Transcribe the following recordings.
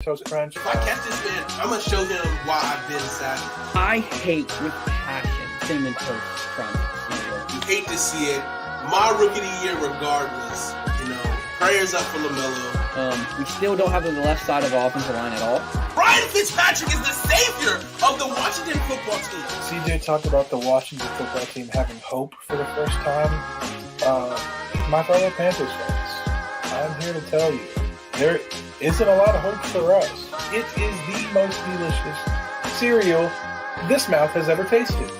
Toast Crunch. If I catch this man, I'm gonna show him why I've been sad. I hate with passion Cinnamon Toast Crunch cereal. You hate to see it. My rookie of the year, regardless. You know, prayers up for LaMelo. We still don't have the left side of the offensive line at all. Ryan Fitzpatrick is the savior of the Washington football team. CJ talked about the Washington football team having hope for the first time. My fellow Panthers fans, I'm here to tell you, there isn't a lot of hope for us. It is the most delicious cereal this mouth has ever tasted.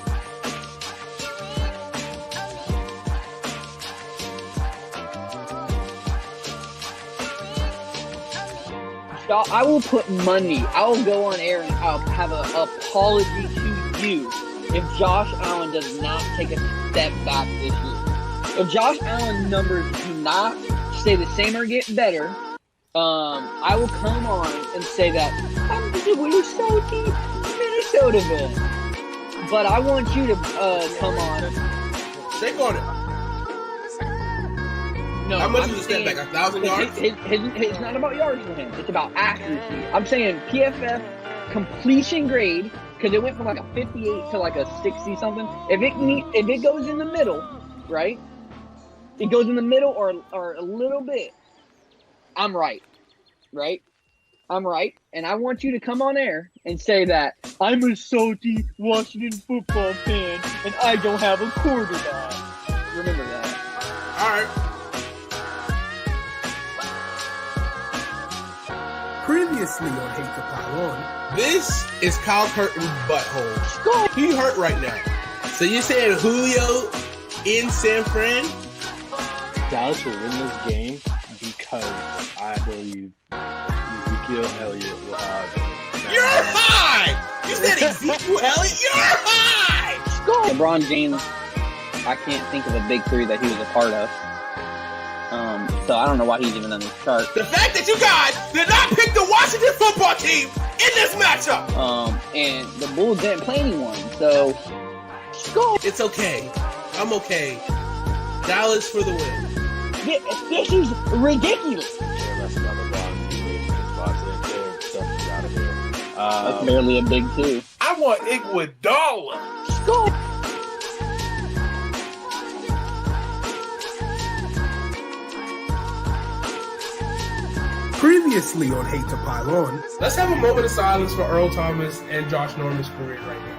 I will put money. I will go on air and I'll have an apology to you if Josh Allen does not take a step back this year. If Josh Allen numbers do not stay the same or get better, I will come on and say that I'm the Minnesota fan. But I want you to come on. Shake on it. No, how much is a step back? 1,000 yards? It's not about yards for him. It's about accuracy. I'm saying PFF completion grade, because it went from like a 58 to like a 60 something. If it goes in the middle, right? It goes in the middle or a little bit. I'm right, right? I'm right, and I want you to come on air and say that I'm a salty Washington football fan and I don't have a quarterback. Remember that. All right. Previously on Hate to Pile On. This is Kyle Curtin's butthole. He hurt right now. So you're saying Julio in San Fran? Dallas will win this game because I believe Ezekiel Elliott will have. You're high! You said Ezekiel Elliott? You're high! LeBron James, I can't think of a big three that he was a part of. So I don't know why he's even on this chart. The fact that you guys did not pick the Washington football team in this matchup! And the Bulls didn't play anyone, so it's okay. I'm okay. Dallas for the win. This is ridiculous. That's barely a big two. I want Iguodala. Score. Previously on Hate to Pile On. Let's have a moment of silence for Earl Thomas and Josh Norman's career right now.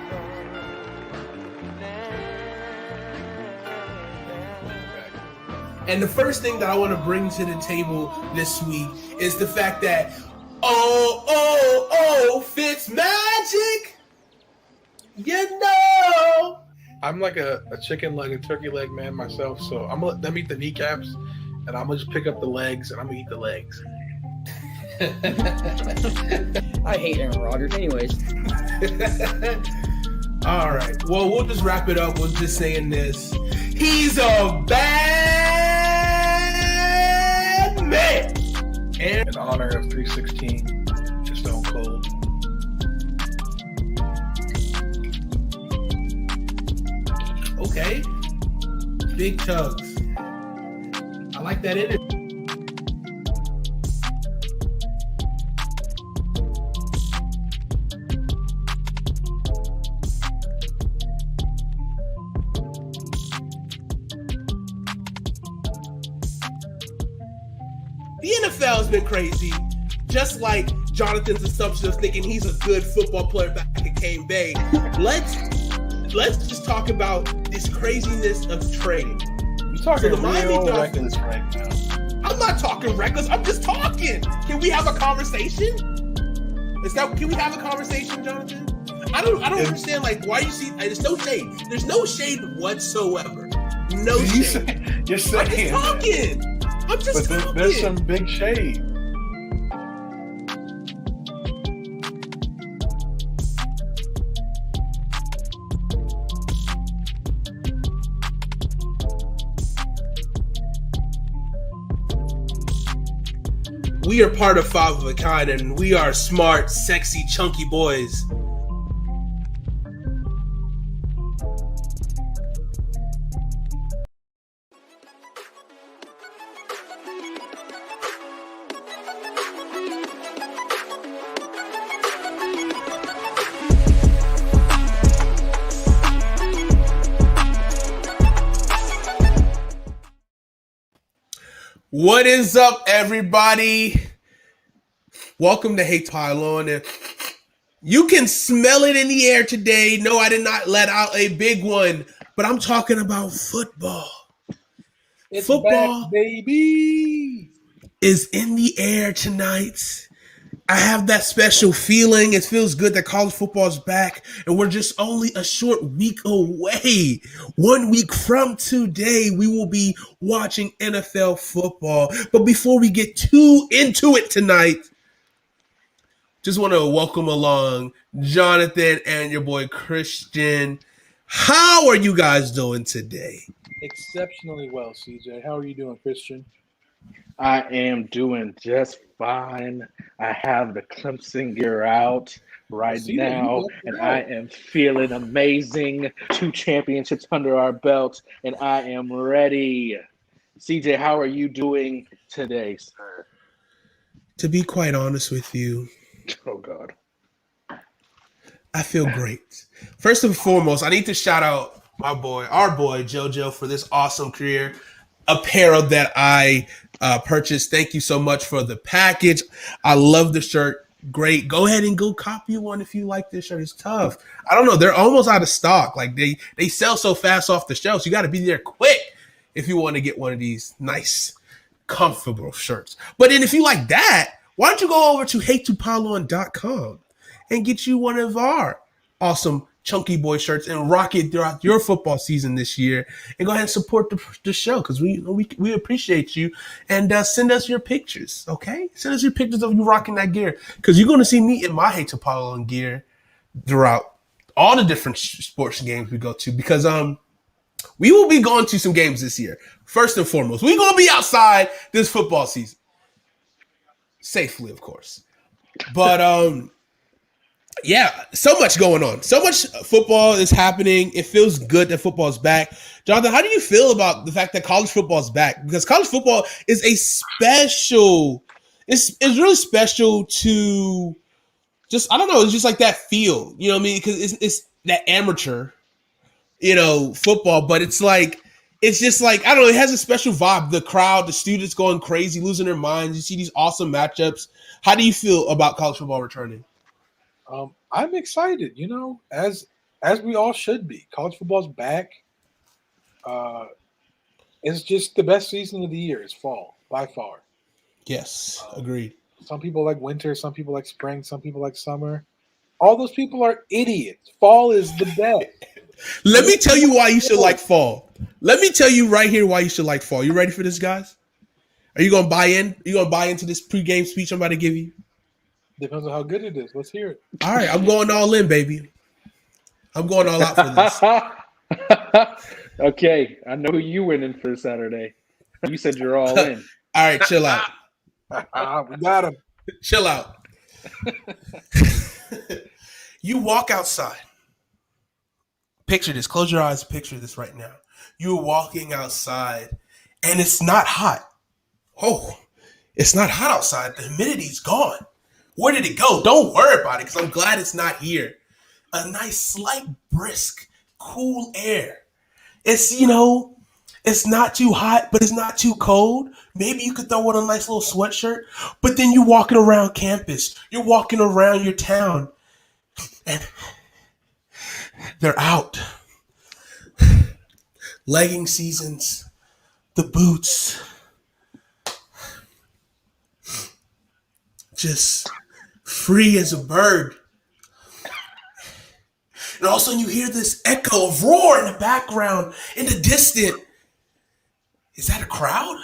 And the first thing that I want to bring to the table this week is the fact that, Fitz Magic, you know. I'm like a chicken leg and turkey leg man myself, so I'm gonna let them eat the kneecaps, and I'm gonna just pick up the legs, and I'm gonna eat the legs. I hate Aaron Rodgers anyways. All right. Well, we'll just wrap it up with just saying this. He's a bad man. And in honor of 316 to Stone Cold. Okay. Big tugs. I like that energy. The NFL has been crazy, just like Jonathan's assumption of thinking he's a good football player back in Cane Bay. Let's just talk about this craziness of trading. You're talking the Miami real Dolphins- reckless right now. I'm not talking reckless. I'm just talking. Can we have a conversation? Can we have a conversation, Jonathan? I don't understand. Like, why you see? There's no shade. There's no shade whatsoever. No shade. You're saying I'm just talking. I'm just but talking. there's some big shade. We are part of Five of a Kind, and we are smart, sexy, chunky boys. What is up, everybody? Welcome to Hate to Pile On. And you can smell it in the air today. No, I did not let out a big one, but I'm talking about football. It's Football back, baby. is in the air tonight. I have that special feeling. It feels good that college football is back, and we're just only a short week away. 1 week from today, we will be watching NFL football. But before we get too into it tonight, just want to welcome along Jonathan and your boy Christian. How are you guys doing today? Exceptionally well, CJ. How are you doing, Christian? I am doing just fine. I have the Clemson gear out right See that? now, You and got it I out. am feeling amazing. 2 championships under our belt, and I am ready. CJ, how are you doing today, sir? To be quite honest with you, Oh, God. I feel great. First and foremost, I need to shout out our boy JoJo, for this awesome career apparel that I purchased. Thank you so much for the package. I love the shirt. Great. Go ahead and go copy one if you like this shirt. It's tough. I don't know. They're almost out of stock. Like they sell so fast off the shelves. You got to be there quick if you want to get one of these nice, comfortable shirts. But then if you like that, why don't you go over to hatetopilon.com and get you one of our awesome Chunky Boy shirts and rock it throughout your football season this year, and go ahead and support the show, because we appreciate you, and send us your pictures, okay? Send us your pictures of you rocking that gear, because you're going to see me in my Hate to Pile On gear throughout all the different sports games we go to, because we will be going to some games this year. First and foremost, we're going to be outside this football season, safely, of course, but yeah, so much going on. So much football is happening. It feels good that football is back. Jonathan, how do you feel about the fact that college football is back? Because college football is it's really special to just, I don't know, it's just like that feel, you know what I mean? Because it's that amateur, football, but it's just like, I don't know, it has a special vibe. The crowd, the students going crazy, losing their minds. You see these awesome matchups. How do you feel about college football returning? I'm excited, as we all should be. College football's back. It's just the best season of the year is fall, by far. Yes, agreed. Some people like winter, some people like spring, some people like summer. All those people are idiots. Fall is the best. Let me tell you why you should like fall. Let me tell you right here why you should like fall. You ready for this, guys? Are you going to buy in? Are you going to buy into this pregame speech I'm about to give you? Depends on how good it is. Let's hear it. All right, I'm going all in, baby. I'm going all out for this. Okay, I know who you went in for Saturday. You said you're all in. All right, chill out. We got him. Chill out. You walk outside. Picture this. Close your eyes. Picture this right now. You're walking outside, and it's not hot. Oh, it's not hot outside. The humidity's gone. Where did it go? Don't worry about it, because I'm glad it's not here. A nice, slight, brisk, cool air. It's, it's not too hot, but it's not too cold. Maybe you could throw on a nice little sweatshirt, but then you're walking around campus. You're walking around your town, and they're out. Legging seasons, the boots, just free as a bird. And all of a sudden you hear this echo of roar in the background, in the distant. Is that a crowd?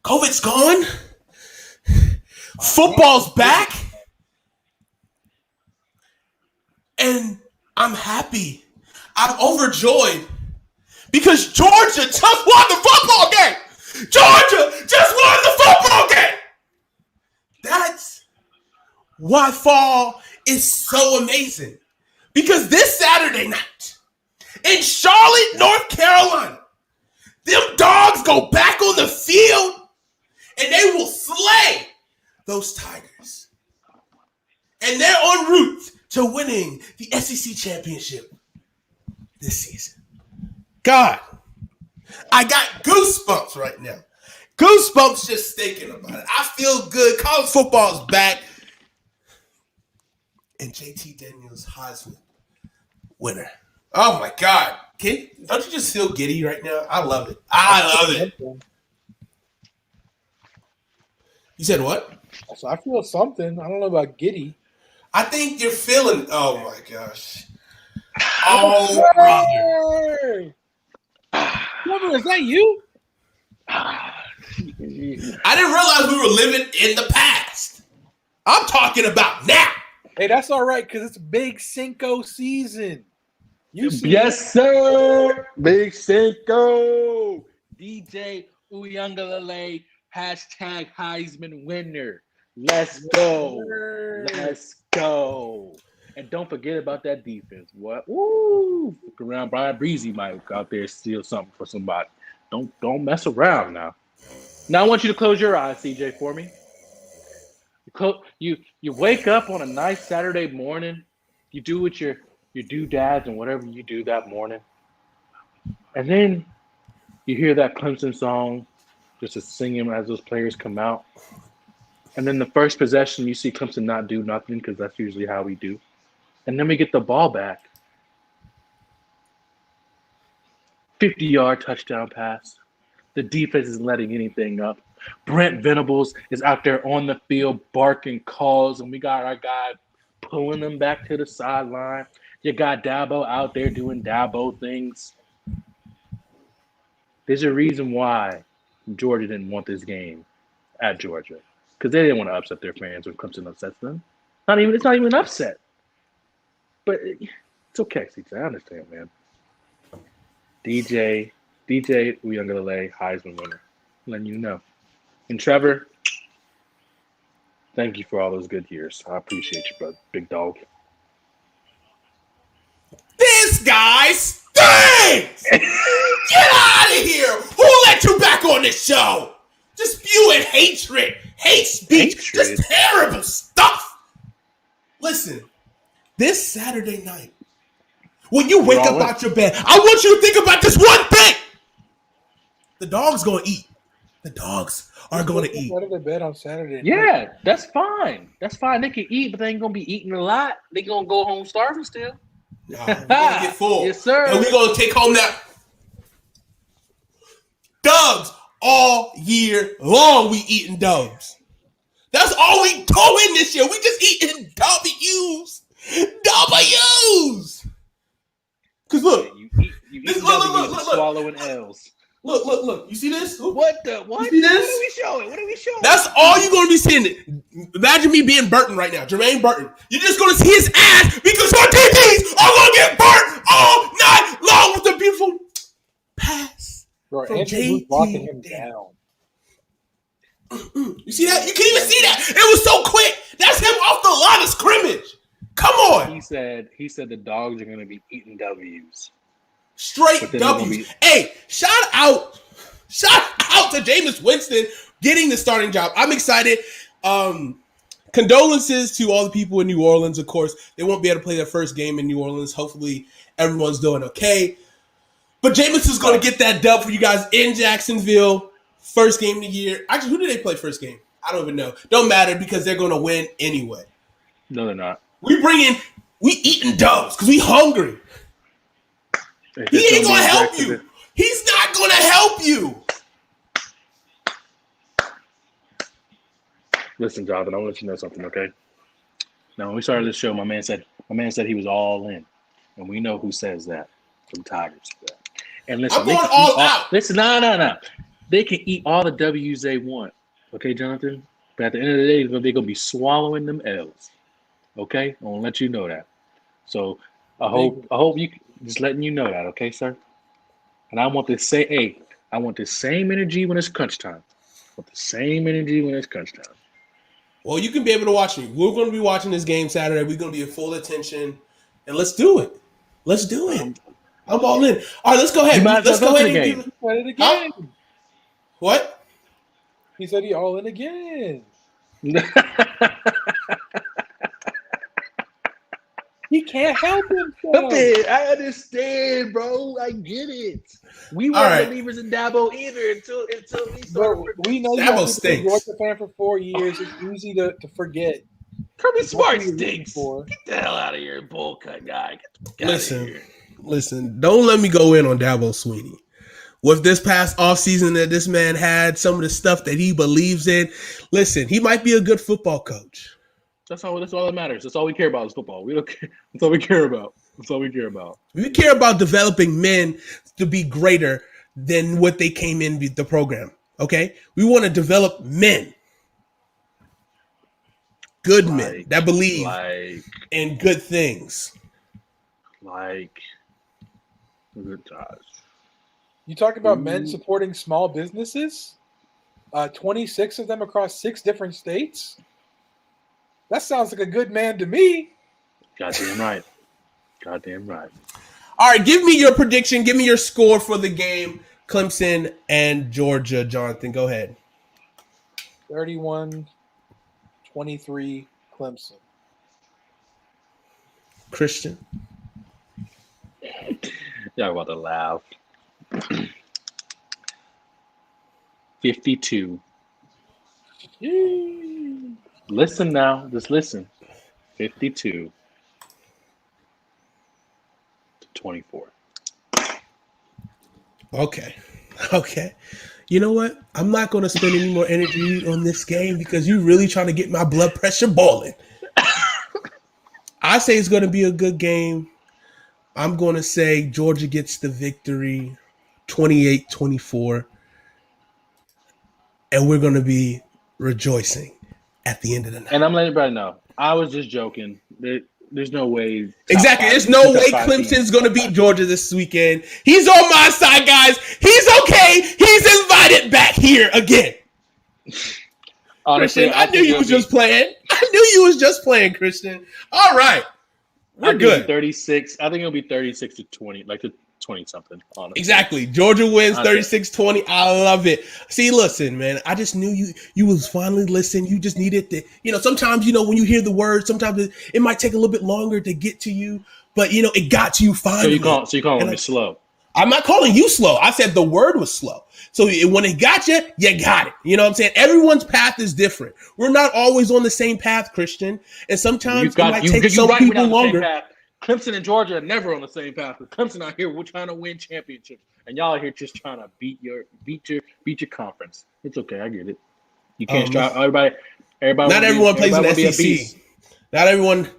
COVID's gone. Football's back. And I'm happy. I'm overjoyed. Because Georgia just won the football game. Georgia just won the football game. That's why fall is so amazing. Because this Saturday night in Charlotte, North Carolina, them dogs go back on the field and they will slay those Tigers. And they're en route to winning the SEC championship this season. God, I got goosebumps right now. Goosebumps just thinking about it. I feel good. College football is back. And JT Daniels Heisman winner. Oh my God. Don't you just feel giddy right now? I love it. I love it. You said what? So I feel something. I don't know about giddy. I think you're feeling. Oh my gosh. Oh, brother. Brother, is that you? I didn't realize we were living in the past. I'm talking about now. Hey, that's all right because it's Big Cinco season. Yes, sir. Big Cinco. DJ Uyangalele, hashtag Heisman winner. Let's go. Let's go. And don't forget about that defense. What? Woo! Look around. Brian Breezy might out there steal something for somebody. Don't mess around now. Now I want you to close your eyes, CJ, for me. You wake up on a nice Saturday morning. You do what your doodads and whatever you do that morning. And then you hear that Clemson song, just to sing him as those players come out. And then the first possession, you see Clemson not do nothing because that's usually how we do. And then we get the ball back. 50-yard touchdown pass. The defense isn't letting anything up. Brent Venables is out there on the field barking calls, and we got our guy pulling them back to the sideline. You got Dabo out there doing Dabo things. There's a reason why Georgia didn't want this game at Georgia, because they didn't want to upset their fans when Clemson upsets them. It's not even an upset. But it's okay, CJ. I understand, man. DJ Uyangalele, Heisman winner. I'm letting you know. And Trevor, thank you for all those good years. I appreciate you, brother. Big dog. This guy stinks! Get out of here! Who let you back on this show? Just spewing hatred, hate speech, just terrible stuff. Listen, this Saturday night, when you wake up out your bed, I want you to think about this one thing. The dog's going to eat. The dogs are going to eat. Go to bed on Saturday. Yeah, that's fine. That's fine. They can eat, but they ain't going to be eating a lot. They going to go home starving still. No, we're going to get full. Yes, sir. And we're going to take home that Dubs all year long. We eating Dubs. That's all we doing this year. We just eating W's. W's. Because look. You eat W's swallowing L's. Look. You see this? What the? What? You see this? What are we showing? That's all you're going to be seeing. Imagine me being Burton right now. Jermaine Burton. You're just going to see his ass because your DBs are going to get burnt all night long with the beautiful pass. Bro, from Andrew was blocking him down. You see that? You can even see that. It was so quick. That's him off the line of scrimmage. Come on. He said the dogs are going to be eating W's. Straight W's. Hey, shout out to Jameis Winston getting the starting job. I'm excited. Condolences to all the people in New Orleans, of course. They won't be able to play their first game in New Orleans. Hopefully everyone's doing okay. But Jameis is going to get that dub for you guys in Jacksonville. First game of the year. Actually, who did they play first game? I don't even know. Don't matter because they're going to win anyway. No, they're not. We eating dubs because we hungry. He ain't going to help you. He's not going to help you. Listen, Jonathan, I want to let you know something, okay? Now, when we started this show, my man said he was all in. And we know who says that from Tigers. And listen, I'm going all out. Listen, no. They can eat all the W's they want. Okay, Jonathan? But at the end of the day, they're going to be swallowing them L's. Okay? I want to let you know that. So I hope you just letting you know that, okay, sir? And I want to say, hey, I want the same energy when it's crunch time. Well, you can be able to watch me. We're going to be watching this game Saturday. We're going to be in full attention. And let's do it. I'm all in. All right, let's go ahead. Let's go ahead and do it again. What? He said he all in again. He can't help himself. I understand, bro. I get it. We weren't right. believers in Dabo either until we But started. we know Dabo you've been a stinks. Georgia fan for 4 years. It's easy to forget. Kirby Smart What were you stinks. for? Get the hell out of here, bowl cut guy. Get Listen. out of here. Listen, don't let me go in on Dabo Sweeney. With this past offseason that this man had, some of the stuff that he believes in, listen, he might be a good football coach. That's all that matters. That's all we care about is football. We don't care. That's all we care about. That's all we care about. We care about developing men to be greater than what they came in the program. Okay? We want to develop men. Good men that believe in good things. Like good times. You talk about men supporting small businesses? 26 of them across 6 different states? That sounds like a good man to me. Goddamn right. Goddamn right. All right, give me your prediction. Give me your score for the game. Clemson and Georgia. Jonathan, go ahead. 31-23 Clemson. Christian. Y'all about to laugh. 52. Listen now. Just listen. 52 to 24. Okay. You know what? I'm not going to spend any more energy on this game because you're really trying to get my blood pressure boiling. I say it's going to be a good game. I'm going to say Georgia gets the victory 28-24. And we're going to be rejoicing at the end of the night. And I'm letting everybody know. I was just joking. There's no way. Exactly. There's no way Clemson's going to beat Georgia this weekend. He's on my side, guys. He's okay. He's invited back here again. Honestly, Christian, I knew you was just playing. Christian. All right. We're good. 36. I think it'll be 36 to 20, like to 20 something. Honestly. Exactly. Georgia wins 36-20. I love it. See, listen, man. I just knew you was finally listening. You just needed to, sometimes, when you hear the word, sometimes it might take a little bit longer to get to you, but it got to you finally. So you calling me slow. I'm not calling you slow. I said the word was slow. So when it got you, you got it. You know what I'm saying? Everyone's path is different. We're not always on the same path, Christian. And sometimes it might take some people longer. Clemson and Georgia are never on the same path. But Clemson out here, we're trying to win championships, and y'all are here just trying to beat your conference. It's okay, I get it. You can't strive. Everybody. Not everyone plays in the SEC. Not everyone.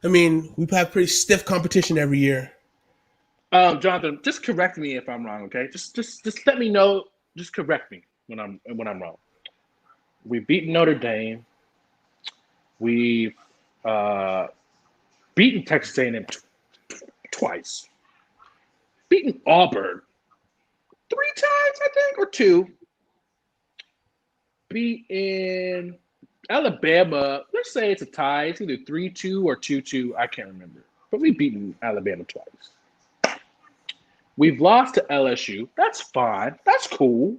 I mean, we have pretty stiff competition every year. Jonathan, just correct me if I'm wrong, okay? Just let me know. Just correct me when I'm wrong. We've beaten Notre Dame. We've beaten Texas A&M twice. Beaten Auburn 3 times, I think, or 2. Beaten Alabama. Let's say it's a tie. It's either 3-2 or 2-2. I can't remember. But we've beaten Alabama twice. We've lost to LSU. That's fine. That's cool.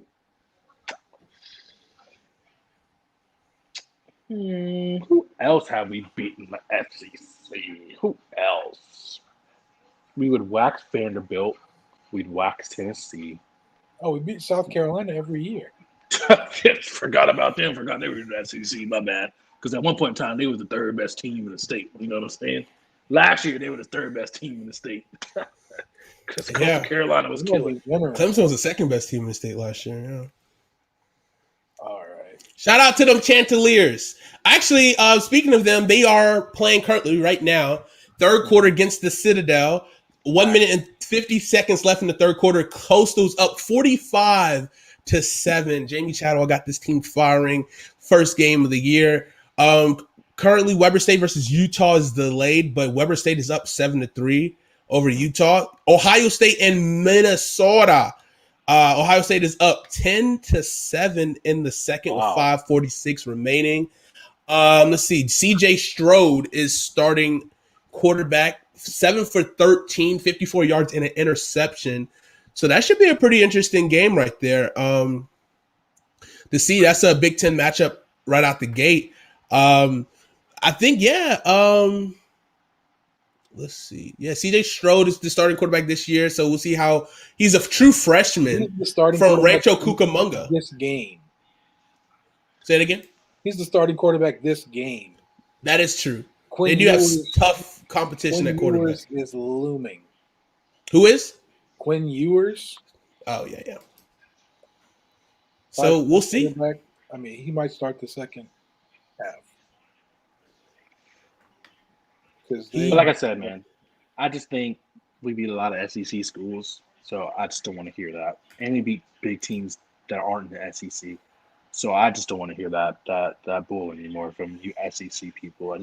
Who else have we beaten the SEC? Who else? We would wax Vanderbilt. We'd wax Tennessee. Oh, we beat South Carolina every year. Forgot about them. Forgot they were in the SEC. My bad. Because at one point in time, they were the 3rd best team in the state. You know what I'm saying? Last year, they were the 3rd best team in the state. Because Carolina was killing. Clemson was the 2nd best team in the state last year. Yeah. All right. Shout out to them Chanticleers. Actually, speaking of them, they are playing currently right now. 3rd quarter against the Citadel. 1 minute and 50 seconds left in the 3rd quarter. Coastal's up 45-7. Jamie Chadwell got this team firing. First game of the year. Currently, Weber State versus Utah is delayed, but Weber State is up 7-3 over Utah. Ohio State and Minnesota. Ohio State is up 10-7 in the second with 5:46 remaining. Let's see. CJ Stroud is starting quarterback, 7 for 13, 54 yards and an interception. So that should be a pretty interesting game right there. To see, that's a Big Ten matchup right out the gate. I think, let's see. Yeah, CJ Stroud is the starting quarterback this year, so we'll see how he's a true freshman He's the starting from quarterback Rancho Cucamonga. this game. Say it again. He's the starting quarterback this game. That is true. Quinn They do have Ewers, tough competition Quinn at quarterback. Ewers is looming. Who is? Quinn Ewers. Oh, yeah. So we'll see. I mean, he might start the second half. But like I said, man, I just think we beat a lot of SEC schools, so I just don't want to hear that. And we beat big teams that aren't in the SEC, so I just don't want to hear that bull anymore from you SEC people.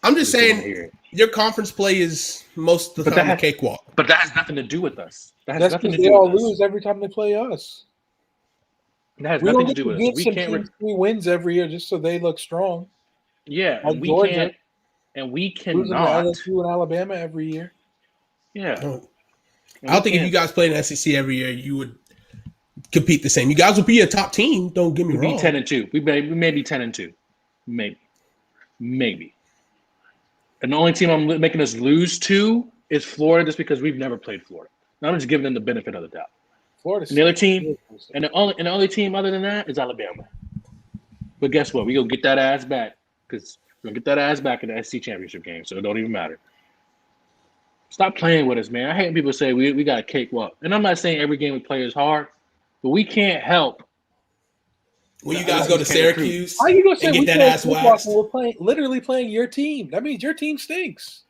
I'm just saying, your conference play is most of the time a cakewalk. But that has nothing to do with us. That's because they all lose every time they play us. That has nothing to do with us. We can't 3 wins every year just so they look strong. Yeah, like and we Georgia, can't. And we losing to cannot. LSU and Alabama every year. Yeah. I don't think if you guys played in SEC every year, you would compete the same. You guys would be a top team. Don't get me wrong. Be 10-2. We may be 10-2. Maybe. And the only team I'm making us lose to is Florida, just because we've never played Florida. Now I'm just giving them the benefit of the doubt. Florida. And the other team, and the only team other than that is Alabama. But guess what? We gonna get that ass back because we're gonna get that ass back in the SEC championship game. So it don't even matter. Stop playing with us, man. I hate when people say we got a cakewalk. And I'm not saying every game we play is hard, but we can't help. When you guys go to Syracuse, how you gonna say and get that ass waxed? We're literally playing your team. That means your team stinks.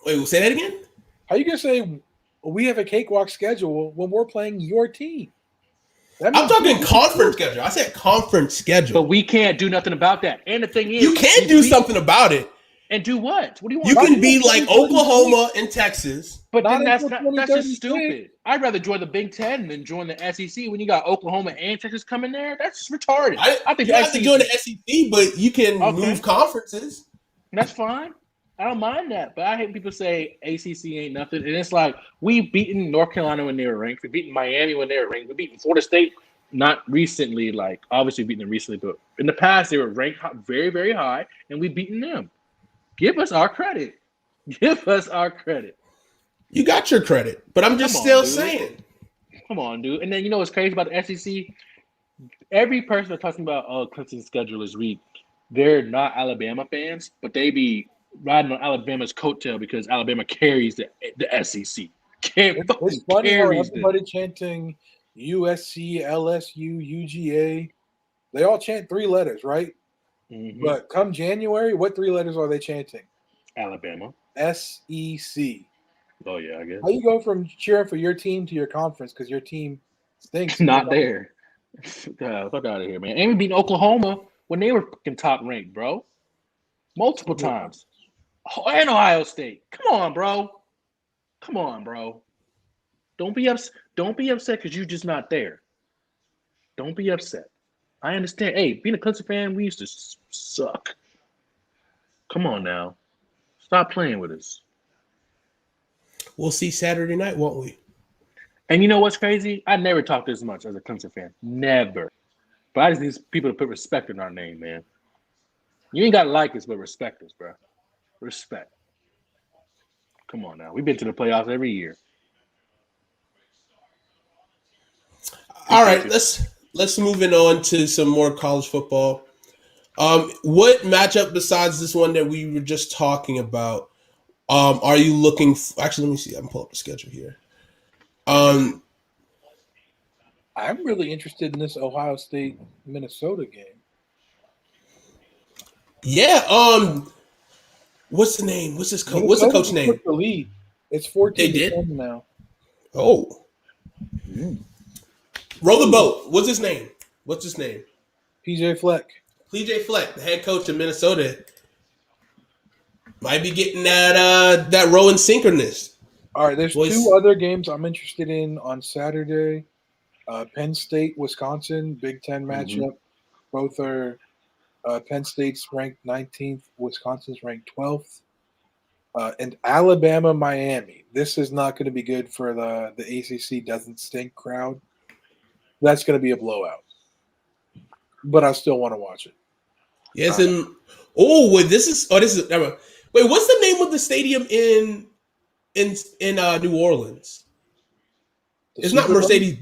Wait, we'll say that again? How you gonna say we have a cakewalk schedule when we're playing your team? I'm talking conference schedule. I said conference schedule. But we can't do nothing about that. And the thing is, you can do something about it. And do what? What do you want? You can be like Oklahoma and Texas. But then that's just stupid. I'd rather join the Big Ten than join the SEC when you got Oklahoma and Texas coming there. That's retarded. I think you have to join the SEC, but you can move conferences. That's fine. I don't mind that. But I hate people say ACC ain't nothing. And it's like, we've beaten North Carolina when they were ranked. We've beaten Miami when they were ranked. We've beaten Florida State, not recently. Like, obviously beaten them recently. But in the past, they were ranked very, very high. And we've beaten them. Give us our credit. Give us our credit. You got your credit, but I'm just still saying. Come on, dude. And then you know what's crazy about the SEC? Every person that's talking about, Clemson's schedule is weak, they're not Alabama fans, but they be riding on Alabama's coattail because Alabama carries the SEC. It's funny how everybody chanting USC, LSU, UGA. They all chant 3 letters, right? Mm-hmm. But come January, what 3 letters are they chanting? Alabama. SEC. Oh, yeah, I guess. How you go from cheering for your team to your conference because your team stinks? Not there. God, fuck out of here, man. And we beat Oklahoma when they were fucking top ranked, bro. Multiple times. And Ohio State. Come on, bro. Don't be upset because you're just not there. Don't be upset. I understand. Hey, being a Clemson fan, we used to suck. Come on now. Stop playing with us. We'll see Saturday night, won't we? And you know what's crazy? I never talked this much as a Clemson fan. Never. But I just need people to put respect in our name, man. You ain't got to like us, but respect us, bro. Respect. Come on now. We've been to the playoffs every year. All right, let's move on to some more college football. What matchup besides this one that we were just talking about are you looking for? Actually, let me see. I'm pulling up the schedule here. I'm really interested in this Ohio State Minnesota game. Yeah. What's the name? What's this coach? What's the coach name? The lead. It's 14-10 now. Oh. Roll the boat. What's his name? PJ Fleck. PJ Fleck, the head coach of Minnesota, might be getting that row in synchronous. All right, there's 2 other games I'm interested in on Saturday. Penn State, Wisconsin, Big Ten matchup. Mm-hmm. Both are Penn State's ranked 19th, Wisconsin's ranked 12th. And Alabama, Miami. This is not going to be good for the ACC doesn't stink crowd. That's going to be a blowout. But I still want to watch it. Yes, Wait, what's the name of the stadium in New Orleans? It's not Superdome? Mercedes.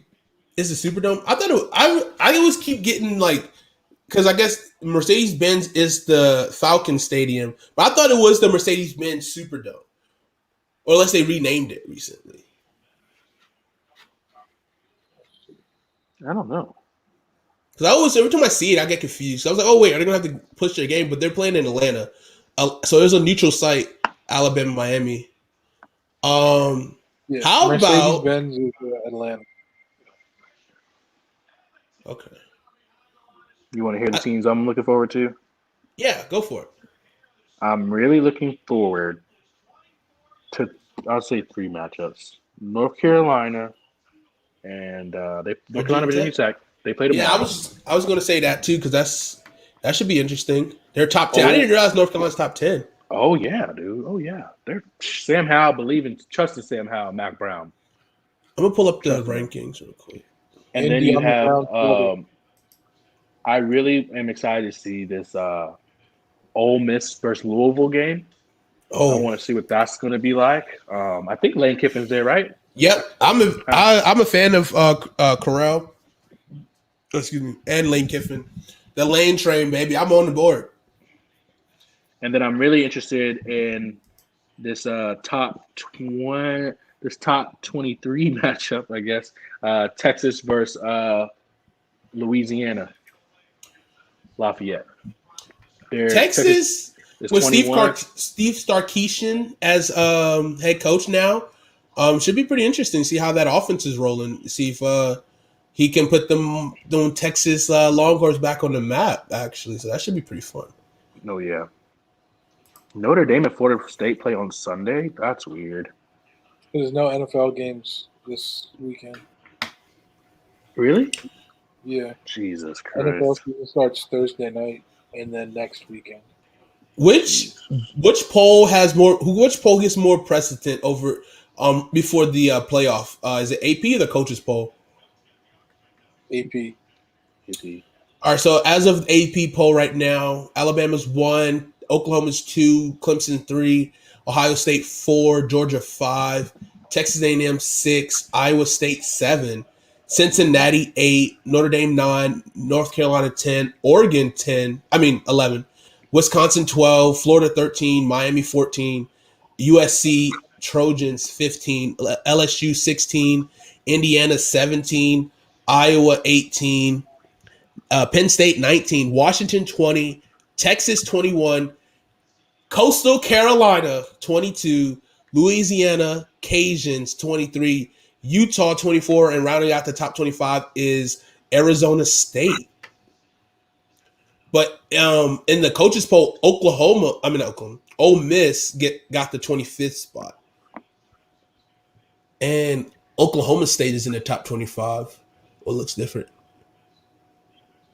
It's the Superdome. I thought I always keep getting like because I guess Mercedes Benz is the Falcon Stadium, but I thought it was the Mercedes Benz Superdome, or unless they renamed it recently. I don't know. Because I always every time I see it, I get confused. I was like, oh wait, are they gonna have to push their game? But they're playing in Atlanta, so there's a neutral site, Alabama, Miami. Yeah, How about Mercedes-Benz is Atlanta? okay? You want to hear the teams I'm looking forward to? Yeah, go for it. I'm really looking forward to, I'll say 3 matchups. North Carolina and North Carolina, Virginia Tech. They play tomorrow. Yeah, I was going to say that too because that should be interesting. They're top 10. I didn't realize North Carolina's top 10. Oh yeah, dude. Oh yeah. They're Sam Howell trusting Sam Howell, Mac Brown. I'm gonna pull up the rankings real quick. And then you have I really am excited to see this Ole Miss versus Louisville game. I want to see what that's going to be like. I think Lane Kiffin's there, right? Yep, I'm a fan of Corral. Excuse me, and Lane Kiffin. The Lane train, baby. I'm on the board. And then I'm really interested in this top 23 matchup, I guess. Texas versus Louisiana. Lafayette. Texas with Steve Sarkisian as head coach now should be pretty interesting. See how that offense is rolling. See if he can put them Texas Longhorns back on the map. Actually, so that should be pretty fun. Oh yeah. Notre Dame and Florida State play on Sunday. That's weird. There's no NFL games this weekend. Really? Yeah. Jesus Christ. NFL season starts Thursday night and then next weekend. Which poll has more? Which poll gets more precedent over before the playoff? Is it AP or the coaches poll? AP. All right. So as of AP poll right now, Alabama's 1, Oklahoma's 2, Clemson 3, Ohio State 4, Georgia 5, Texas A&M 6, Iowa State 7, Cincinnati 8, Notre Dame 9, North Carolina 10, Oregon 11, Wisconsin 12, Florida 13, Miami 14, USC Trojans 15, LSU 16, Indiana 17, Iowa 18, Penn State 19, Washington 20, Texas 21, Coastal Carolina 22, Louisiana Cajuns 23, Utah 24, and rounding out the top 25 is Arizona State. But in the coaches poll, Ole Miss got the 25th spot. And Oklahoma State is in the top 25. Well, it looks different.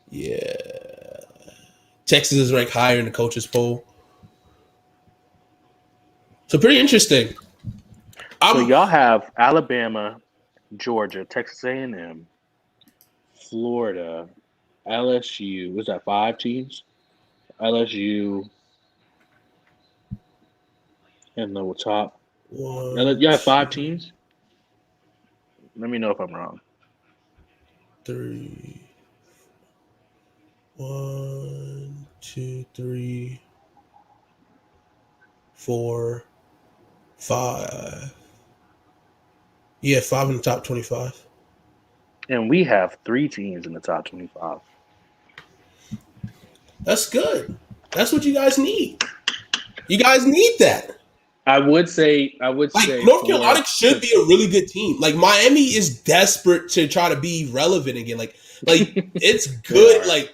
Yeah. Texas is ranked higher in the coaches poll. So pretty interesting. So y'all have Alabama, Georgia, Texas A&M, Florida, LSU. Was that 5 teams? LSU in the top. You have 5 teams? Let me know if I'm wrong. 3. 1, 2, 3, 4, 5. Yeah, 5 in the top 25. And we have 3 teams in the top 25. That's good. That's what you guys need. You guys need that. I would say North Carolina should be a really good team. Like Miami is desperate to try to be relevant again. Like it's good. Like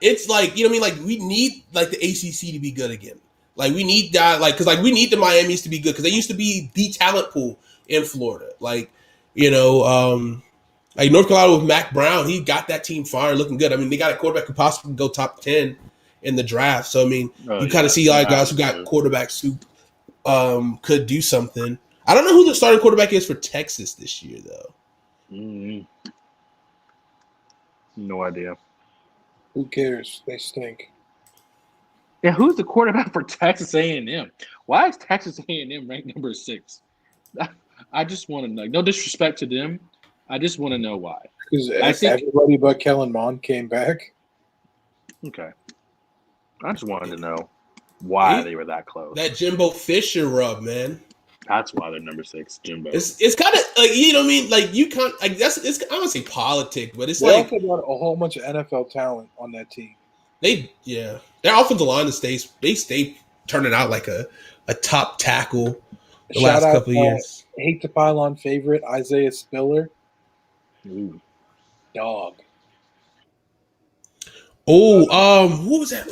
it's like, you know what I mean? Like we need like the ACC to be good again. Like we need that. Like because like we need the Miamis to be good because they used to be the talent pool in Florida. Like like North Carolina with Mac Brown, he got that team firing, looking good. I mean, they got a quarterback who possibly go top 10 in the draft. So I mean, you kind of see a lot of guys who got quarterbacks who could do something. I don't know who the starting quarterback is for Texas this year, though. No idea. Who cares? They stink. Yeah, who's the quarterback for Texas A&M? Why is Texas A&M ranked number 6? I just want to know. No disrespect to them. I just want to know why. Because I think- everybody but Kellen Mond came back. Okay. I just wanted to know why they were that close. That Jimbo Fisher rub, man. That's why they're number 6, Jimbo. It's kind of like, you know what I mean? Like you can't like that's it's I don't want to say politic, but it's They like also got a whole bunch of NFL talent on that team. their offensive line stay turning out like a top tackle the Shout last out, couple of years. Hate to pile on favorite Isaiah Spiller. Ooh. Dog. Oh, who was that?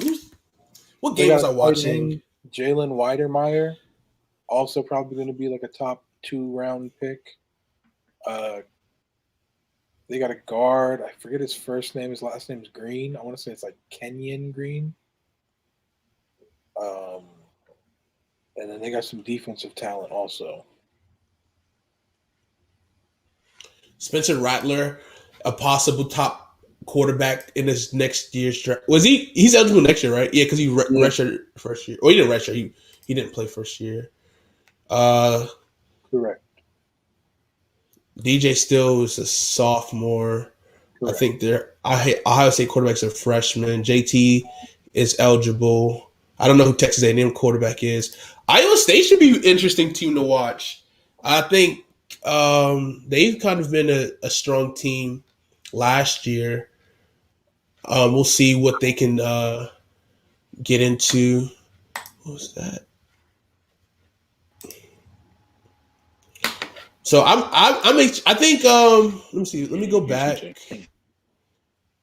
What They game was got I watching? Jalen Weidermeyer, also probably going to be like a top 2-round pick. They got a guard. I forget his first name. His last name is Green. I want to say it's like Kenyon Green. And then they got some defensive talent also. Spencer Rattler, a possible top quarterback in his next year's draft. Was he? He's eligible next year, right? Yeah, because he redshirted first year. Or he didn't redshirt. He didn't play first year. Correct. DJ Still is a sophomore. Correct. I think Ohio State quarterbacks are freshmen. JT is eligible. I don't know who Texas A&M quarterback is. Iowa State should be an interesting team to watch. I think they've kind of been a strong team last year. We'll see what they can get into. What was that? So I think let me see. Let me go back. Can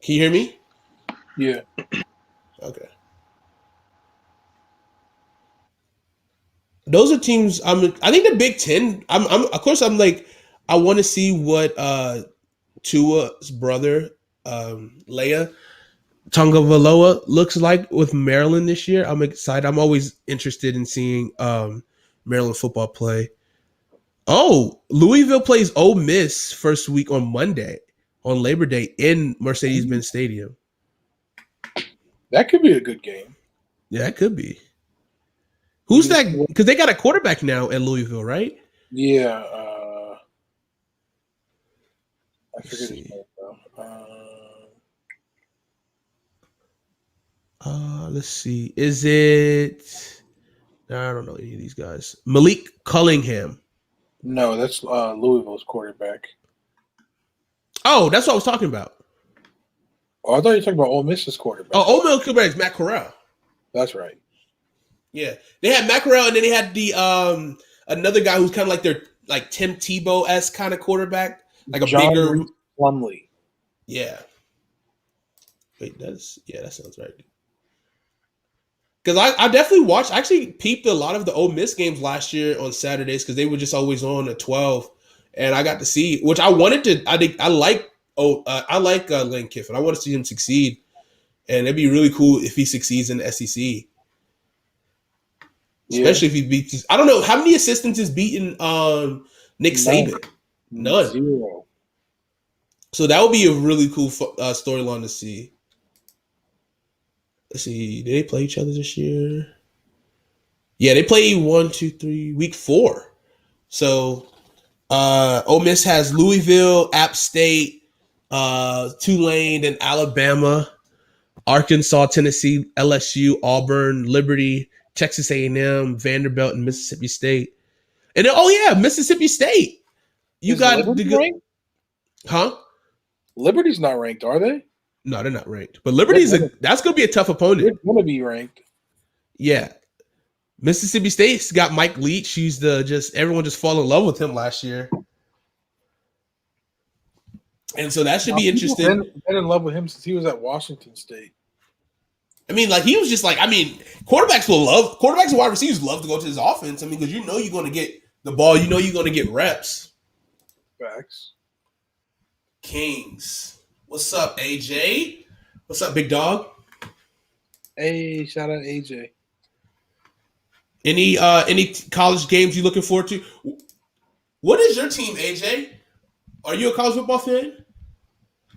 you hear me? Yeah. Okay. Those are teams. I think the Big Ten. I'm of course I'm like I want to see what Tua's brother Leia Tagovailoa looks like with Maryland this year. I'm excited. I'm always interested in seeing Maryland football play. Oh, Louisville plays Ole Miss first week on Monday on Labor Day in Mercedes-Benz Stadium. That could be a good game. Yeah, it could be. Who's that? Because they got a quarterback now at Louisville, right? Yeah. I forget his name though. Let's see. Is it? I don't know any of these guys. Malik Cunningham. No, that's Louisville's quarterback. Oh, that's what I was talking about. Oh, I thought you were talking about Ole Miss's quarterback. Oh, Ole Miss quarterback is Matt Corral. That's right. Yeah, they had Matt Corral, and then they had the another guy who's kind of like their like Tim Tebow-esque kind of quarterback, like a John bigger Plumlee. Yeah. Wait, that sounds right. Because I definitely watched. I actually peeped a lot of the Ole Miss games last year on Saturdays because they were just always on at 12, and I got to see, which I wanted to. I like Lane Kiffin. I want to see him succeed, and it'd be really cool if he succeeds in the SEC. Especially if he beats. I don't know how many assistants is beating Nick Saban. None. 0. So that would be a really cool storyline to see. Let's see. Did they play each other this year? Yeah, they play 1, 2, 3, week 4. So Ole Miss has Louisville, App State, Tulane, and Alabama, Arkansas, Tennessee, LSU, Auburn, Liberty, Texas A&M, Vanderbilt, and Mississippi State. And then, Mississippi State. You got Liberty the good, ranked? huh? Liberty's not ranked, are they? No, they're not ranked. But Liberty's that's going to be a tough opponent. They're going to be ranked. Yeah. Mississippi State's got Mike Leach. He's everyone just fall in love with him last year. And so that should be interesting. Been in love with him since he was at Washington State. I mean, like he was just like, quarterbacks and wide receivers love to go to his offense. I mean, because you know you're going to get the ball, you know you're going to get reps. Facts. Kings. What's up, AJ? What's up, big dog? Hey, shout out AJ. Any college games you looking forward to? What is your team, AJ? Are you a college football fan?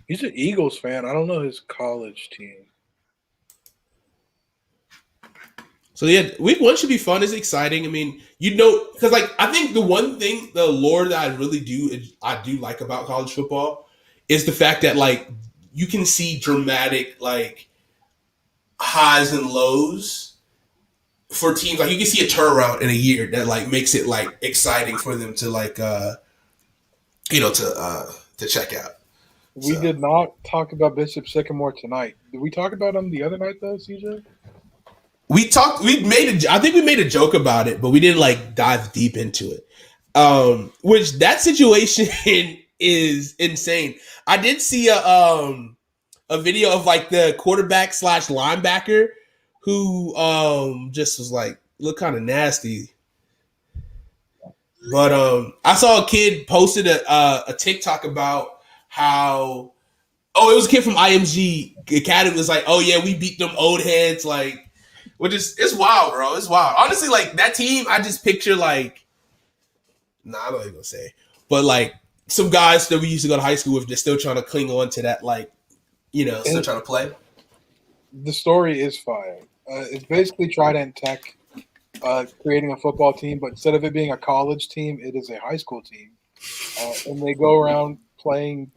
He's an Eagles fan. I don't know his college team. So yeah, week 1 should be fun. It's exciting. I mean, because like I think the one thing, the lore that I do like about college football is the fact that like you can see dramatic like highs and lows for teams. Like you can see a turnaround in a year that like makes it like exciting for them to like to check out. We did not talk about Bishop Sycamore tonight. Did we talk about him the other night though, CJ? I think we made a joke about it, but we didn't like dive deep into it. Which that situation is insane. I did see a video of like the quarterback / linebacker who just was like look kind of nasty. But I saw a kid posted a TikTok about how it was a kid from IMG Academy was like, oh yeah, we beat them old heads, like, which is it's wild, bro. It's wild. Honestly, like that team, I just picture like, I'm not even gonna say, but like some guys that we used to go to high school with, they're still trying to cling on to that, like, still trying to play. The story is fire. It's basically Trident Tech creating a football team, but instead of it being a college team, it is a high school team, and they go around playing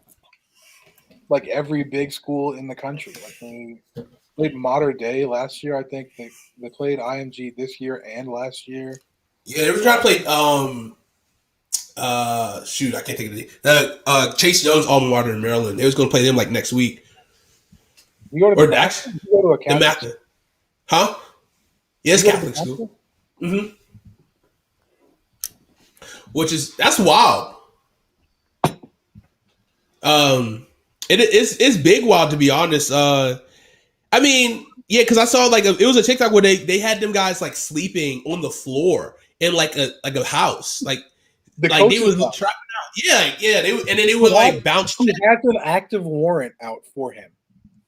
like every big school in the country. Like they played Mater Dei last year. I think they played IMG this year and last year. Yeah, they were trying to play. I can't think of the Chase Young's alma mater in Maryland. They was going to play them like next week. You go to or the actually, you go to a Catholic school? Huh? Yeah, it's Catholic school. Mm-hmm. That's wild. It's big wild, to be honest. I mean, yeah, because I saw like it was a TikTok where they had them guys like sleeping on the floor in like a house, like they was trapping out. Yeah, and then they would like bounce. He has an active warrant out for him.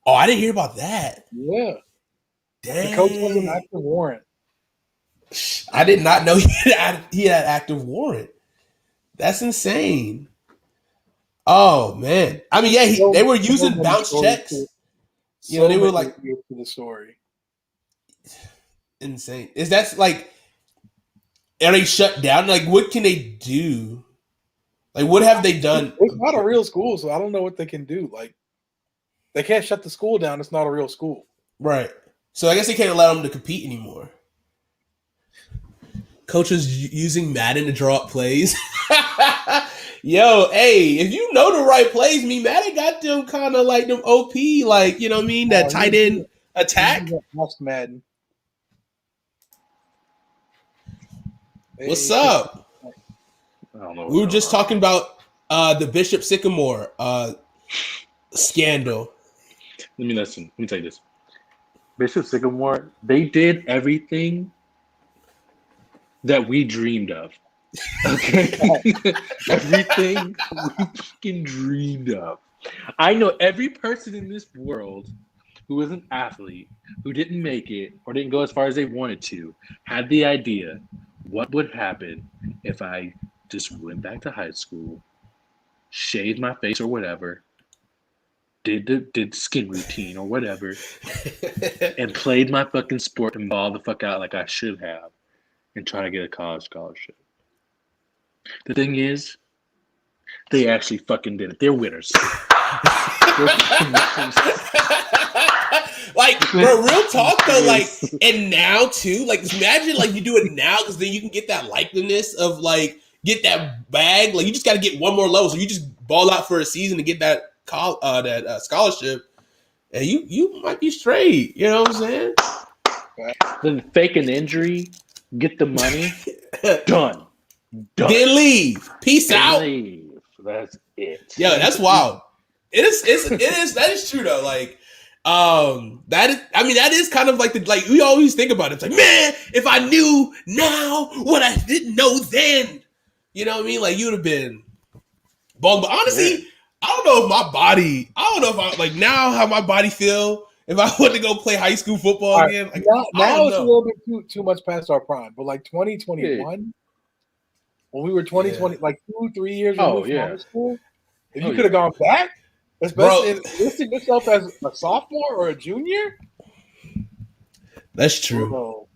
Oh, I didn't hear about that. Yeah, dang. The coach has an active warrant. I did not know he had active warrant. That's insane. Oh man, I mean, yeah, they were using bounce checks. They were like to the story. Insane. Is that like? Are they shut down? Like, what can they do? Like, what have they done? It's not a real school, so I don't know what they can do. Like, they can't shut the school down. It's not a real school, right? So I guess they can't allow them to compete anymore. Coaches using Madden to draw up plays. Yo, hey, if you know the right plays, Madden got them kind of like them OP, like, you know what I mean? That tight end attack. Ask Madden. What's up? I don't know. We were just talking about the Bishop Sycamore scandal. Let me tell you this. Bishop Sycamore, they did everything that we dreamed of. Okay? Everything we fucking dreamed of. I know every person in this world who was an athlete, who didn't make it or didn't go as far as they wanted to, had the idea, what would happen if I just went back to high school, shaved my face or whatever, did skin routine or whatever, and played my fucking sport and balled the fuck out like I should have, and try to get a college scholarship. The thing is, they actually fucking did it. They're winners. Like, bro, real talk though, like, and now too, like, imagine like you do it now because then you can get that likeliness of like get that bag. Like, you just got to get one more level, so you just ball out for a season to get that scholarship, and you might be straight. You know what I'm saying? Then fake an injury, get the money, done. Then leave. Peace out. Leave. That's it. Yeah, that's wild. It is. That is true though. Like, that is kind of like we always think about it. It's like, man, if I knew now what I didn't know then, you know what I mean? Like, you would have been bald. But honestly, I don't know if I like now how my body feel if I want to go play high school football again. Like, now it's a little bit too much past our prime. But like 2021, when we were 2020, like 2-3 years removed from high school, if you could have gone back, especially listing yourself as a sophomore or a junior. That's true.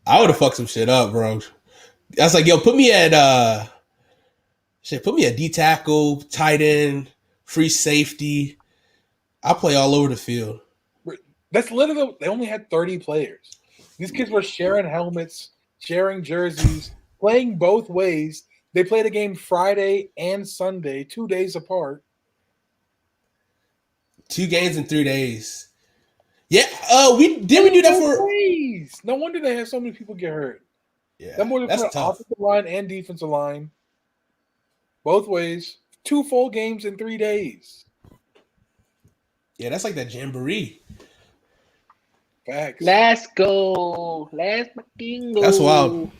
I would have fucked some shit up, bro. I was like, yo, put me at D tackle, tight end, free safety. I'll play all over the field. That's literally, they only had 30 players. These kids were sharing helmets, sharing jerseys, playing both ways. They played a game Friday and Sunday, 2 days apart. 2 games in 3 days. Yeah, we do that for days. No wonder they had so many people get hurt. Yeah, That more that's than tough. offensive line and defensive line, both ways. 2 full games in 3 days. Yeah, that's like that jamboree. Facts. Let's go. Let's fucking go. That's wild.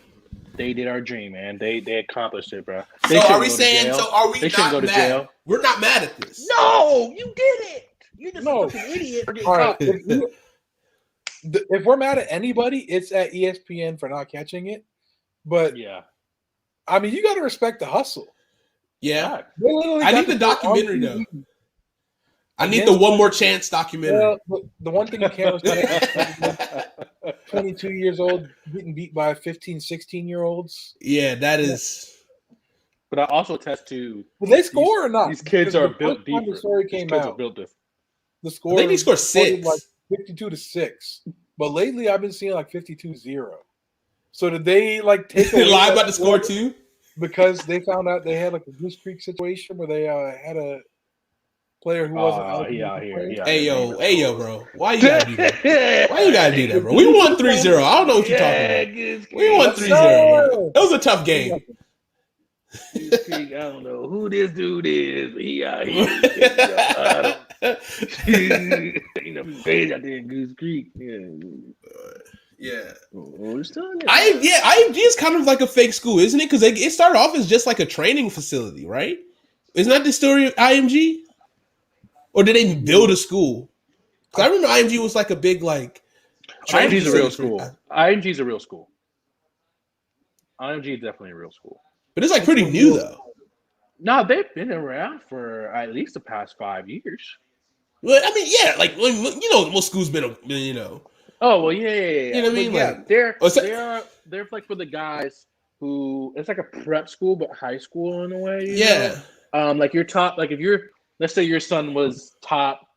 They did our dream, man. They accomplished it, bro. So are we saying? So are we They shouldn't not go to mad? jail. We're not mad at this. No, you did it. You just No. a fucking idiot. All right. If we're mad at anybody, it's at ESPN for not catching it. But Yeah. I mean, you got to respect the hustle. Yeah, They literally I got need the to put on documentary, though. TV. I need the One More Chance documentary. Well, the one thing you can't respect is 22 years old getting beat by 15, 16-year-olds. Yeah, that is. But I also attest to Did they score or not? these kids Because are the built first time deeper. The story These came kids are out. built different. The I score think they scored was 6. like 52-6. But lately, I've been seeing like 52-0. So did they like take away Lie that about the score too? because they found out they had like a Goose Creek situation where they had a player who wasn't eligible yeah, to here, play? yeah. Hey yo, bro. Why you gotta do that? Why you gotta do that, bro? We won 3-0. I don't know what you're talking about. We won 3-0, bro. That was a tough game. I don't know who this dude is, but he out here. You know, crazy out there in Goose Creek. Yeah. We're still in there. IMG is kind of like a fake school, isn't it? Because it started off as just like a training facility, right? Isn't that the story of IMG? Or did they build a school? Because I remember IMG was like a big like. IMG's a real facility. school. IMG's a real school. IMG is definitely a real school. But it's like pretty new though. No, they've been around for at least the past 5 years. Well, I mean, yeah, like you know, most schools been you know. Oh well, yeah. You know what I mean? But, yeah, Like- they're like for the guys who it's like a prep school but high school in a way. you Yeah. know? Like you're top. Like if you're, let's say your son was top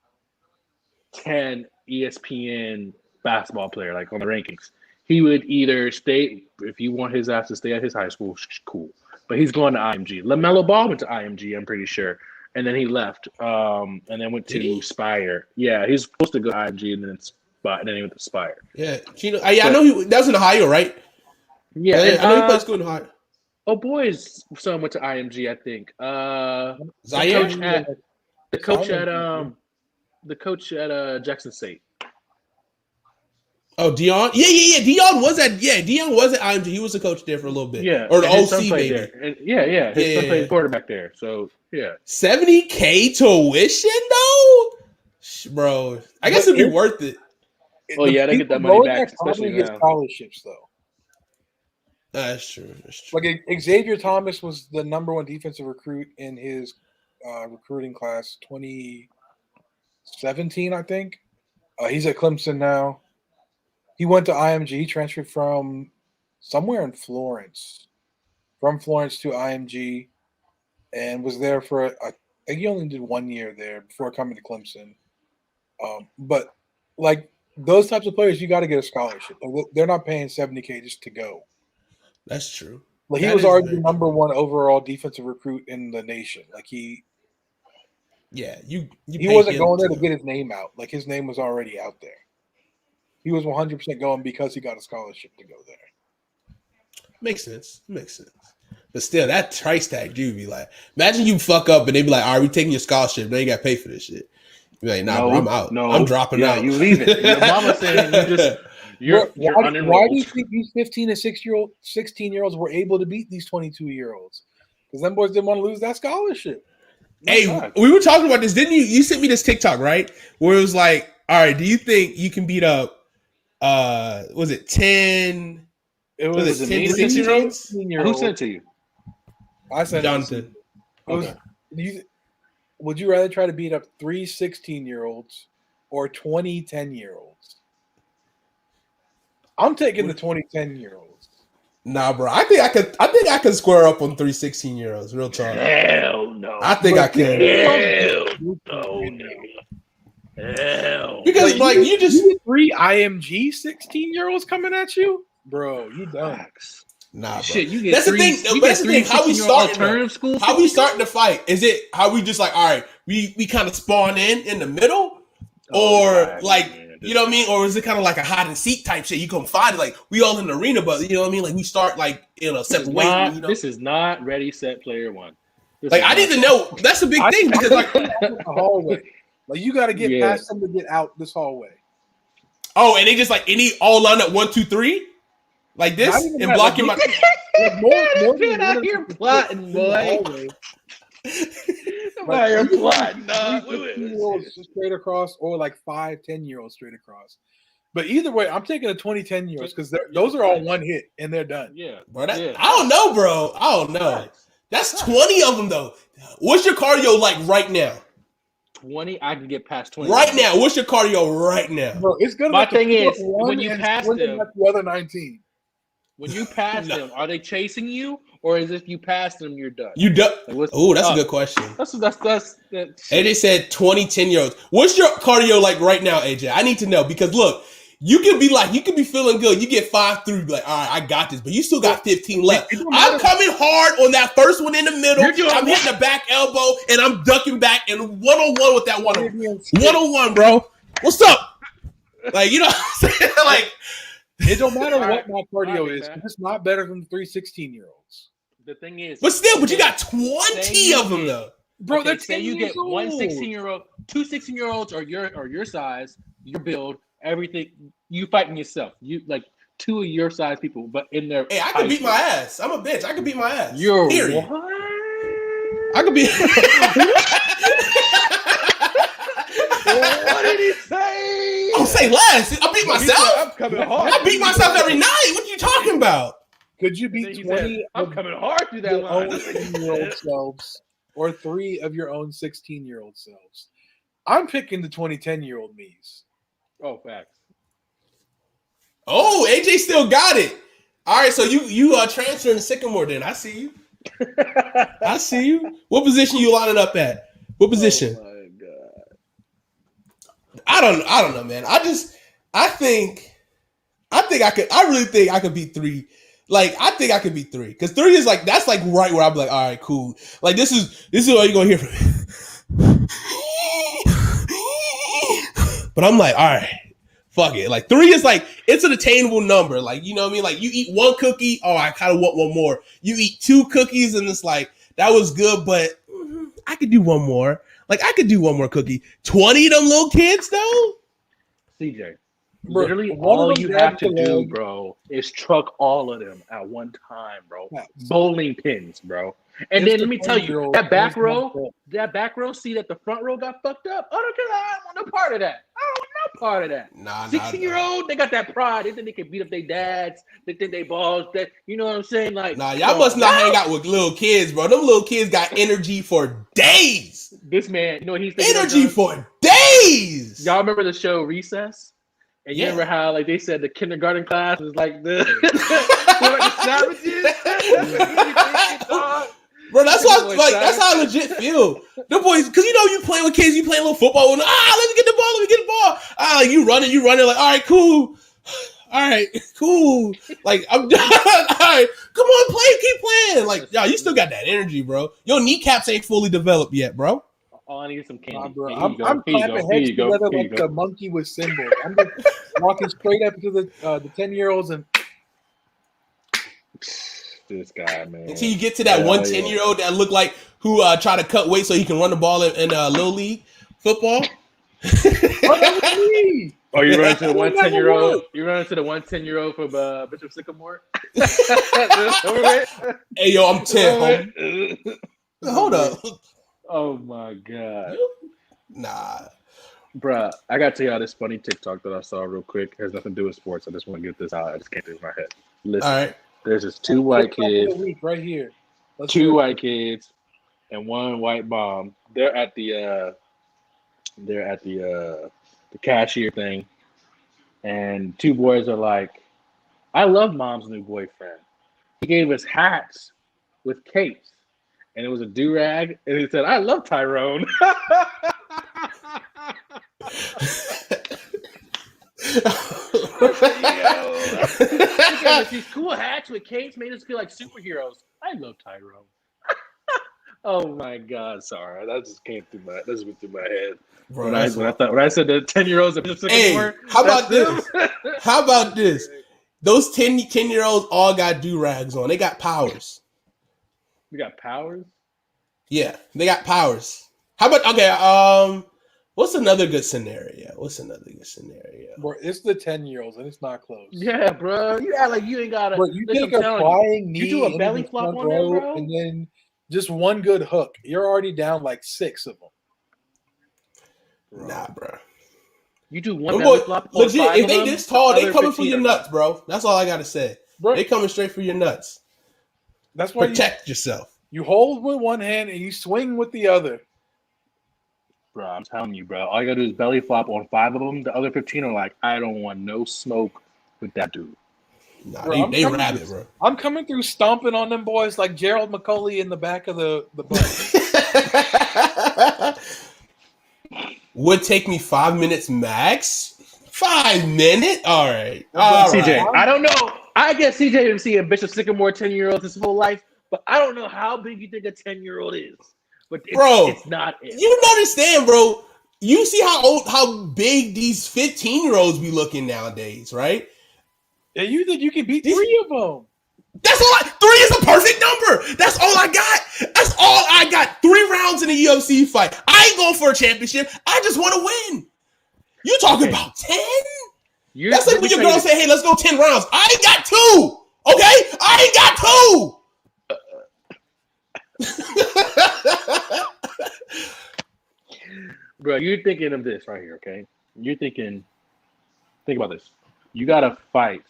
10 ESPN basketball player, like on the rankings, he would either stay if you want his ass to stay at his high school, cool. But he's going to IMG. LaMelo Ball went to IMG, I'm pretty sure. And then he left, and then went Did he? to Spire. Yeah, he was supposed to go to IMG, and then he went to Spire. Yeah. Gino, I know that was in Ohio, right? Yeah, I know he played school in Ohio. Oh, boy's son went to IMG, I think. Zaire? The coach at Jackson State. Oh, Dion? Yeah. Dion was at IMG. He was the coach there for a little bit. Yeah, Or the and his son OC played maybe. there. And his son played quarterback there. So yeah, $70K tuition though? Bro, I guess it'd be worth it. Oh, yeah, they get that People money going back, there probably especially get now. scholarships though. That's true. Like Xavier Thomas was the number 1 defensive recruit in his recruiting class 2017, I think. He's at Clemson now. He went to IMG. He transferred from somewhere in Florence, from Florence to IMG, and was there for I think he only did 1 year there before coming to Clemson. But like those types of players, you got to get a scholarship. Like, they're not paying $70K just to go. That's true. Like he That was is already very the number 1 overall defensive recruit in the nation. Like he wasn't going there to get his name out. Like his name was already out there. He was 100% going because he got a scholarship to go there. Makes sense. But still, that price tag do be like, imagine you fuck up and they be like, all right, we taking your scholarship. Now you got to pay for this shit. You're like, nah, bro, I'm out. I'm dropping out. You leave it. Your mama saying you're Why do unenrolled. you think these 15 and 16-year-olds were able to beat these 22-year-olds? Because them boys didn't want to lose that scholarship. Hey, we were talking about this, didn't you? You sent me this TikTok, right? Where it was like, all right, do you think you can beat up was it 10? It Was it 10 to 16-year-olds? Who sent it to you? I sent Jonathan. It was, would you rather try to beat up 3 16-year-olds or 20 10-year-olds? I'm taking the 2010-year-olds. Nah, bro. I think I could square up on 3 16-year-olds. Real talk. Hell no. I think I can. Hell no. Hell. Because Wait, like you just get 3 IMG 16-year-olds coming at you, bro. You done. nah, bro. Shit, you get That's the three, thing. you That's get the thing. How we 16-year-old starting? alternative school? How we starting to fight? Is it how we just like all right? We kind of spawn in the middle, or like you know what I mean? Or is it kind of like a hide and seek type shit? You come find it like we all in the arena, but you know what I mean? Like we start like in a separate way. You know? This is not ready, set, player one. Like I didn't know. That's a big thing because like the hallway. Like you got to get past them to get out this hallway. oh, and they just like any all line up 1, 2, 3 like this and blocking my. More Get out here plotting, boy. You're plotting, dog. 16-year-olds straight across, or like 5, 10-year-olds straight across. But either way, I'm taking the 2010-year-olds because those are all one hit and they're done. Yeah, Bro, I don't know, bro. I don't know. That's 20 of them though. What's your cardio like right now? 20, I can get past 20. Right now, what's your cardio right now? Bro, it's good. My thing is, when you pass them, the other 19. when you pass them, are they chasing you, or is if you pass them, you're done? You done? Like, Oh, that's a good question. That's AJ said 20, 10-year-olds. What's your cardio like right now, AJ? I need to know because look, you could be feeling good. You get 5 through, be like, all right, I got this, but you still got 15 left. I'm coming hard on that first one in the middle. I'm hitting the back elbow and I'm ducking back and 1-on-1 with that 1-on-1, bro. What's up? Like, you know what I'm saying? Like, it don't matter what my cardio is. It's not better than 3 16-year-olds. The thing is, but you got 20 of them though. Bro, okay, that's say you get 1 16-year-old, 2 16-year-olds or your size, your build, everything. You fighting yourself. You like 2 of your size people, but in their hey, I can beat my ass. I'm a bitch. I can beat my ass. You're period. What? I could be. What did he say? Oh, say less. I beat myself. I'm coming hard. I beat myself every night. What are you talking about? Could you beat 20? I'm coming hard through that line. 16-year-old selves, or 3 of your own 16-year-old selves? I'm picking the 2010-year-old me's. Oh, facts. Oh, AJ still got it. All right, so you are transferring to Sycamore then. I see you. I see you. What position you lining up at? What position? Oh my God. I don't know, man. I really think I could beat 3. Like, I think I could beat 3. Because 3 is like, that's like right where I'm like, all right, cool. Like, this is all you're gonna hear from me. But I'm like, all right, fuck it. Like 3 is like, it's an attainable number. Like, you know what I mean? Like you eat 1 cookie, oh, I kind of want 1 more. You eat 2 cookies and it's like, that was good, but I could do 1 more. Like I could do 1 more cookie. 20 of them little kids though? CJ, Bro, literally one all of them you have grabbed to the do, leg. bro, is truck all of them at one time, bro. Facts. Bowling pins, bro. And It's then the let me tell you, 20-year-old that back and row seat at the front row got fucked up. I don't want no part of that. I don't want no part of that. Nah. 16-year-old, they got that pride. They think they can beat up their dads. They think they balls. That you know what I'm saying? Like, Nah, y'all must not hang out with little kids, bro. Them little kids got energy for days. This man, you know what he's thinking? Energy for days. Y'all remember the show Recess? And you remember how like they said the kindergarten class was like the, they're like the savages? Bro, that's why, like, that's how I legit feel. The boys, because you know, you playing with kids, you playing a little football, and let me get the ball. Like, you running, like, all right, cool. All right, cool. Like, I'm done. All right, come on, keep playing. Like, y'all, you still got that energy, bro. Your kneecaps ain't fully developed yet, bro. Oh, I need some candy. Bro, Here you I'm go. Here you clapping go. Here heads you go. together Here you like go. the monkey with cymbals. I'm just walking straight up to the 10-year-olds and This guy, man. Until you get to that 10-year-old that look like who try to cut weight so he can run the ball in Little League football. Oh, you run into the 10-year-old? You run into the 10-year-old from Bishop Sycamore? Hey, yo, I'm 10, homie. Hold up. Oh, my God. Nah. Bruh, I got to tell y'all this funny TikTok that I saw real quick. It has nothing to do with sports. I just want to get this out. I just can't think of my head. Listen, All right. there's just 2 white kids. right here. Let's 2 do it. white kids and 1 white mom. They're at the cashier thing, and 2 boys are like, I love Mom's new boyfriend. He gave us hats with capes, and it was a do-rag, and he said, "I love Tyrone." He gave us these cool hats with capes, made us feel like superheroes. I love Tyrone. Oh my God! Sorry, that just went through my head. Bro, When I said the 10-year-olds at Bishop Sycamore, how about that's this? How about this? Those 10-year-olds all got do-rags on. They got powers. We got powers. Yeah, they got powers. How about what's another good scenario? Bro, it's the 10-year-olds and it's not close. Yeah, bro. You act like you ain't got Bro, you take a flying knee, you do a into belly the flop front on them, row, bro? and then just one good hook. You're already down like 6 of them. Nah, bro. You do one Them belly boy- flop. on legit, 5 if of they them, this tall, the they other coming for 15 your are nuts, bro. That's all I gotta say. Bro, They coming straight for your nuts. that's why Protect yourself. you hold with one hand and you swing with the other. Bro, I'm telling you, bro. All you gotta do is belly flop on 5 of them. The other 15 are like, I don't want no smoke with that dude. Nah, Bro, I'm they coming rabid, through- bro. I'm coming through stomping on them boys like Gerald McCauley in the back of the bus. Would take me 5 minutes max. 5 minutes? All right. CJ, All right. I don't know. I guess CJ been seeing Bishop Sycamore 10-year-olds his whole life, but I don't know how big you think a 10-year-old is. But it's not it. You don't understand, bro. You see how big these 15-year-olds be looking nowadays, right? Yeah, you think you can beat 3 of them? That's all. 3 is a perfect number. That's all I got. That's all I got. 3 rounds in a UFC fight. I ain't going for a championship. I just want to win. You talking about 10? That's like when your girl say, "Hey, let's go 10 rounds." I ain't got 2. Okay, I ain't got 2. Bro, you're thinking of this right here, okay? You're thinking, think about this. You gotta fight.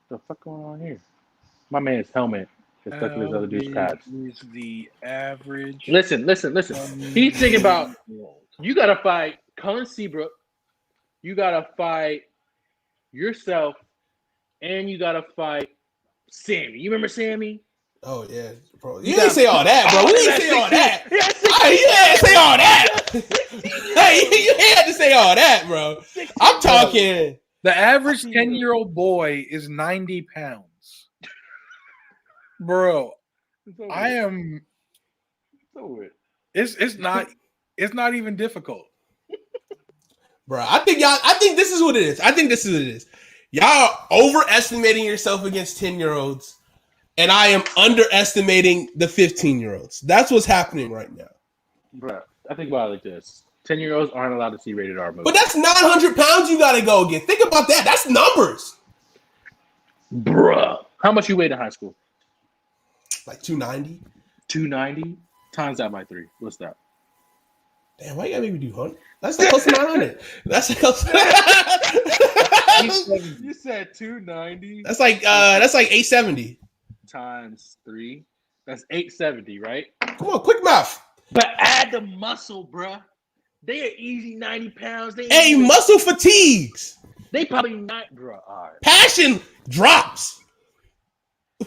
The fuck going on here? My man's helmet is stuck to this other dude's pads. Is the average? Listen. He's thinking about, you gotta fight Cullen Seabrook, you gotta fight yourself, and you gotta fight Sammy. You remember Sammy? Oh yeah, bro. You didn't say all that, bro. We didn't say all that. Yeah, You didn't say all that. Hey, you had to say all that, bro. I'm talking. The average 10-year-old boy is 90 pounds. Bro, I am. It's not even difficult. Bro, I think this is what it is. Y'all are overestimating yourself against 10-year-olds, and I am underestimating the 15-year-olds. That's what's happening right now. Bro, I think about it like this. 10-year-olds aren't allowed to see rated R movies. But that's 900 pounds you gotta go again. Think about that. That's numbers. Bruh. How much you weighed in high school? Like 290. 290? Times that by 3. What's that? Damn, why you gotta make me do 100? That's like close to 900. That's like close. You said 290. That's like 870. Times 3. That's 870, right? Come on, quick math. But add the muscle, bruh. They are easy 90 pounds. Hey, muscle fatigues. They probably not, bruh. All right. Passion drops.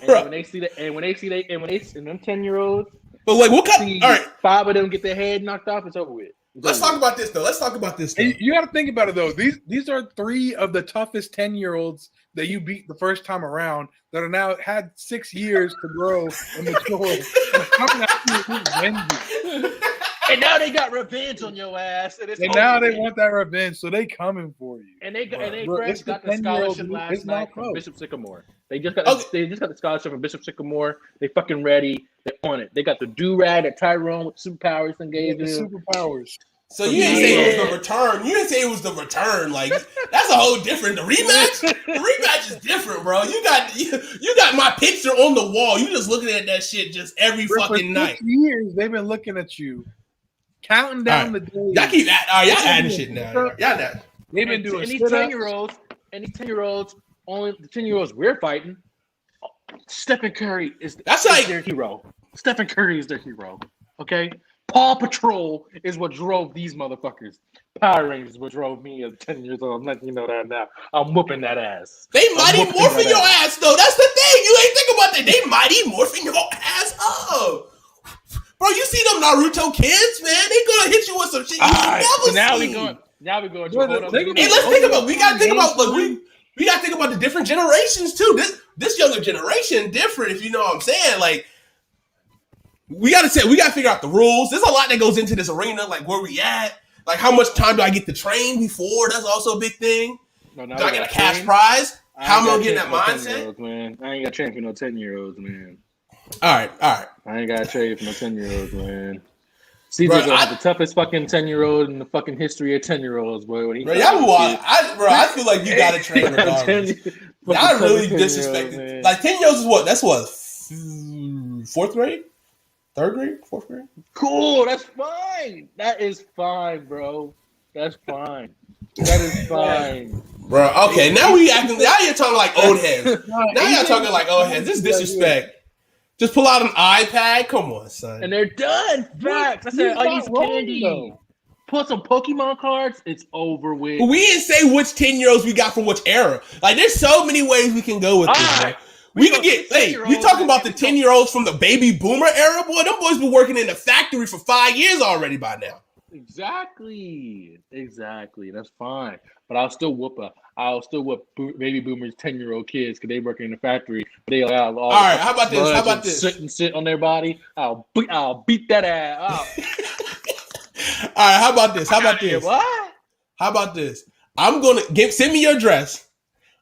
And when they see that, and when them 10-year-olds, but like, what kind? see All right, 5 of them get their head knocked off, it's over with. let's talk about this though. And you got to think about it though. These are 3 of the toughest 10-year-olds that you beat the first time around that are now had 6 years to grow and mature. And now they got revenge on your ass, and now they want that revenge, so they coming for you. And they got It's the the 10-year-old scholarship dude. last It's not night from close. Bishop Sycamore. They just got the scholarship from Bishop Sycamore. They fucking ready. They're on it. They got the do-rag that Tyrone with superpowers and gave The them. superpowers. So you didn't say it was the return. You didn't say it was the return. Like that's a whole different. The rematch is different, bro. You got my picture on the wall. You just looking at that shit just every fucking night. For years they've been looking at you, counting down the days. Y'all keep y'all adding shit now. Y'all that. They've been doing. And these 10-year-olds, only the 10-year-olds we're fighting. Stephen Curry is That's like their hero. Stephen Curry is their hero. Okay, Paw Patrol is what drove these motherfuckers. Power Rangers is what drove me at 10 years old. I'm letting you know that now. I'm whooping that ass. They Mighty Morphin your ass, though. That's the thing. You ain't think about that. They Mighty Morphin your ass up. Bro, you see them Naruto kids, man? They gonna hit you with some shit you never so now seen. we going. Now we going. Hey, let's think about. We gotta think about. Look, we gotta think about the different generations too. This younger generation different. If you know what I'm saying, like we gotta figure out the rules. There's a lot that goes into this arena, like where we at, like how much time do I get to train before? That's also a big thing. Do I get a cash prize? How am I getting that mindset? Man, I ain't got train for no 10-year-olds, man. All right. I ain't got trade for no 10-year-olds, man. CJ's the toughest fucking 10-year-old in the fucking history of 10-year-olds, boy. I feel like you gotta train regardless. Y'all really disrespected. Like 10-year-olds is what? That's what? 4th grade? 3rd grade? 4th grade? Cool. That's fine. That is fine, bro. That's fine. That is fine. Bro, okay. Now you're talking like old heads. Now you're talking like old heads. This is disrespect. Just pull out an iPad. Come on, son. And they're done. Facts. I said, I use candy. Though. Pull some Pokemon cards. It's over with. We didn't say which 10-year-olds we got from which era. Like, there's so many ways we can go with this. Right. We can get. Hey, we talking about the 10-year-olds from the baby boomer era, boy. Them boys been working in the factory for 5 years already by now. Exactly. That's fine. But I'll still whoop baby boomers 10-year-old kids because they working in the factory. They all right. How about this? Sit on their body. I'll beat that ass. All right. How about this? What? How about this? I'm gonna send me your address.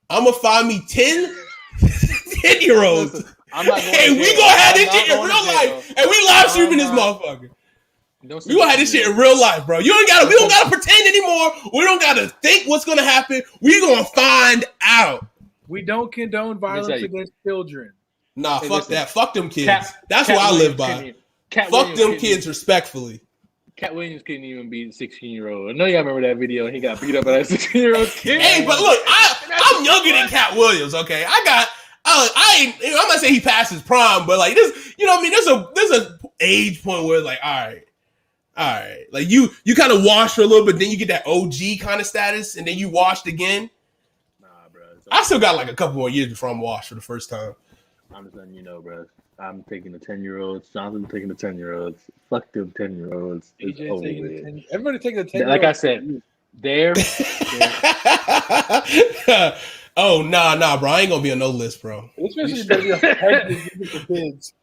I'm gonna find me 10-year-olds. Hey, we gonna have this shit in real life, and we live streaming this motherfucker. We gonna have this shit in real life, bro. We don't gotta pretend anymore. We don't gotta think what's gonna happen. We gonna find out. We don't condone violence against children. Nah, fuck that. Fuck them kids. That's what I live by. Fuck them kids respectfully. Cat Williams couldn't even beat a 16-year-old. I know y'all remember that video. He got beat up by that 16-year-old kid. Hey, but look, I'm younger than Cat Williams. Okay, I'm not saying he passed his prime, but like this, you know what I mean? There's a age point where it's like, all right. Like you kind of washed for a little bit, then you get that OG kind of status, and then you washed again. Nah, bro. I still got like a couple more years before I'm washed for the first time. I'm just letting you know, bro. I'm taking the 10-year-olds. Jonathan's taking the 10-year-olds. Fuck them 10-year-olds. Everybody taking the 10-year-olds. Like I said, they're oh, nah, bro. I ain't gonna be on no list, bro. Especially the kids.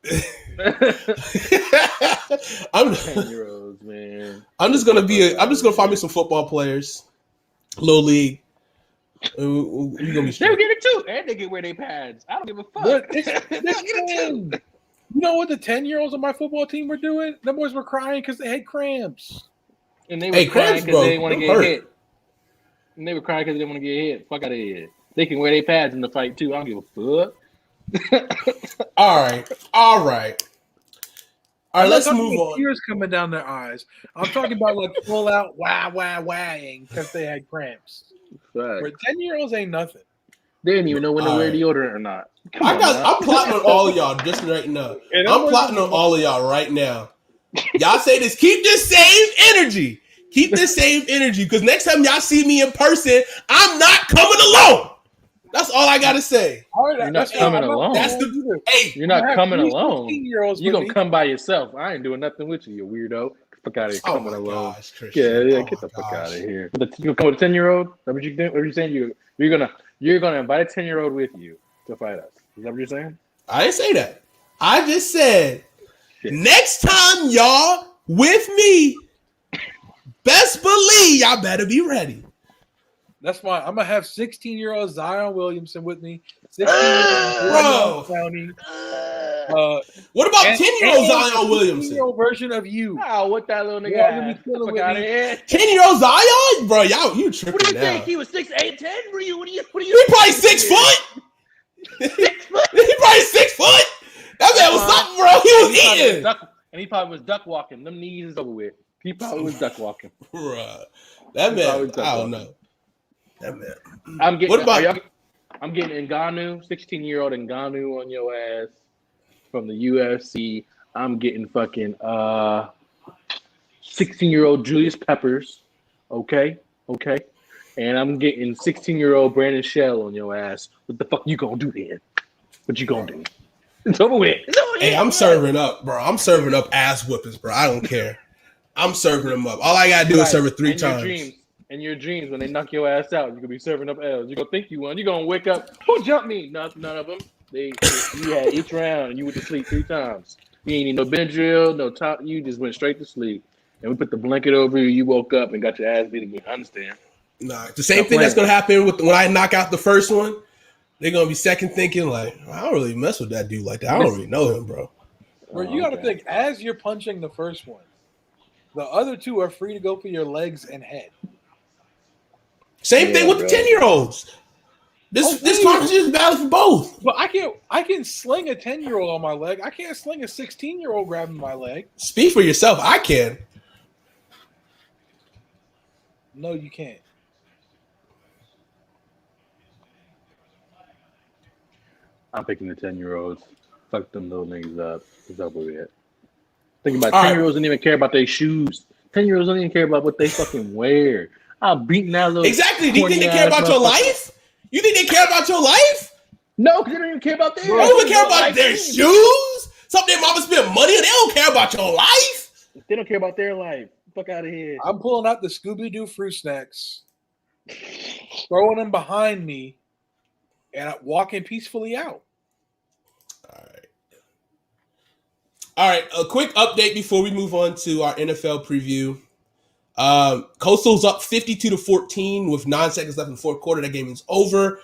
I'm 10-year-olds, man. I'm just gonna find me some football players. Little league. We gonna be They'll get it too. And they can wear their pads. I don't give a fuck. Look, you know what the 10-year-olds on my football team were doing? Them boys were crying because they had cramps. And they were crying because they didn't want to get hit. And they were crying because they didn't want to get hit. Fuck out of here. They can wear their pads in the fight too. I don't give a fuck. All right. Let's move on. Tears coming down their eyes. I'm talking about like full out wah-ing because they had cramps. For 10-year-olds ain't nothing. They didn't even know when to wear deodorant or not. I'm plotting on all of y'all just right now. I'm plotting on all of y'all right now. Y'all say this. Keep this same energy. Because next time y'all see me in person, I'm not coming alone. That's all I gotta say. You're not coming alone. You're not coming alone. You're gonna come by yourself. I ain't doing nothing with you, you weirdo. Fuck out of here, coming alone. Gosh, get the fuck out of here. You come with a 10-year-old? What you saying? You're gonna invite a 10-year-old with you to fight us. Is that what you're saying? I didn't say that. I just said next time y'all with me, best believe y'all better be ready. That's fine. I'm gonna have 16-year-old Zion Williamson with me. 16-year-old County. What about 10-year-old Zion Williamson? 10-year-old version of you. Oh, what that little nigga? 10-year-old Zion, bro. You tripping? What do you now. think? He was 6'8", 10"? What are you? He probably 6 foot. 6 foot. He probably 6 foot. That man was something, bro. He was eating. And he probably was duck walking. Them knees is over with. He probably was duck walking. Bruh. That man, I don't know. That man. I'm getting Ngannou, 16-year-old Ngannou on your ass from the UFC. I'm getting fucking 16-year-old Julius Peppers. Okay. And I'm getting 16-year-old Brandon Shell on your ass. What the fuck you gonna do then? What you gonna do? It's over with. Hey, I'm serving up, bro. I'm serving up ass whippings, bro. I don't care. I'm serving them up. All I gotta do is serve it 3 times. In your dreams, when they knock your ass out, you're gonna be serving up L's. You're gonna think you won. You're gonna wake up. Who jumped me? None of them. You had each round and you went to sleep 3 times. You ain't need no Benadryl, no top. You just went straight to sleep. And we put the blanket over you. You woke up and got your ass beat again. I understand. Nah, the same thing that's gonna happen with when I knock out the first one. They're gonna be second thinking like, I don't really mess with that dude like that. I don't really know him, bro. Bro, you gotta think as you're punching the first one, the other 2 are free to go for your legs and head. Same thing with the 10-year-olds. This competition is valid for both. But I can sling a 10-year-old on my leg. I can't sling a 16-year-old grabbing my leg. Speak for yourself. I can. No, you can't. I'm picking the 10-year-olds. Fuck them little niggas up. It's over with. Think about 10-year-olds don't even care about their shoes. 10-year-olds don't even care about what they fucking wear. I'm beating that little. Exactly. Do you think they care about your life? You think they care about your life? No, because they don't even care about their. They don't even care about their shoes. Something their mama spent money on. They don't care about your life. They don't care about their life. Fuck out of here. I'm pulling out the Scooby-Doo fruit snacks, throwing them behind me, and I'm walking peacefully out. All right. A quick update before we move on to our NFL preview. Coastal's up 52-14 with 9 seconds left in the fourth quarter. That game is over.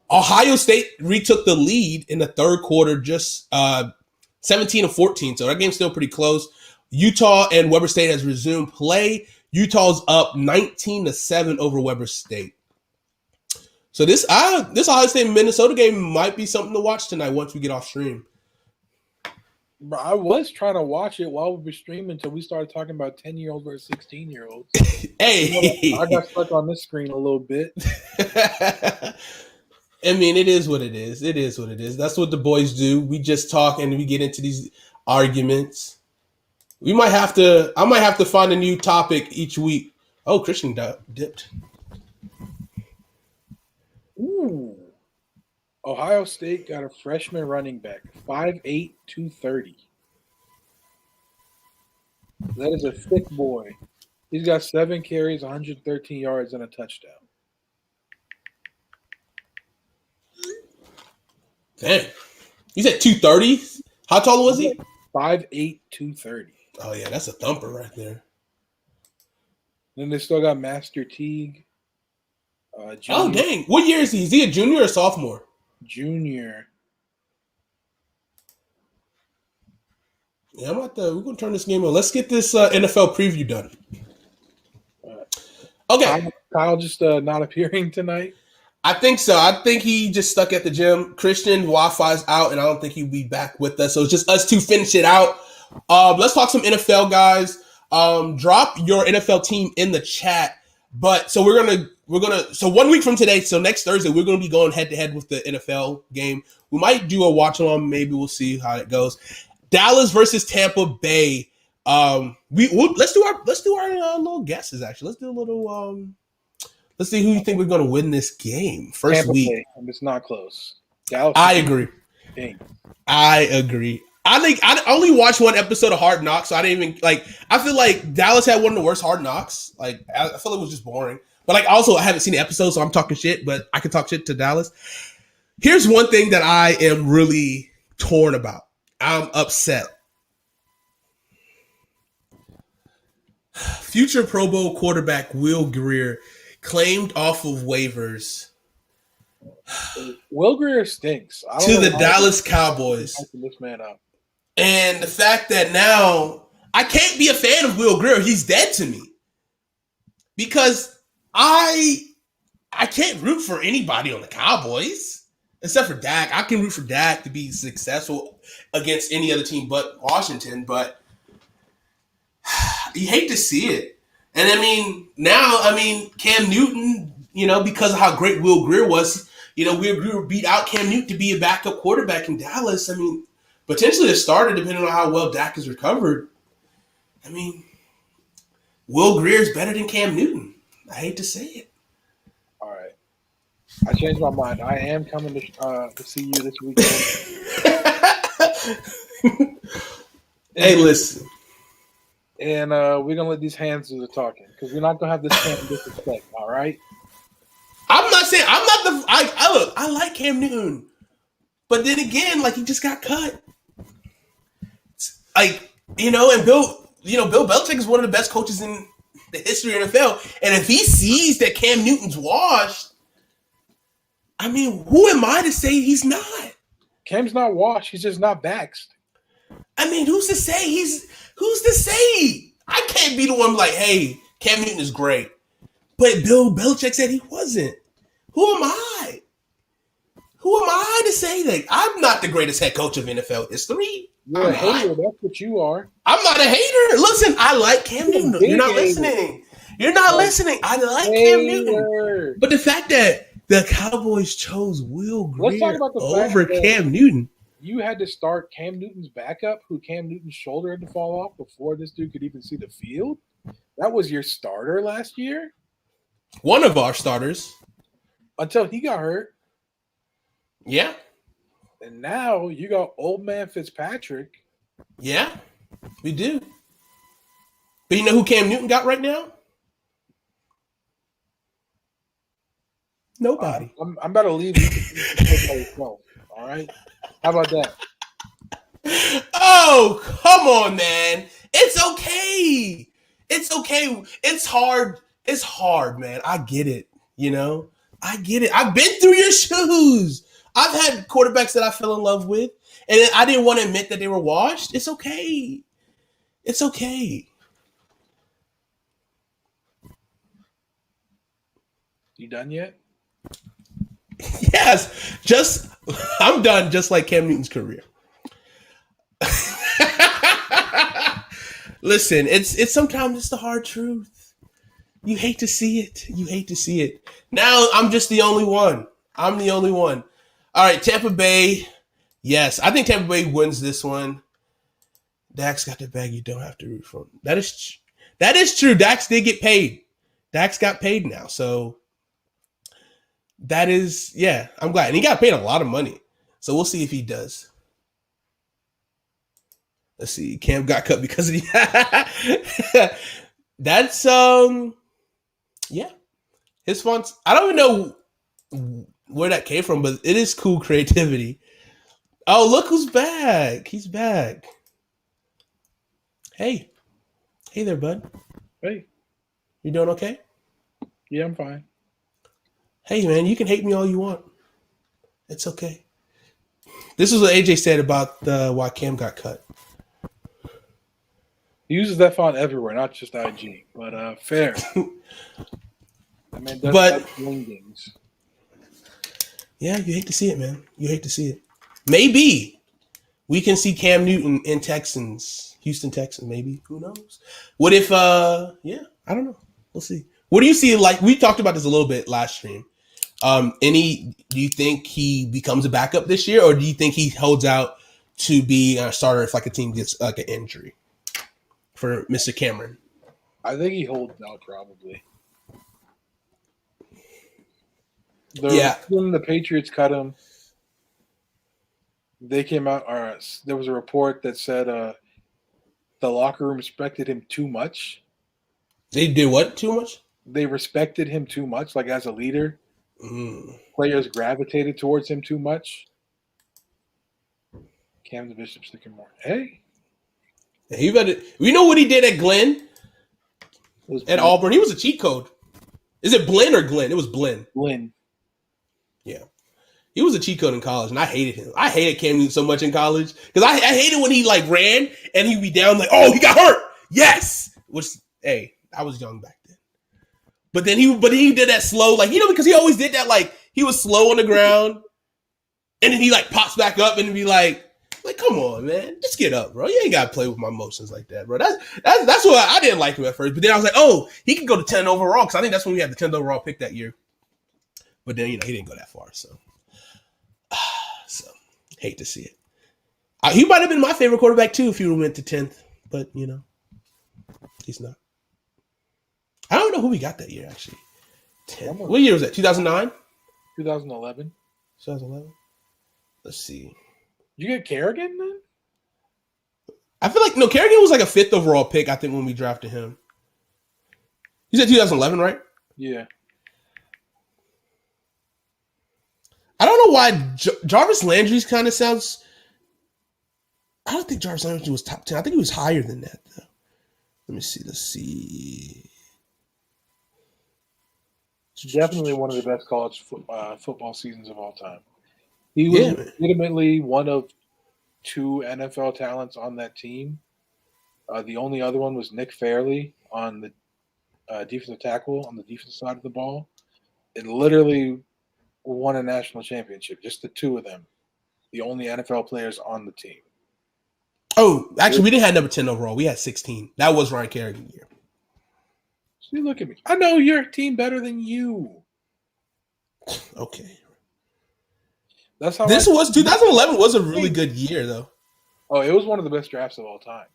Ohio State retook the lead in the third quarter, just 17-14. So that game's still pretty close. Utah and Weber State has resumed play. Utah's up 19-7 over Weber State. So this Ohio State Minnesota game might be something to watch tonight once we get off stream. Bro, I was trying to watch it while we were streaming until we started talking about 10-year-olds versus 16-year-olds. Hey, I got stuck on this screen a little bit. I mean, it is what it is. It is what it is. That's what the boys do. We just talk and we get into these arguments. I might have to find a new topic each week. Oh, Christian dipped. Ooh. Ohio State got a freshman running back, 5'8", 230. That is a thick boy. He's got 7 carries, 113 yards, and a touchdown. Damn. You said 230? How tall was he? 5'8", 230. Oh, yeah, that's a thumper right there. Then they still got Master Teague. Oh, dang. What year is he? Is he a junior or sophomore? Junior. Yeah, we're going to turn this game on. Let's get this NFL preview done. Okay. Kyle just not appearing tonight? I think so. I think he just stuck at the gym. Christian Wi-Fi's out, and I don't think he'll be back with us. So it's just us two finish it out. Let's talk some NFL, guys. Drop your NFL team in the chat. But so we're gonna so 1 week from today, so next Thursday, we're gonna be going head to head with the NFL game. We might do a watch along, maybe we'll see how it goes. Dallas versus Tampa Bay. Let's do our little guesses. Actually, let's do a little. Let's see who you think we're gonna win this game first Tampa week. Bay, and it's not close. Dallas. I agree. I agree. I think I only watched one episode of Hard Knocks, so I didn't even I feel like Dallas had one of the worst Hard Knocks. I feel it was just boring. But I haven't seen the episode, so I'm talking shit. But I can talk shit to Dallas. Here's one thing that I am really torn about. I'm upset. Future Pro Bowl quarterback Will Grier claimed off of waivers. Will Grier stinks. To the Dallas Cowboys. This man up. And the fact that now I can't be a fan of Will Grier. He's dead to me. Because I can't root for anybody on the Cowboys except for Dak. I can root for Dak to be successful against any other team but Washington. But you hate to see it. And Cam Newton, because of how great Will Grier was, Will Grier beat out Cam Newton to be a backup quarterback in Dallas. Potentially a starter depending on how well Dak has recovered. Will Greer's better than Cam Newton. I hate to say it. All right. I changed my mind. I am coming to see you this weekend. Hey, listen. And we're going to let these hands do the talking because we're not going to have this Cam disrespect, all right? I'm not saying I'm not the. Look. I like Cam Newton, but then again, like he just got cut. Like and Bill Belichick is one of the best coaches in the history of the NFL, and if he sees that Cam Newton's washed, I mean, who am I to say he's not? Cam's not washed. He's just not vaxxed. I mean, who's to say Who's to say? I can't be the one like, hey, Cam Newton is great, but Bill Belichick said he wasn't. Who am I? Who am I to say that? I'm not the greatest head coach of NFL history. You're a hater. That's what you are. I'm not a hater. Listen, I like Cam Newton. You're not listening. You're not listening. I like Cam Newton. But the fact that the Cowboys chose Will Grier over Cam Newton. You had to start Cam Newton's backup, who Cam Newton's shoulder had to fall off before this dude could even see the field. That was your starter last year? One of our starters. Until he got hurt. Yeah. And now you got old man Fitzpatrick. Yeah, we do. But you know who Cam Newton got right now? Nobody. I'm about to leave you. All right? How about that? Oh, come on, man. It's okay. It's okay. It's hard. It's hard, man. I get it. I get it. I've been through your shoes. I've had quarterbacks that I fell in love with, and I didn't want to admit that they were washed. It's okay. It's okay. You done yet? Yes. I'm done, just like Cam Newton's career. Listen, it's sometimes it's the hard truth. You hate to see it. You hate to see it. Now I'm just the only one. I'm the only one. All right, Tampa Bay. Yes, I think Tampa Bay wins this one. Dax got the bag you don't have to root for. That is true. Dax did get paid. Dax got paid now. So that is, yeah, I'm glad. And he got paid a lot of money. So we'll see if he does. Let's see. Cam got cut because of the that's yeah. His fonts. I don't even know where that came from, but it is cool creativity. Oh, look who's back. He's back. Hey. Hey there, bud. Hey. You doing okay? Yeah, I'm fine. Hey, man, you can hate me all you want. It's okay. This is what AJ said about why Cam got cut. He uses that font everywhere, not just IG. But fair. I mean, that's wingings. Yeah, you hate to see it, man. You hate to see it. Maybe we can see Cam Newton in Houston Texans, maybe. Who knows? What if, yeah, I don't know. We'll see. What do you see? Like, we talked about this a little bit last stream. Do you think he becomes a backup this year, or do you think he holds out to be a starter if like a team gets like an injury for Mr. Cameron? I think he holds out probably. When the Patriots cut him, they came out. There was a report that said the locker room respected him too much. They did what? Too much? They respected him too much, like as a leader. Players gravitated towards him too much. Cam the Bishop Sycamore. Hey. He better. We know what he did at Glenn. At Auburn. He was a cheat code. Is it Blinn or Glenn? It was Blinn. Blinn. Yeah. He was a cheat code in college, and I hated him. I hated Cam Newton so much in college because I hated when he like ran and he'd be down like, oh, he got hurt. Yes. Which, hey, I was young back then. But then he did that slow, like, because he always did that, like, he was slow on the ground, and then he, like, pops back up and be like, come on, man, just get up, bro. You ain't got to play with my emotions like that, bro. That's what I didn't like him at first. But then I was like, oh, he could go to 10 overall, because I think that's when we had the 10th overall pick that year. But then, he didn't go that far, so hate to see it. He might have been my favorite quarterback, too, if he went to 10th, but, he's not. don't know who we got that year actually. 10. What year was that? 2009? 2011. 2011. Let's see. You get Kerrigan then? I feel like Kerrigan was like a 5th overall pick. I think when we drafted him. You said 2011, right? Yeah. I don't know why Jarvis Landry's kind of sounds. I don't think Jarvis Landry was top 10. I think he was higher than that, though. Let me see. Let's see. Definitely one of the best college football seasons of all time. He was legitimately one of 2 NFL talents on that team. The only other one was Nick Fairley on the defensive tackle on the defensive side of the ball. It literally won a national championship. Just the 2 of them. The only NFL players on the team. Oh, actually, we didn't have number 10 overall. We had 16. That was Ryan Kerrigan year. See, look at me. I know your team better than you. Okay. That's how 2011 was a really good year, though. Oh, it was one of the best drafts of all time.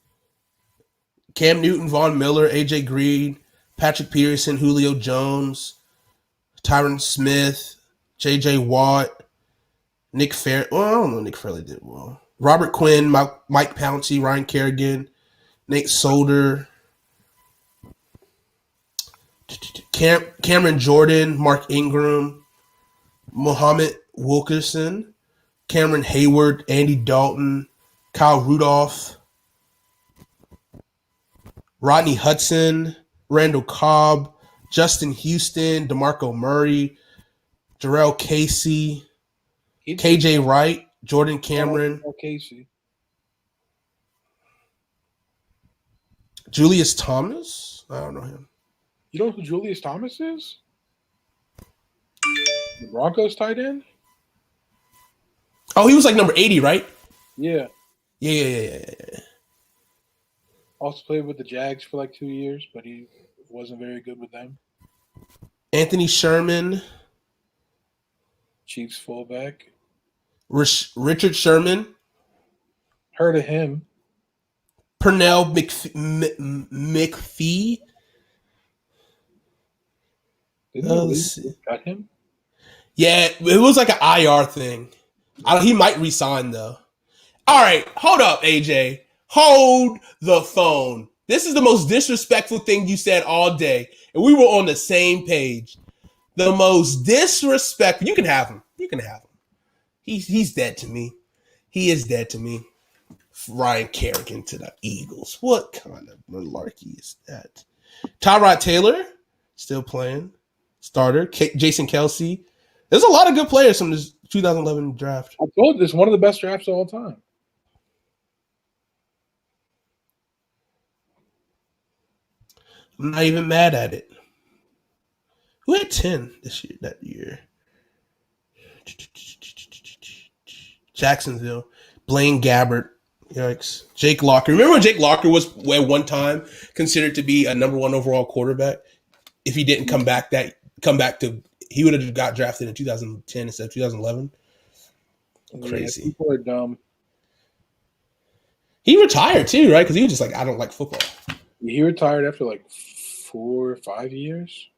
Cam Newton, Von Miller, AJ Green, Patrick Peterson, Julio Jones, Tyron Smith, JJ Watt, Nick Fair. Well, I don't know. Nick Fairley did well. Robert Quinn, Mike Pouncey, Ryan Kerrigan, Nate Solder, Cameron Jordan, Mark Ingram, Muhammad Wilkerson, Cameron Hayward, Andy Dalton, Kyle Rudolph, Rodney Hudson, Randall Cobb, Justin Houston, DeMarco Murray, Jarrell Casey, KJ Wright, Jordan Cameron, Casey, Julius Thomas. I don't know him. You know who Julius Thomas is? The Broncos tight end. Oh, he was like number 80, right? Yeah. Yeah. Also played with the Jags for like 2 years, but he wasn't very good with them. Anthony Sherman, Chiefs fullback. Richard Sherman. Heard of him. Pernell McPhee. Didn't they got him? Yeah, it was like an IR thing. He might resign though. All right, hold up, AJ. Hold the phone. This is the most disrespectful thing you said all day, and we were on the same page. The most disrespectful. You can have him. He's dead to me. He is dead to me. Ryan Kerrigan to the Eagles. What kind of malarkey is that? Tyrod Taylor still playing. Starter. Jason Kelce. There's a lot of good players from this 2011 draft. I told you, it's one of the best drafts of all time. I'm not even mad at it. Who had 10 that year? Jacksonville. Blaine Gabbert. Yikes. Jake Locker. Remember when Jake Locker was at one time considered to be a number 1 overall quarterback? If he didn't come back he would have got drafted in 2010 instead of 2011. Crazy. Yeah, people are dumb. He retired too, right? Because he was just like, I don't like football. He retired after like 4 or 5 years.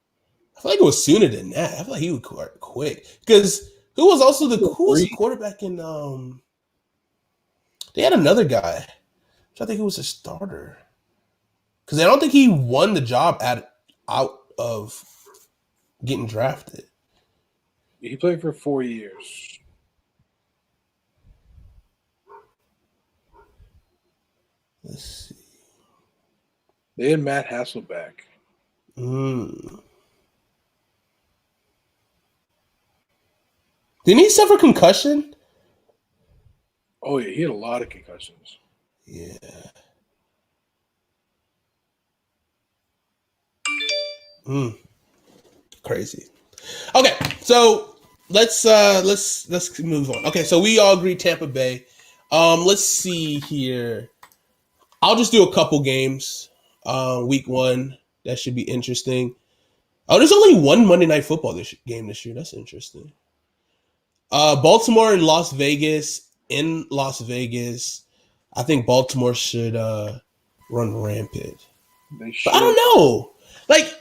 I feel like it was sooner than that. I feel like he would quit. Because who was the quarterback in they had another guy. I think he was a starter. Because I don't think he won the job out of getting drafted. He played for 4 years. Let's see. They had Matt Hasselbeck. Didn't he suffer concussion? Oh, yeah. He had a lot of concussions. Yeah. Crazy. Okay, so let's move on. Okay, so we all agree Tampa Bay. Let's see here. I'll just do a couple games. Week 1, that should be interesting. Oh, there's only one Monday Night Football game this year. That's interesting. Baltimore and Las Vegas. In Las Vegas, I think Baltimore should run rampant. They should. But I don't know. Like,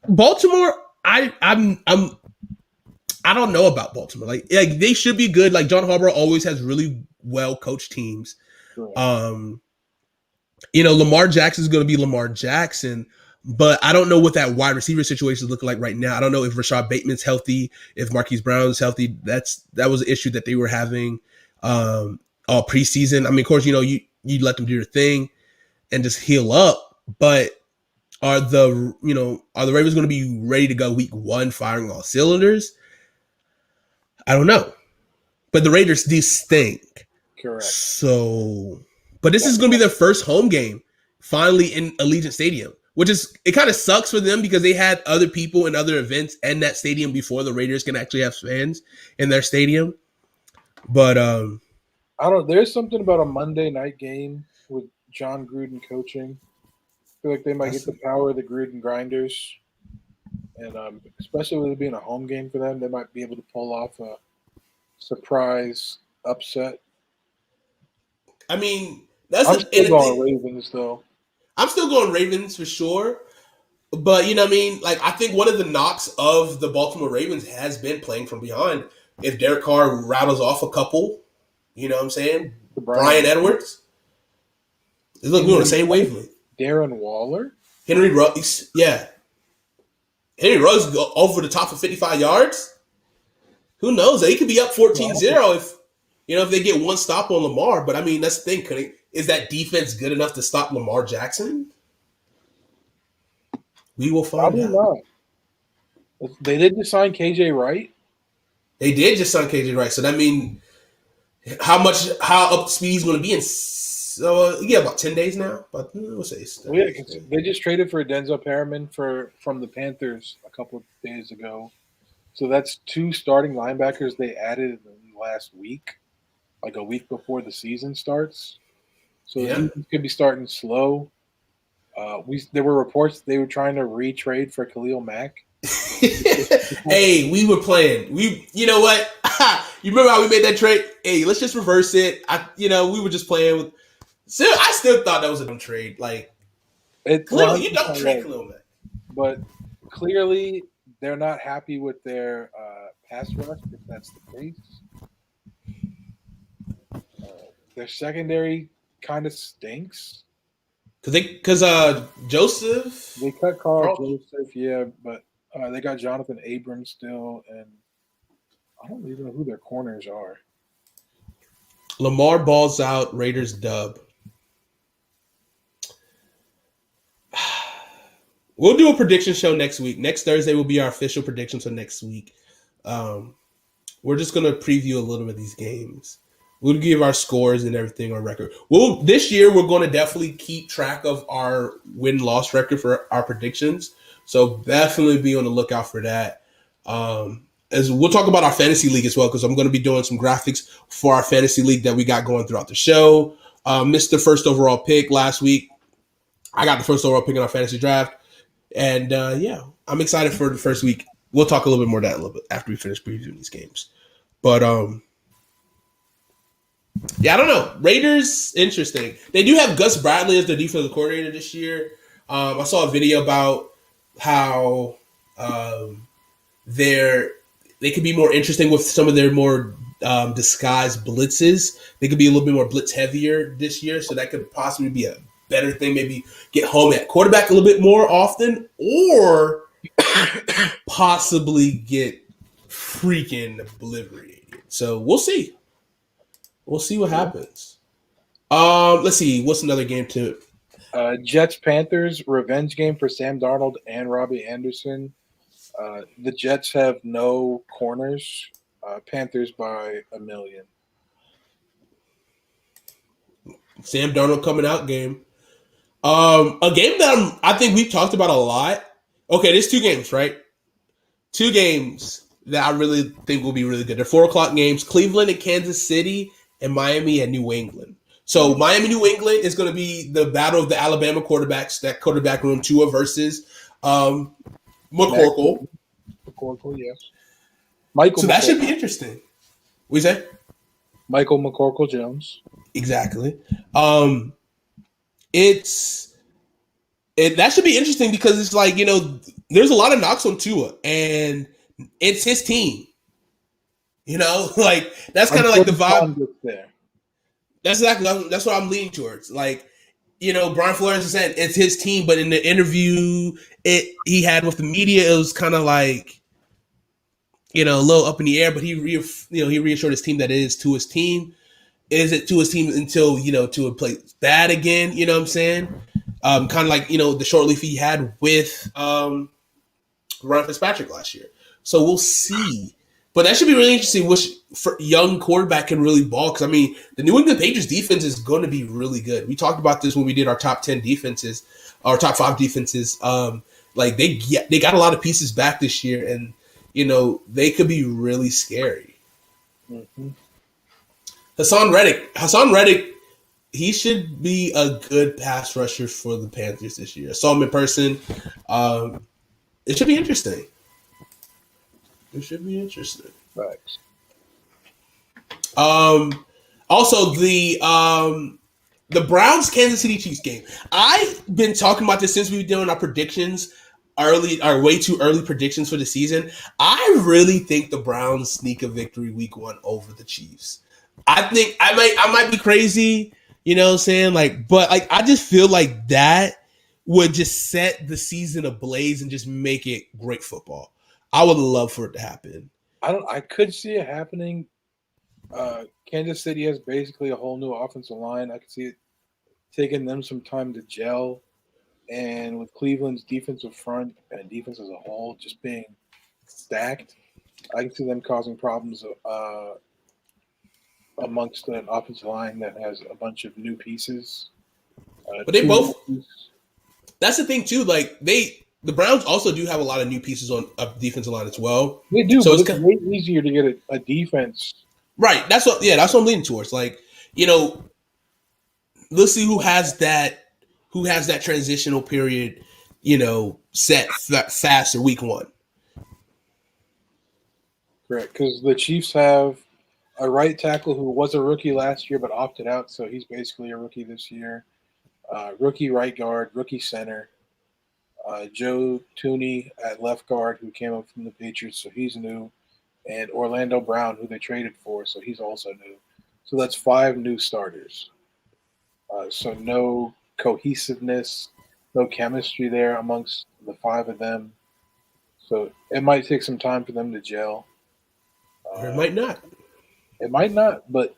Baltimore, I don't know about Baltimore. Like they should be good. Like John Harbaugh always has really well coached teams. Correct. Lamar Jackson is going to be Lamar Jackson, but I don't know what that wide receiver situation is looking like right now. I don't know if Rashad Bateman's healthy, if Marquise Brown's healthy. That was an issue that they were having all preseason. I mean, of course, you let them do their thing and just heal up, but are the Ravens going to be ready to go week 1 firing all cylinders? I don't know. But the Raiders do stink. Correct. So, but this is going to be their first home game finally in Allegiant Stadium, which is, it kind of sucks for them because they had other people and other events in that stadium before the Raiders can actually have fans in their stadium. But there's something about a Monday night game with John Gruden coaching. I feel like they might get the power of the Gruden grinders. And especially with it being a home game for them, they might be able to pull off a surprise upset. I mean, I'm still going Ravens, though. I'm still going Ravens for sure. But, you know what I mean? Like, I think one of the knocks of the Baltimore Ravens has been playing from behind. If Derek Carr rattles off a couple, you know what I'm saying? Brian Edwards. Look, we're on the same wavelength. Darren Waller? Henry Ruggs. Yeah. Henry Ruggs go over the top of 55 yards. Who knows? They could be up 14-0 if they get one stop on Lamar. But, I mean, that's the thing. Is that defense good enough to stop Lamar Jackson? We will find out. Probably not. They did just sign KJ Wright. They did just sign KJ Wright. So that means how up to speed he's going to be in. So about 10 days now. But we'll say they just traded for Denzel Perriman from the Panthers a couple of days ago. So that's 2 starting linebackers they added in the last week, like a week before the season starts. So he could be starting slow. There were reports they were trying to retrade for Khalil Mack. Hey, we were playing. You know what? You remember how we made that trade? Hey, let's just reverse it. We were just playing with. I still thought that was a dumb trade. Like, you don't trade Khalil Mack. But clearly, they're not happy with their pass rush, if that's the case. Their secondary kind of stinks. Because Joseph. They cut Carl Joseph, yeah, but they got Jonathan Abrams still, and I don't even know who their corners are. Lamar balls out, Raiders dub. We'll do a prediction show next week. Next Thursday will be our official prediction show next week. We're just going to preview a little bit of these games. We'll give our scores and everything on record. This year, we're going to definitely keep track of our win-loss record for our predictions. So definitely be on the lookout for that. As we'll talk about our fantasy league as well, because I'm going to be doing some graphics for our fantasy league that we got going throughout the show. Missed the first overall pick last week. I got the first overall pick in our fantasy draft. And I'm excited for the first week. We'll talk a little bit more of that a little bit after we finish previewing these games. But I don't know. Raiders, interesting. They do have Gus Bradley as their defensive coordinator this year. I saw a video about how they could be more interesting with some of their more disguised blitzes. They could be a little bit more blitz heavier this year, so that could possibly be a better thing. Maybe get home at quarterback a little bit more often, or possibly get freaking obliterated. So we'll see. We'll see what happens. Let's see. What's another game too? Jets-Panthers, revenge game for Sam Darnold and Robbie Anderson. The Jets have no corners. Panthers by 1 million. Sam Darnold coming out game. A game that I think we've talked about a lot. Okay, there's 2 games, right? 2 games that I really think will be really good. They're 4:00 games. Cleveland and Kansas City, and Miami and New England. So Miami, New England is going to be the battle of the Alabama quarterbacks, that quarterback room, Tua versus McCorkle. McCorkle, yes. Michael. So that should be interesting. What you say? Michael McCorkle Jones. Exactly. That should be interesting because it's like, there's a lot of knocks on Tua, and it's his team. You know, like that's kind of like the vibe. There. That's what I'm leaning towards. Like, you know, Brian Flores said it's his team, but in the interview he had with the media, it was kind of like, you know, a little up in the air. But he reassured his team that it is Tua's team. Is it Tua's team until, you know, Tua plays bad again? You know what I'm saying? Kind of like, you know, the short leaf he had with Ryan Fitzpatrick last year. So we'll see. But that should be really interesting. Which young quarterback can really ball? Because I mean, the New England Patriots defense is going to be really good. We talked about this when we did our top 10 defenses, our top 5 defenses. Like they got a lot of pieces back this year, and you know they could be really scary. Mm-hmm. Hassan Reddick, he should be a good pass rusher for the Panthers this year. I saw him in person. It should be interesting. Right. Also the Browns Kansas City Chiefs game. I've been talking about this since we were doing our predictions way too early predictions for the season. I really think the Browns sneak a victory week 1 over the Chiefs. I think I might be crazy, you know what I'm saying? Like, but like I just feel like that would just set the season ablaze and just make it great football. I would love for it to happen. I could see it happening. Kansas City has basically a whole new offensive line. I could see it taking them some time to gel. And with Cleveland's defensive front and defense as a whole just being stacked, I can see them causing problems amongst an offensive line that has a bunch of new pieces. But they both – that's the thing too. Like the Browns also do have a lot of new pieces on a defensive line as well. They do, so but it's way easier to get a defense. Right. That's what I'm leaning towards. Like, you know, let's see who has that transitional period, you know, set faster week 1. Correct, because the Chiefs have a right tackle who was a rookie last year but opted out, so he's basically a rookie this year. Rookie right guard, rookie center. Joe Tooney at left guard, who came up from the Patriots, so he's new. And Orlando Brown, who they traded for, so he's also new. So that's 5 new starters. So no cohesiveness, no chemistry there amongst the 5 of them. So it might take some time for them to gel. Or it might not. It might not, but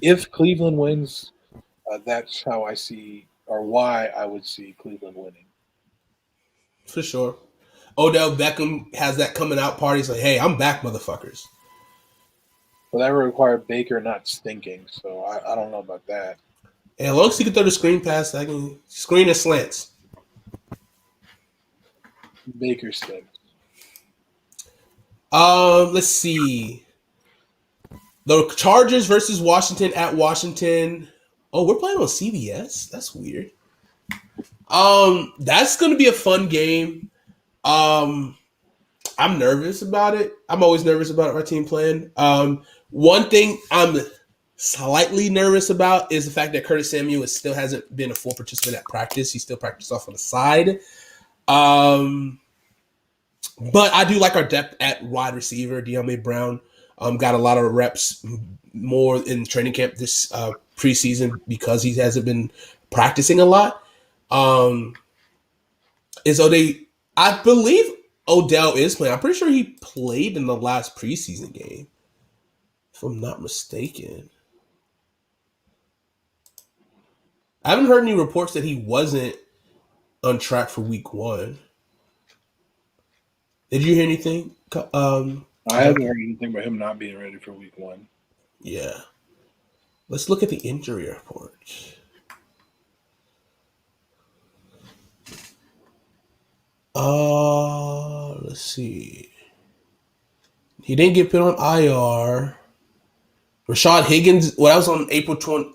if Cleveland wins, that's how I see, or why I would see Cleveland winning. For sure. Odell Beckham has that coming out party. He's like, hey, I'm back, motherfuckers. Well, that would require Baker not stinking, so I don't know about that. And as long as he can throw the screen pass, I can screen and slants. Baker stinks. Let's see. The Chargers versus Washington at Washington. Oh, we're playing on CBS? That's weird. That's going to be a fun game. I'm nervous about it. I'm always nervous about our team playing. One thing I'm slightly nervous about is the fact that Curtis Samuel still hasn't been a full participant at practice. He still practiced off on the side. But I do like our depth at wide receiver. De'Ami Brown got a lot of reps more in training camp this preseason because he hasn't been practicing a lot. I believe Odell is playing. I'm pretty sure he played in the last preseason game, if I'm not mistaken. I haven't heard any reports that he wasn't on track for week 1. Did you hear anything? I haven't heard anything about him not being ready for week 1. Yeah. Let's look at the injury report. Let's see. He didn't get put on IR. Rashad Higgins, that was on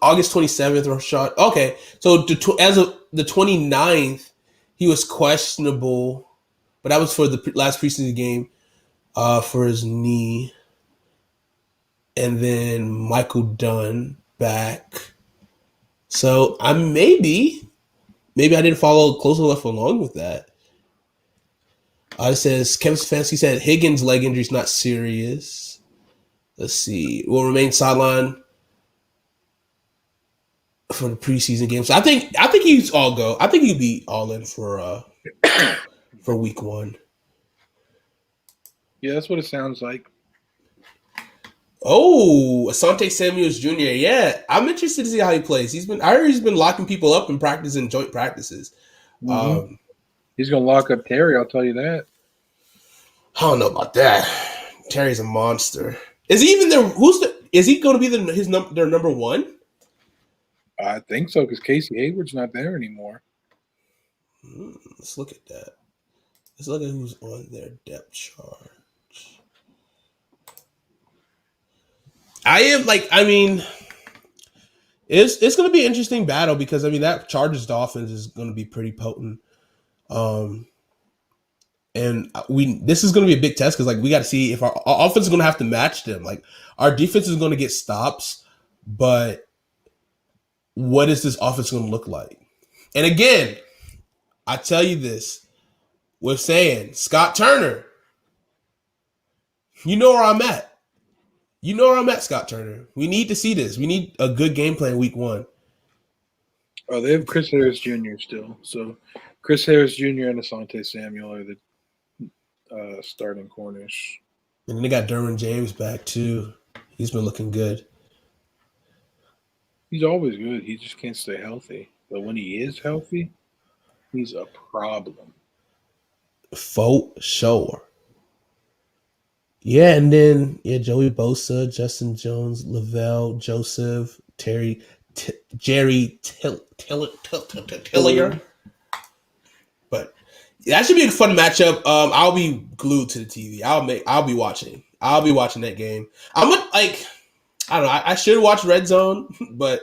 August 27th. Rashad, okay. So as of the 29th, he was questionable, but that was for the last preseason game for his knee. And then Michael Dunn back. So maybe I didn't follow close enough along with that. It says Kevin Stefanski said Higgins' leg injury is not serious. Let's see. Will remain sidelined for the preseason games. So I think he's all go. I think he'll be all in for week 1. Yeah, that's what it sounds like. Oh, Asante Samuels Jr. Yeah, I'm interested to see how he plays. I heard he's been locking people up in practice and joint practices. Mm-hmm. He's gonna lock up Terry. I'll tell you that. I don't know about that. Terry's a monster. Is he even there? Is he going to be their number 1? I think so because Casey Hayward's not there anymore. Let's look at that. Let's look at who's on their depth chart. It's going to be an interesting battle because that Chargers offense is going to be pretty potent. And this is going to be a big test because we got to see if our offense is going to have to match them. Our defense is going to get stops, but what is this offense going to look like? And again, I tell you this, we're saying Scott Turner. You know where I'm at. You know where I'm at, Scott Turner. We need to see this. We need a good game plan week 1. Oh, they have Chris Harris Jr. still. So Chris Harris Jr. and Asante Samuel are the starting corners. And then they got Derwin James back too. He's been looking good. He's always good. He just can't stay healthy. But when he is healthy, he's a problem. For sure. Yeah, and then Joey Bosa, Justin Jones, Lavelle, Joseph, Jerry Tillier. But that should be a fun matchup. I'll be glued to the TV. I'll be watching. I'll be watching that game. I don't know. I should watch Red Zone, but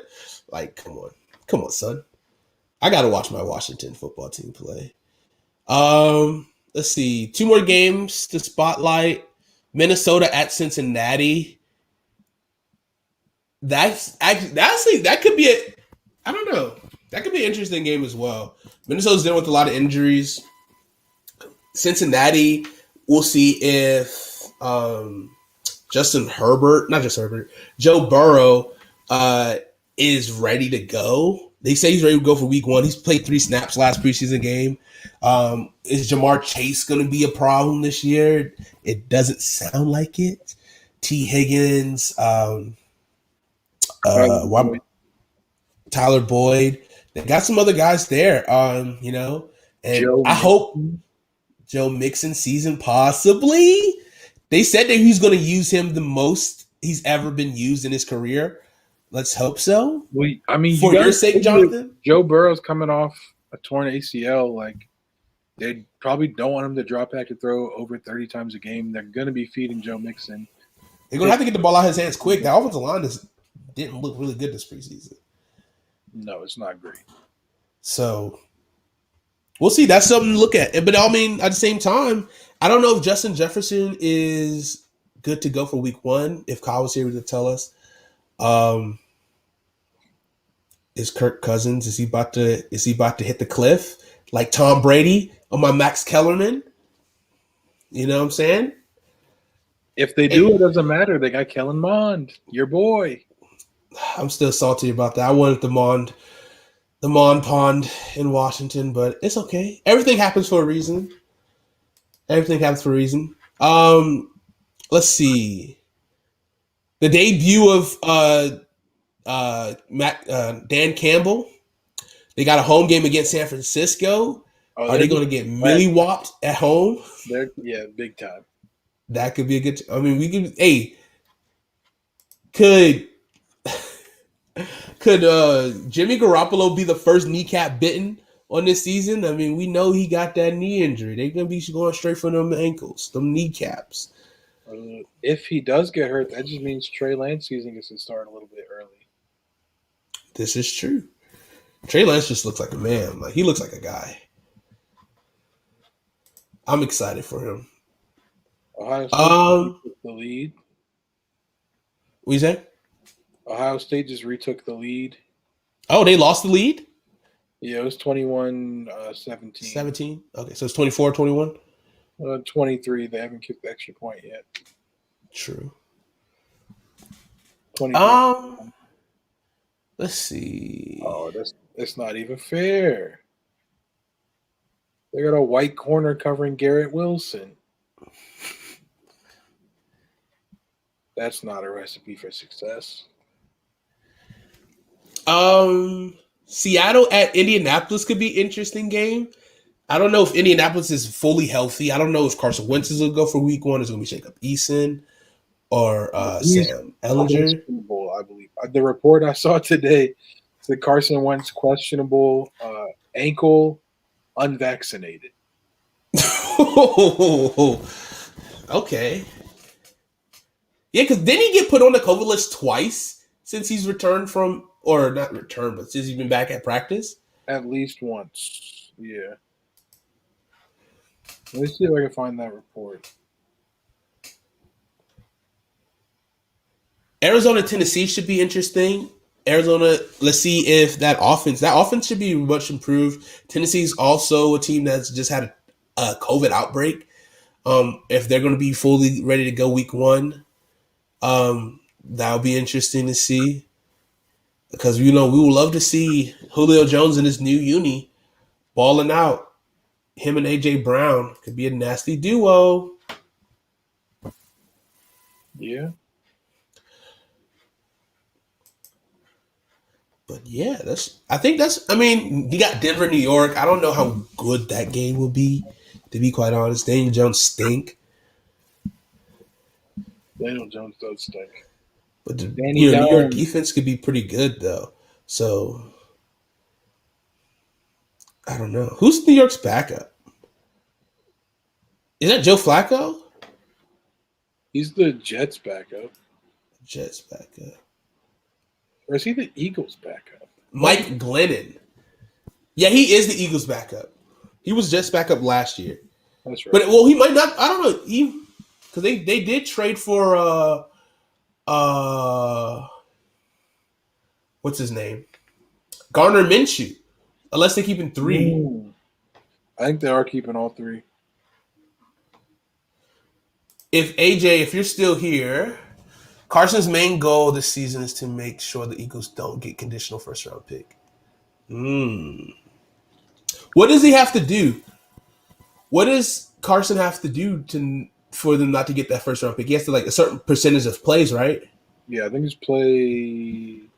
come on, son. I gotta watch my Washington football team play. Let's see. 2 more games to spotlight. Minnesota at Cincinnati. That could be I don't know. That could be an interesting game as well. Minnesota's dealing with a lot of injuries. Cincinnati, we'll see if Joe Burrow is ready to go. They say he's ready to go for week 1. He's played 3 snaps last preseason game. Is Jamar Chase going to be a problem this year? It doesn't sound like it. T. Higgins, Tyler Boyd. They got some other guys there, and I hope Joe Mixon season possibly. They said that he's going to use him the most he's ever been used in his career. Let's hope so. Well, for your sake, Jonathan. Joe Burrow's coming off a torn ACL. They probably don't want him to drop back to throw over 30 times a game. They're going to be feeding Joe Mixon. They're going to have to get the ball out of his hands quick. The offensive line didn't look really good this preseason. No, it's not great. So we'll see. That's something to look at. But at the same time, I don't know if Justin Jefferson is good to go for week 1. If Kyle was here to tell us, is Kirk Cousins? Is he about to hit the cliff like Tom Brady or my Max Kellerman? You know what I'm saying? If they do, it doesn't matter. They got Kellen Mond, your boy. I'm still salty about that. I wanted the Mond Pond in Washington, but it's okay. Everything happens for a reason. Let's see. The debut of Dan Campbell. They got a home game against San Francisco. Are they going to get milly-whopped at home? Big time. That could be a good. We could. Hey, could Jimmy Garoppolo be the first kneecap bitten on this season? We know he got that knee injury. They're gonna be going straight for them ankles, them kneecaps. If he does get hurt, that just means Trey Lance season gets to start a little bit early. This is true. Trey Lance just looks like a man. He looks like a guy. I'm excited for him. Ohio State took the lead. What you say? Ohio State just retook the lead. Oh, they lost the lead? Yeah, it was 21-17. 17? Okay, so it's 24-21? 23. They haven't kicked the extra point yet. True. 23. Let's see. Oh, that's not even fair. They got a white corner covering Garrett Wilson. That's not a recipe for success. Seattle at Indianapolis could be an interesting game. I don't know if Indianapolis is fully healthy. I don't know if Carson Wentz is going to go for week 1. It's going to be Jacob Eason or Sam Ellinger. Questionable, I believe. The report I saw today said Carson Wentz questionable, ankle, unvaccinated. Okay. Yeah, because didn't he get put on the COVID list twice since he's returned from, or not returned, but since he's been back at practice? At least once. Yeah. Let me see if I can find that report. Arizona, Tennessee should be interesting. Arizona, let's see if that offense should be much improved. Tennessee's also a team that's just had a COVID outbreak. If they're going to be fully ready to go week 1, that'll be interesting to see. Because, we would love to see Julio Jones in his new uni balling out. Him and A.J. Brown could be a nasty duo. Yeah. But yeah, you got Denver, New York. I don't know how good that game will be, to be quite honest. Daniel Jones stink. Daniel Jones does stink. But New York defense could be pretty good, though. So, I don't know. Who's New York's backup? Is that Joe Flacco? He's the Jets' backup. Jets backup. Or is he the Eagles' backup? Mike Glennon. Yeah, he is the Eagles' backup. He was Jets' backup last year. That's right. But, he might not. I don't know. Because they did trade for what's his name? Gardner Minshew. Unless they keep him 3. I think they are keeping all 3. If you're still here, Carson's main goal this season is to make sure the Eagles don't get conditional first-round pick. What does he have to do? What does Carson have to do for them not to get that first-round pick? He has to, a certain percentage of plays, right? Yeah, I think he's played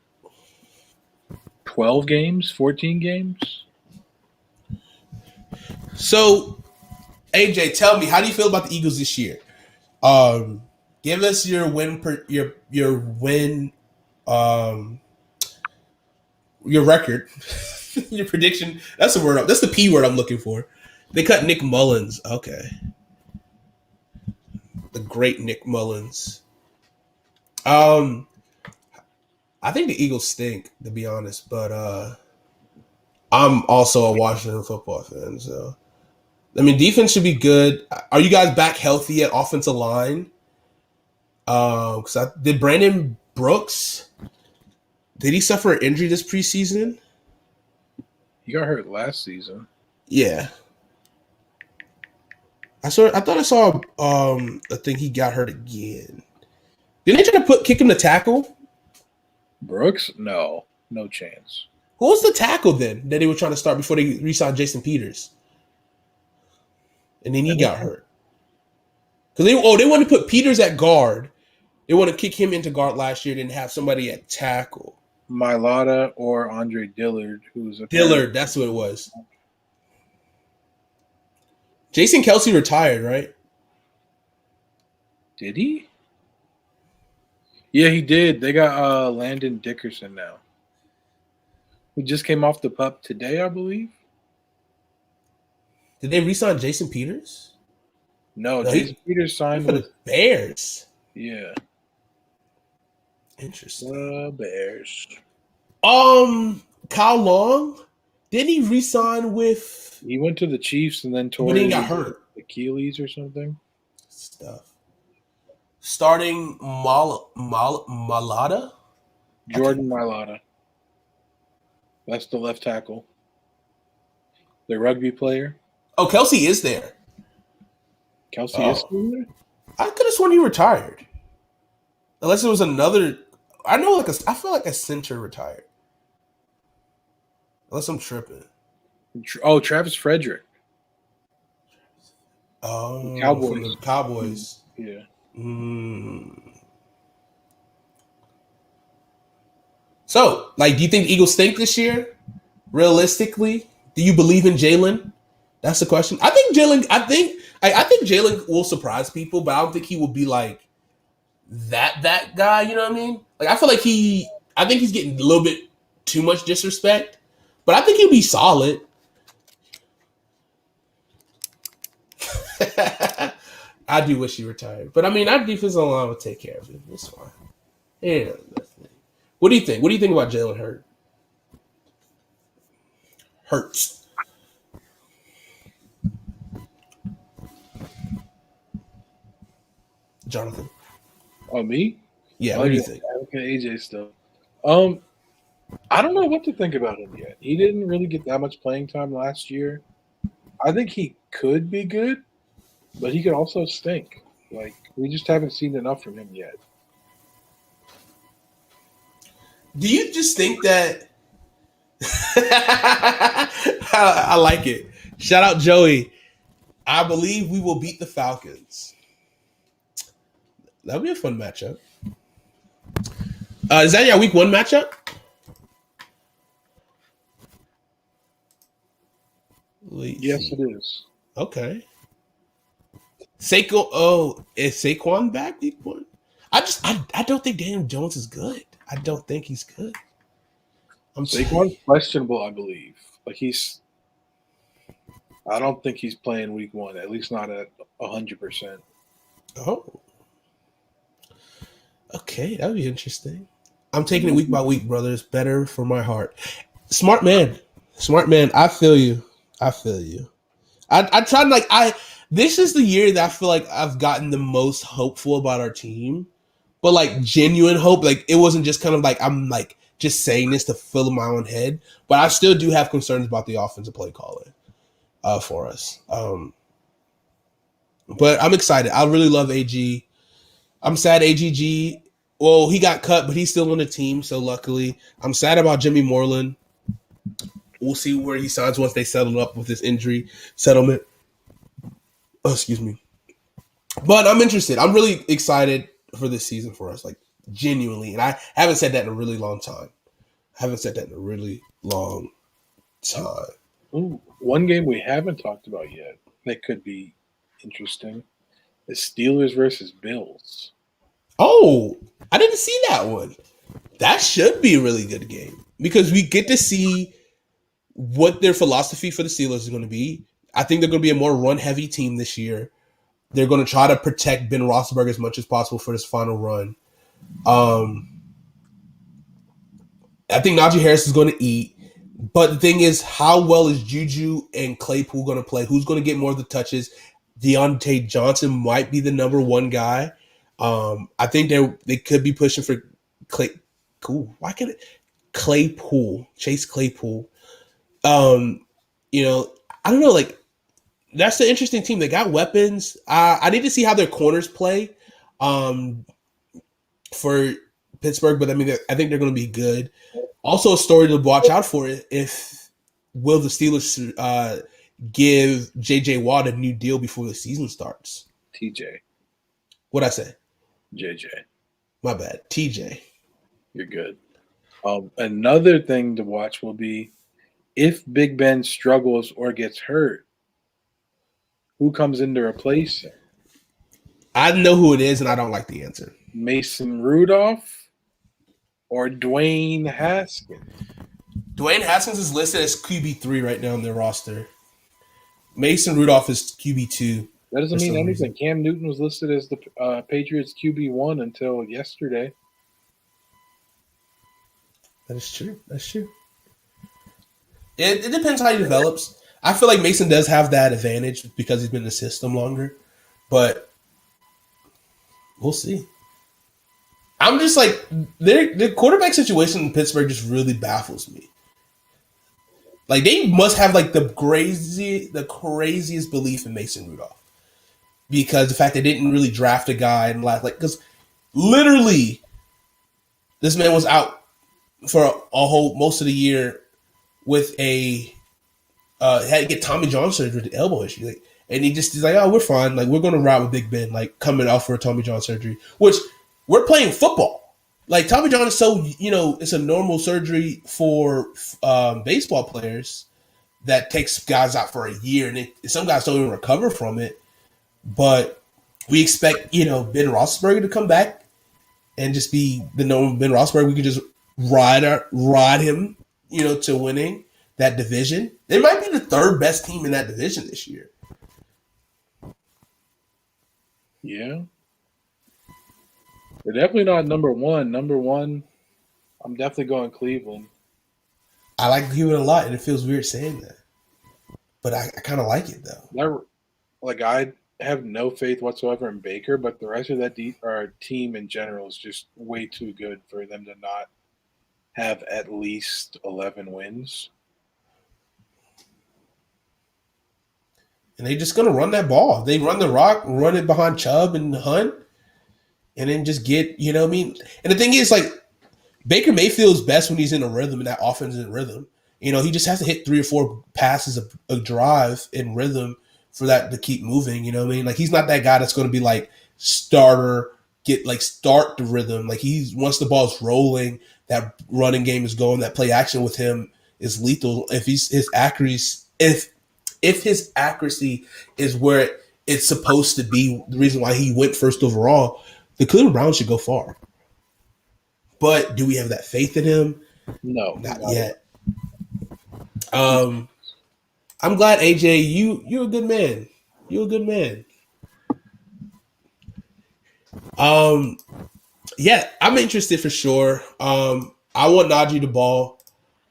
12 games, 14 games. So, AJ, tell me, how do you feel about the Eagles this year? Give us your win your record, your prediction. That's the word. That's the P word I'm looking for. They cut Nick Mullins. Okay, the great Nick Mullins. I think the Eagles stink, to be honest, but I'm also a Washington football fan, so defense should be good. Are you guys back healthy at offensive line? Did Brandon Brooks? Did he suffer an injury this preseason? He got hurt last season. Yeah, I thought I saw. I think he got hurt again. Didn't they try to kick him to tackle? Brooks? No chance. Who was the tackle then that they were trying to start before they re-signed Jason Peters? And then he got hurt. Because they wanted to put Peters at guard. They want to kick him into guard last year, then have somebody at tackle. Mailata or Andre Dillard, who's a Dillard, that's what it was. Jason Kelce retired, right? Did he? Yeah, he did. They got Landon Dickerson now. Who just came off the pup today, I believe. Did they re-sign Jason Peters? No, Jason Peters signed for the Bears. Yeah. Interesting. Bears. Kyle Long, didn't he re-sign with? He went to the Chiefs and then tore. But he got hurt. Achilles or something. Stuff. Starting Mailata. Jordan Mailata. That's the left tackle. The rugby player. Oh, Kelce is there. Kelsey is Oh. still there? I could have sworn he retired. Unless it was another. I know, I feel like a center retired. Unless I'm tripping. Oh, Travis Frederick. Oh, Cowboys. from the Cowboys. Yeah. So, like, do you think the Eagles stink this year? Realistically, do you believe in Jalen? That's the question. I think Jalen. I think Jalen will surprise people, but I don't think he will be like that guy. You know what I mean? Like, I feel like I think he's getting a little bit too much disrespect, but I think he'll be solid. I do wish he retired, but I mean, our defensive line will take care of him. It's fine. Yeah, what do you think? What do you think about Jalen Hurts? Jonathan. Oh, me? Yeah, what do you think? Okay, AJ stuff. I don't know what to think about him yet. He didn't really get that much playing time last year. I think he could be good, but he could also stink. Like, we just haven't seen enough from him yet. Do you just think that I like it. Shout out Joey. I believe we will beat the Falcons. That'll be a fun matchup. Is that your week 1 matchup? Yes, it is. Okay. Is Saquon back week 1? I don't think Daniel Jones is good. I don't think he's good. Saquon's questionable, I believe. I don't think he's playing week 1, at least not at 100%. Oh. Okay, that would be interesting. I'm taking it week by week, brother. It's better for my heart. Smart man. I feel you. I tried this is the year that I feel like I've gotten the most hopeful about our team. But like genuine hope. Like it wasn't just kind of like I'm like just saying this to fill in my own head. But I still do have concerns about the offensive play calling for us. But I'm excited. I really love AG. I'm sad AGG. Well, he got cut, but he's still on the team. So luckily, I'm sad about Jimmy Moreland. We'll see where he signs once they settle up with his injury settlement. Oh, excuse me. But I'm interested. I'm really excited for this season for us, like genuinely. And I haven't said that in a really long time. Ooh, one game we haven't talked about yet that could be interesting is Steelers versus Bills. Oh, I didn't see that one. That should be a really good game because we get to see what their philosophy for the Steelers is going to be. I think they're going to be a more run-heavy team this year. They're going to try to protect Ben Roethlisberger as much as possible for this final run. I think Najee Harris is going to eat. But the thing is, how well is Juju and Claypool going to play? Who's going to get more of the touches? Deontay Johnson might be the number 1 guy. I think they could be pushing for Claypool. Chase Claypool. I don't know, like that's the interesting team. They got weapons. I need to see how their corners play for Pittsburgh, but I mean, I think they're going to be good. Also, a story to watch out for will the Steelers give J.J. Watt a new deal before the season starts? TJ. What'd I say? JJ. My bad. TJ. You're good. Another thing to watch will be if Big Ben struggles or gets hurt, who comes in to replace him? I know who it is, and I don't like the answer. Mason Rudolph or Dwayne Haskins? Dwayne Haskins is listed as QB3 right now in their roster. Mason Rudolph is QB2. That doesn't mean anything. Cam Newton was listed as the Patriots QB1 until yesterday. That is true. It depends how he develops. I feel like Mason does have that advantage because he's been in the system longer, but we'll see. I'm just like the quarterback situation in Pittsburgh just really baffles me. Like they must have like the craziest belief in Mason Rudolph. because the fact they didn't really draft a guy and because literally this man was out for a whole most of the year with had to get Tommy John surgery with the elbow issue, and he's like, oh, we're fine, like we're going to ride with Big Ben, like coming out for a Tommy John surgery, which we're playing football. Like Tommy John is so it's a normal surgery for baseball players that takes guys out for a year, and some guys don't even recover from it. But we expect Ben Roethlisberger to come back and just be the normal Ben Roethlisberger. We can just ride him, to winning that division. They might be the third best team in that division this year. Yeah. They're definitely not number one. Number one, I'm definitely going Cleveland. I like Cleveland a lot, and it feels weird saying that. But I kind of like it, though. I have no faith whatsoever in Baker, but the rest of that team in general is just way too good for them to not have at least 11 wins. And they're just going to run that ball. They run the rock, run it behind Chubb and Hunt, and then just get, And the thing is, Baker Mayfield's best when he's in a rhythm, and that offense is in rhythm. He just has to hit 3 or 4 passes a drive in rhythm for that to keep moving. He's not that guy that's going to be start the rhythm. Once the ball's rolling, that running game is going, that play action with him is lethal. If his accuracy is where it's supposed to be, the reason why he went first overall, the Cleveland Browns should go far. But do we have that faith in him? No, not yet. I'm glad, AJ, you're a good man. You're a good man. Yeah, I'm interested for sure. I want Najee the ball.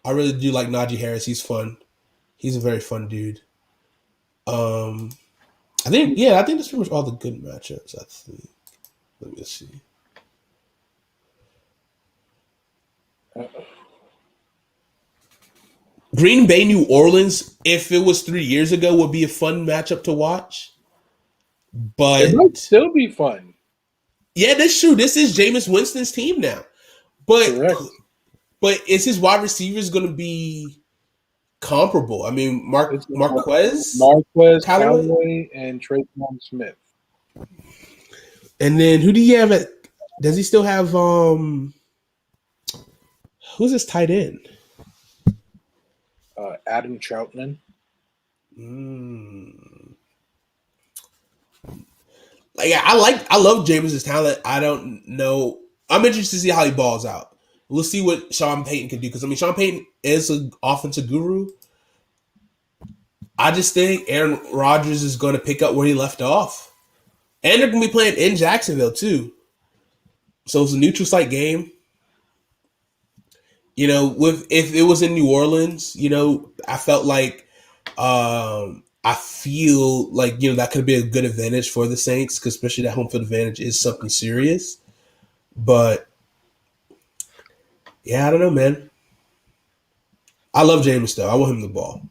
I really do like Najee Harris. He's fun. He's a very fun dude. I think that's pretty much all the good matchups, I think. Let me see. Green Bay, New Orleans, if it was 3 years ago, would be a fun matchup to watch. But it might still be fun. Yeah, that's true. This is Jameis Winston's team now. Correct. But is his wide receivers going to be comparable? I mean, Marquez, Callaway, and Tre'Quan Smith. And then who do you have does he still have who's his tight end? Adam Troutman. I love Jameis's talent. I don't know. I'm interested to see how he balls out. We'll see what Sean Payton can do, because Sean Payton is an offensive guru. I just think Aaron Rodgers is going to pick up where he left off, and they're going to be playing in Jacksonville too. So it's a neutral site game. If it was in New Orleans, I felt like that could be a good advantage for the Saints, because especially that home field advantage is something serious. But yeah, I don't know, man. I love Jameis though. I want him the ball.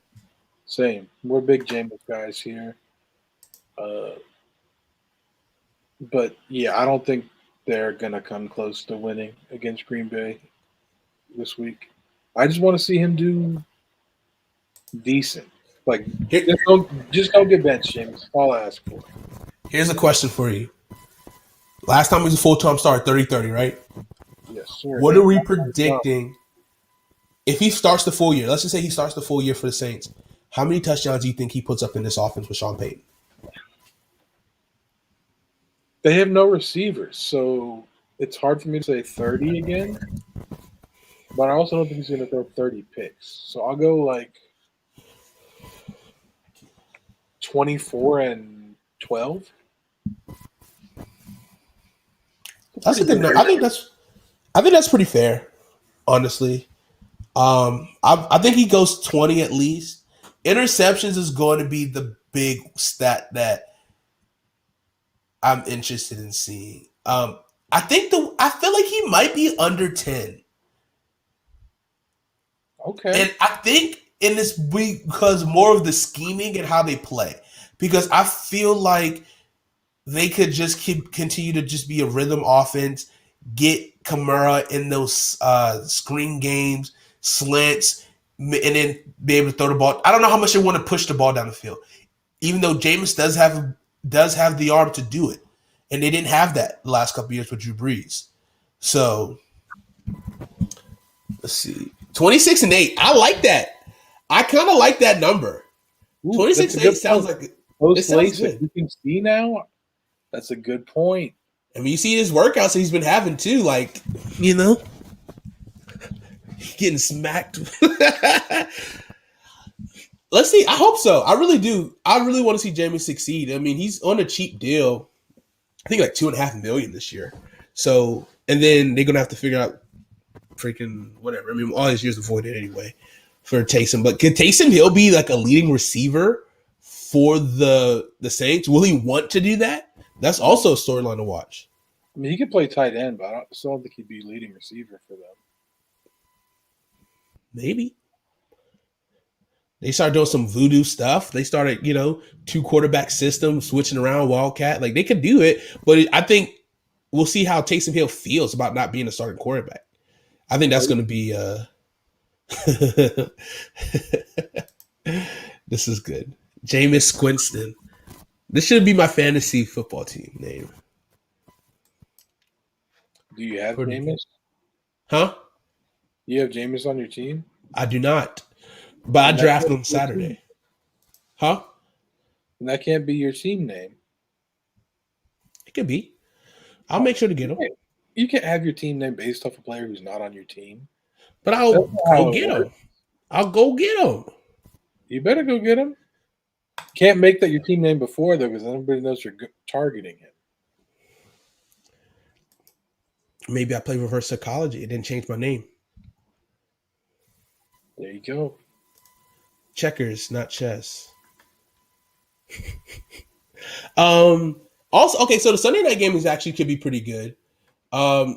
Same. We're big Jameis guys here. But yeah, I don't think they're gonna come close to winning against Green Bay this week. I just want to see him do decent. Just don't get benched, James. That's all I ask for. Here's a question for you. Last time he was a full-time starter, 30-30, right? Yes, sir. What are we predicting if he starts the full year? Let's just say he starts the full year for the Saints. How many touchdowns do you think he puts up in this offense with Sean Payton? They have no receivers, so it's hard for me to say 30 again. But I also don't think he's going to throw 30 picks. So I'll go 24-12. That's a good number. I think that's pretty fair, honestly. I think he goes 20 at least. Interceptions is going to be the big stat that I'm interested in seeing. I feel like he might be under 10. Okay. And I think in this week, because more of the scheming and how they play. Because I feel like they could just continue to just be a rhythm offense, get Kamara in those screen games, slants, and then be able to throw the ball. I don't know how much they want to push the ball down the field, even though Jameis does have the arm to do it, and they didn't have that the last couple of years with Drew Brees. So let's see, 26-8. I like that. I kind of like that number. 26-8 sounds like those sounds plays good. that you can see now. That's a good point. I mean, you see his workouts he's been having too, like, you know, getting smacked. Let's see. I hope so. I really do. I really want to see Jameis succeed. I mean, he's on a cheap deal. I think like $2.5 million this year. So, and then they're gonna have to figure out freaking whatever. I mean, all his years avoided anyway for Taysom. But could Taysom Hill be like a leading receiver for the Saints? Will he want to do that? That's also a storyline to watch. I mean, he could play tight end, but I still don't think he'd be leading receiver for them. Maybe. They started doing some voodoo stuff. They started, 2 quarterback system, switching around Wildcat. Like, they could do it, but I think we'll see how Taysom Hill feels about not being a starting quarterback. I think that's going to be this is good. Jameis Quinston. This should be my fantasy football team name. Do you have Pretty Jameis? Huh? You have Jameis on your team? I do not. But I drafted him Saturday. Huh? And that can't be your team name. It could be. I'll make sure to get him. You can't have your team name based off a player who's not on your team. But I'll That's not how go it get him. works. I'll go get him. You better go get him. Can't make that your team name before, though, because everybody knows you're targeting him. Maybe I play reverse psychology. It didn't change my name. There you go. Checkers, not chess. Also, okay, so the Sunday night game is actually could be pretty good.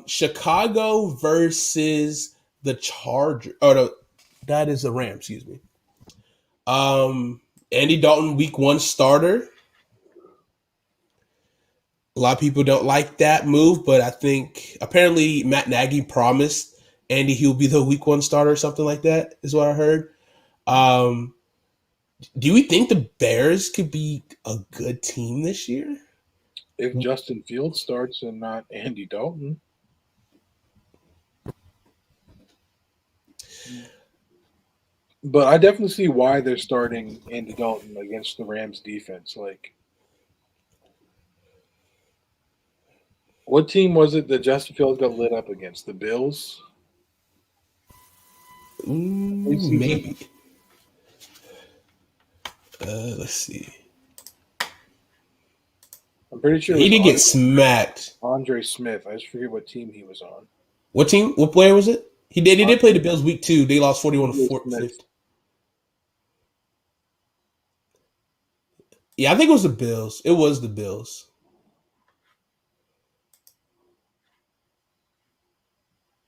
Chicago versus the Chargers. Oh no, that is the Rams, excuse me. Andy Dalton, week 1 starter. A lot of people don't like that move, but I think apparently Matt Nagy promised Andy he'll be the week 1 starter or something like that, is what I heard. Do we think the Bears could be a good team this year? If Justin Fields starts and not Andy Dalton. But I definitely see why they're starting Andy Dalton against the Rams defense. Like, what team was it that Justin Fields got lit up against? The Bills? Maybe. Let's see. I'm pretty sure He it did was get smacked. Andre Smith. I just forget what team he was on. What team? What player was it? He did play the Bills week 2. They lost 41-50. Smith. Yeah, I think it was the Bills. It was the Bills.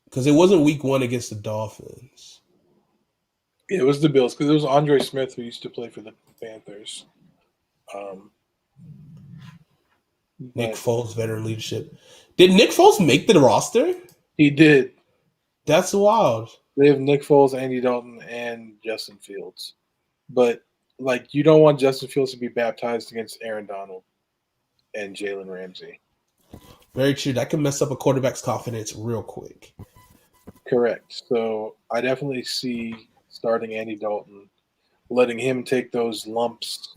Because it wasn't week 1 against the Dolphins. It was the Bills because it was Andre Smith who used to play for the Panthers. Nick but Foles, veteran leadership. Did Nick Foles make the roster? he did. That's wild. They have Nick Foles, Andy Dalton, and Justin Fields. But, like, you don't want Justin Fields to be baptized against Aaron Donald and Jalen Ramsey. Very true. That can mess up a quarterback's confidence real quick. Correct. So I definitely see starting Andy Dalton, letting him take those lumps,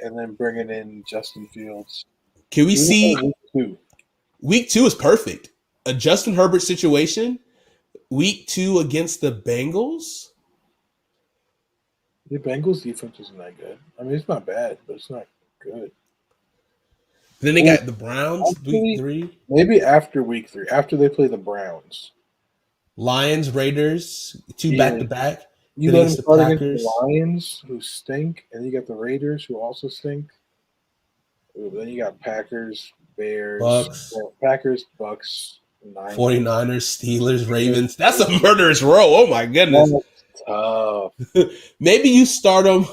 and then bringing in Justin Fields. Can we see Week 2. week 2 is perfect? A Justin Herbert situation. Week 2 against the Bengals. The Bengals defense isn't that good. I mean, it's not bad, but it's not good. Then they got the Browns, Actually, week 3. Maybe after week 3, after they play the Browns. Lions, Raiders, 2 Yeah. back-to-back. You Then let against them the start against Packers. the Lions, who stink, and you got the Raiders, who also stink. Ooh, then you got Packers, Bears, Bucks. Packers, Bucks, Niners. 49ers, Steelers, Ravens. That's a murderous row. Oh, my goodness. That's tough. Maybe you start them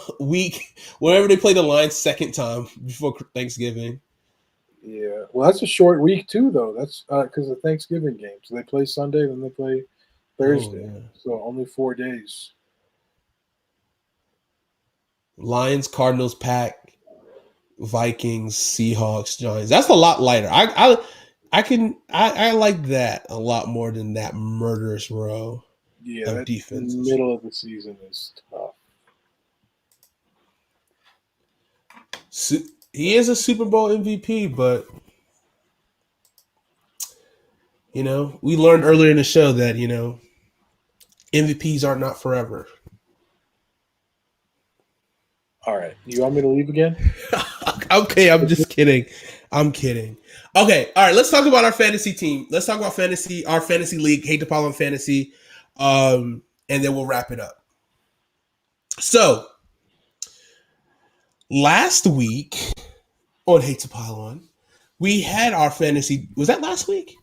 whenever they play the Lions second time before Thanksgiving. Yeah. Well, that's a short week too, though. That's because of Thanksgiving games. They play Sunday, then they play Thursday. yeah. So only 4 days. Lions, Cardinals, Pack, Vikings, Seahawks, Giants. That's a lot lighter. I like that a lot more than that murderous row Yeah, of that defenses. middle of the season is tough. He is a Super Bowl MVP, but we learned earlier in the show that MVPs are not forever. All right. You want me to leave again? Okay, I'm just kidding. I'm kidding. Okay, all right. Let's talk about our fantasy team. Let's talk about our fantasy league, Hate to Pile on Fantasy, and then we'll wrap it up. So, last week on Hate to Pile on, we had our fantasy. Was that last week?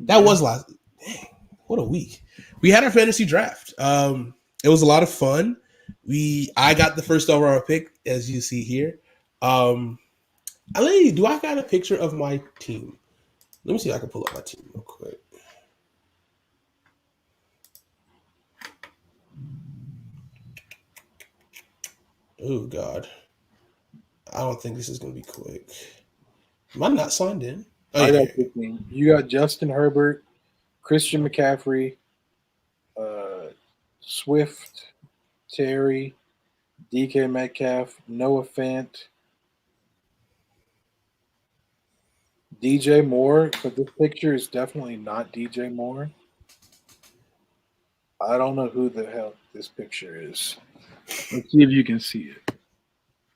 That was last. Dang, what a week! We had our fantasy draft. It was a lot of fun. I got the first overall pick, as you see here. Ali, do I got a picture of my team? Let me see if I can pull up my team real quick. Oh God, I don't think this is gonna be quick. Am I not signed in? Oh, I yeah. got 15. You got Justin Herbert, Christian McCaffrey, Swift, Terry, DK Metcalf, Noah Fant, DJ Moore, but this picture is definitely not DJ Moore. I don't know who the hell this picture is. Let's see if you can see it.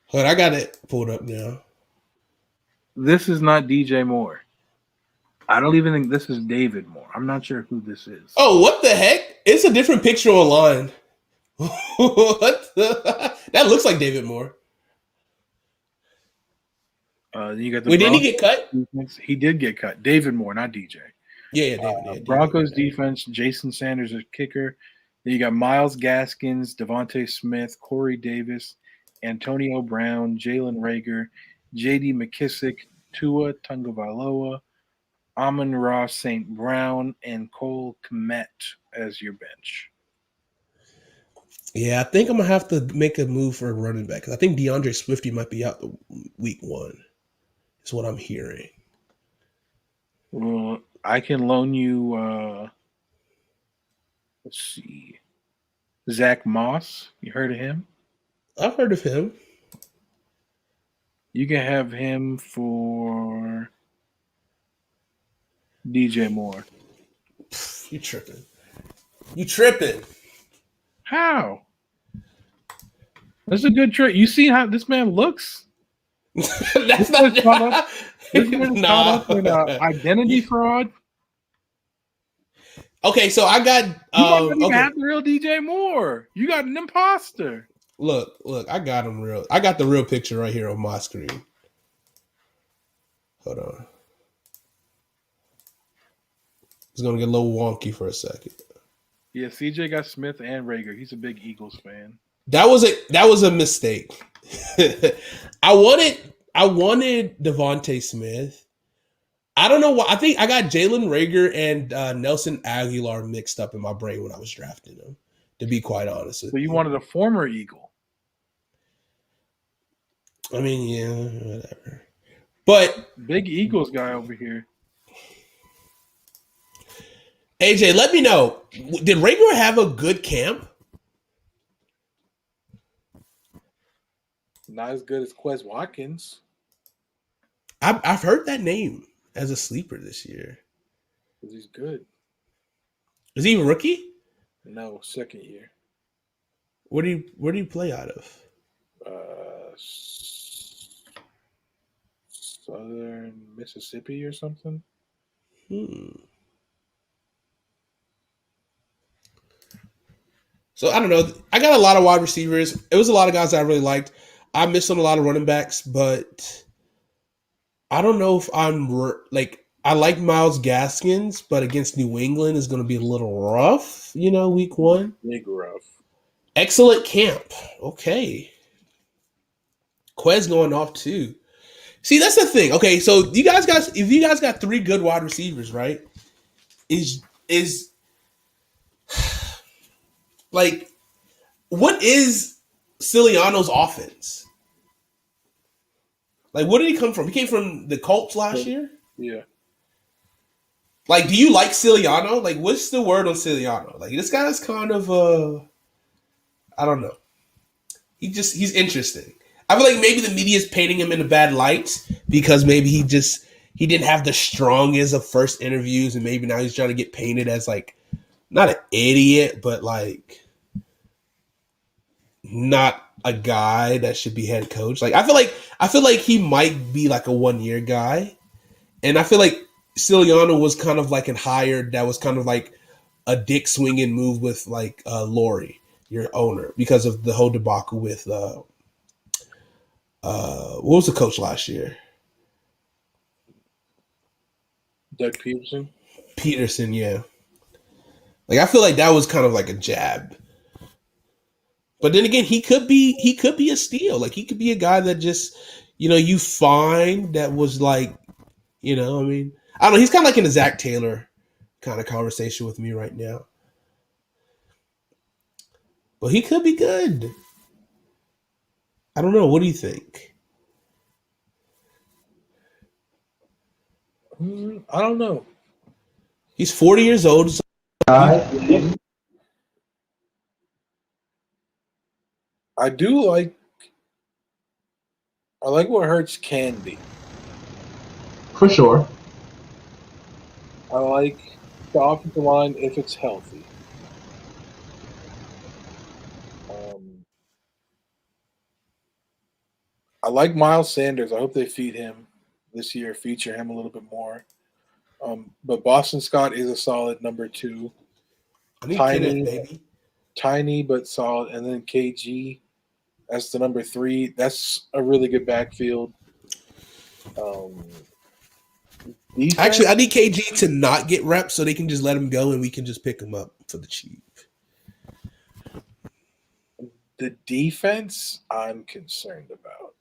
Hold on, I got it pulled up now. This is not DJ Moore. I don't even think this is David Moore. I'm not sure who this is. Oh, what the heck? It's a different picture online. What the? That looks like David Moore. You got the Wait, didn't he get cut? defense. He did get cut. David Moore, not DJ. Yeah, David. Broncos David. defense, Jason Sanders is kicker. Then you got Myles Gaskins, Devontae Smith, Corey Davis, Antonio Brown, Jalen Reagor, J.D. McKissick, Tua Tagovailoa, Amon-Ra St. Brown, and Cole Kmet as your bench. Yeah, I think I'm gonna have to make a move for a running back because I think DeAndre Swifty might be out the week 1. Is what I'm hearing. Well, I can loan you. Let's see, Zach Moss. You heard of him? I've heard of him. You can have him for DJ Moore. You tripping? You tripping? How? That's a good trick. You see how this man looks? That's not This man is caught up in identity fraud. Okay, so I got. You might not Okay. have the real DJ Moore. You got an imposter. Look, I got him real. I got the real picture right here on my screen. Hold on. It's gonna get a little wonky for a second. Yeah, CJ got Smith and Rager. He's a big Eagles fan. That was a mistake. I wanted Devontae Smith. I don't know why. I think I got Jalen Reagor and Nelson Aguilar mixed up in my brain when I was drafting them, to be quite honest with So you wanted a former Eagle. I mean, yeah, whatever. But Big Eagles guy over here. AJ, let me know. Did Reagor have a good camp? Not as good as Quez Watkins. I've heard that name as a sleeper this year. Because he's good. Is he a rookie? No, second year. Where do you play out of? Southern Mississippi or something. So I don't know. I got a lot of wide receivers. It was a lot of guys I really liked. I missed on a lot of running backs, but I don't know if I like Myles Gaskins, but against New England is going to be a little rough, week 1. Big rough. Excellent camp. Okay. Quez going off too. See, that's the thing. Okay, so if you guys got three good wide receivers, right? Is like what is Siliano's offense? Like, where did he come from? He came from the Colts last year. Yeah. Like, do you like Siliano? Like, what's the word on Siliano? Like, this guy's kind of I don't know. He's interesting. I feel like maybe the media is painting him in a bad light because maybe he didn't have the strongest of first interviews, and maybe now he's trying to get painted as like not an idiot, but like not a guy that should be head coach. Like I feel like he might be like a 1-year guy, and I feel like Siliano was kind of like a hire that was kind of like a dick swinging move with like Lori, your owner, because of the whole debacle with what was the coach last year? Doug Peterson. Peterson, yeah. Like I feel like that was kind of like a jab. But then again, he could be a steal. Like he could be a guy that just, you find that was like, I mean, I don't know. He's kind of like in a Zach Taylor kind of conversation with me right now. But he could be good. I don't know. What do you think? I don't know. He's 40 years old. So I like what Hurts can be. For sure. I like the offensive line if it's healthy. I like Miles Sanders. I hope they feed him this year, feature him a little bit more. But Boston Scott is a solid number 2. Tiny but solid. And then KG as the number 3. That's a really good backfield. Actually, I need KG to not get reps so they can just let him go and we can just pick him up for the cheap. The defense, I'm concerned about.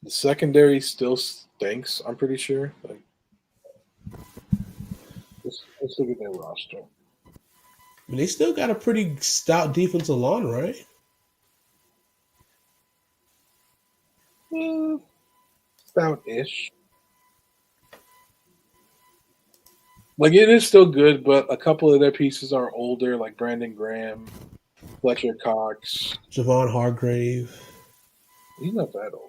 The secondary still stinks, I'm pretty sure. Like, let's look at their roster. I mean, they still got a pretty stout defensive line, right? Stout-ish. Like, it is still good, but a couple of their pieces are older, like Brandon Graham, Fletcher Cox. Javon Hargrave. He's not that old.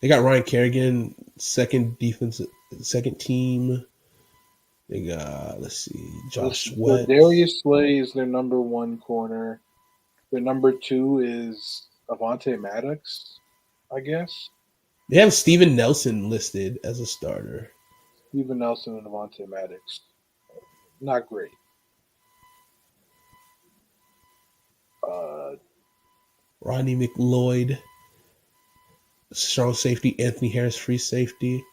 They got Ryan Kerrigan, second team. They got, let's see, Josh Sweat. Darius Slay is their number 1 corner. Their number 2 is Avonte Maddox, I guess. They have Steven Nelson listed as a starter. Steven Nelson and Avonte Maddox. Not great. Rodney McLeod. Strong safety. Anthony Harris, free safety.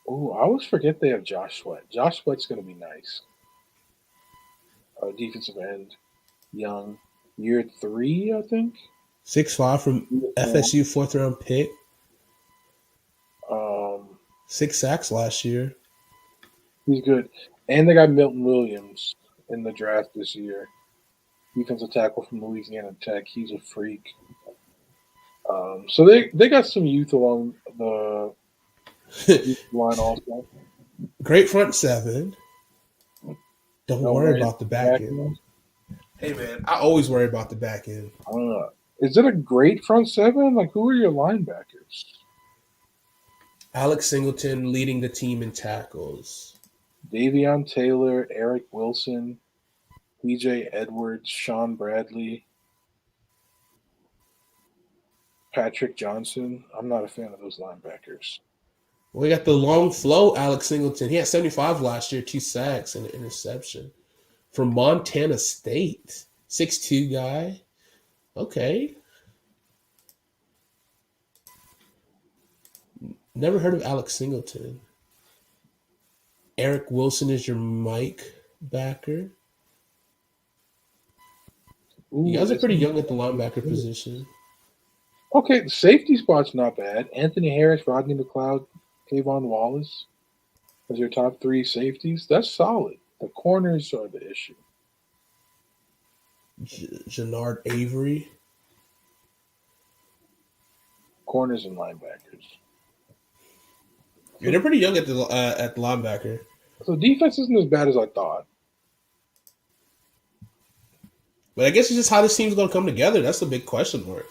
Oh, I always forget they have Josh Sweat. Josh Sweat's going to be nice. Defensive end. Young. Year 3, I think. 6'5" from FSU, 4th round pick. 6 sacks last year. He's good. And they got Milton Williams in the draft this year. Defensive tackle from Louisiana Tech. He's a freak. So they got some youth along the line also. Great front 7. Don't worry about the back end. Hey, man, I always worry about the back end. I don't know. Is it a great front 7? Like, who are your linebackers? Alex Singleton leading the team in tackles. Davion Taylor, Eric Wilson, PJ Edwards, Sean Bradley, Patrick Johnson. I'm not a fan of those linebackers. We got the long flow, Alex Singleton. He had 75 last year, 2 sacks and an interception. From Montana State. 6'2" guy. Okay. Never heard of Alex Singleton. Eric Wilson is your Mike backer. Ooh, You guys are pretty young at the linebacker position. Okay, the safety spot's not bad. Anthony Harris, Rodney McLeod, Kayvon Wallace as your top three safeties. That's solid. The corners are the issue. Jannard Avery. Corners and linebackers. Yeah, they're pretty young at the linebacker. So defense isn't as bad as I thought. But I guess it's just how this team's going to come together. That's the big question mark.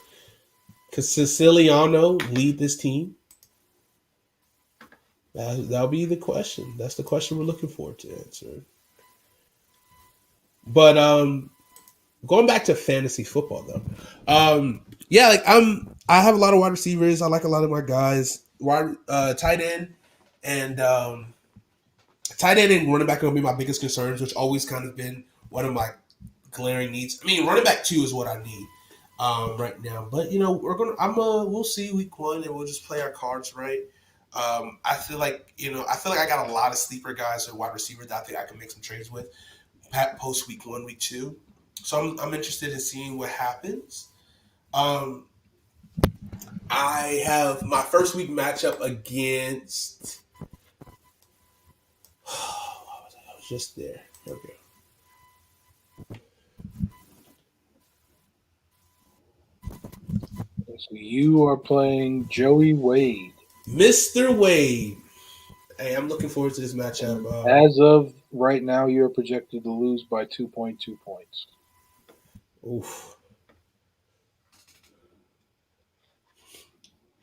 Because Siciliano lead this team? That'll be the question. That's the question we're looking forward to answer. But going back to fantasy football though, yeah, like I have a lot of wide receivers. I like a lot of my guys. Tight end and running back are gonna be my biggest concerns, which always kind of been one of my glaring needs. I mean, running back 2 is what I need right now. But you know, we'll see week 1 and we'll just play our cards right. I feel like I got a lot of sleeper guys or wide receivers that I think I can make some trades with post week 1, week 2. So I'm interested in seeing what happens. I have my first week matchup against. I was just there. There we go. So you are playing Joey Wade. Mr. Wade. Hey, I'm looking forward to this matchup. As of right now, you are projected to lose by 2.2 points. Oof.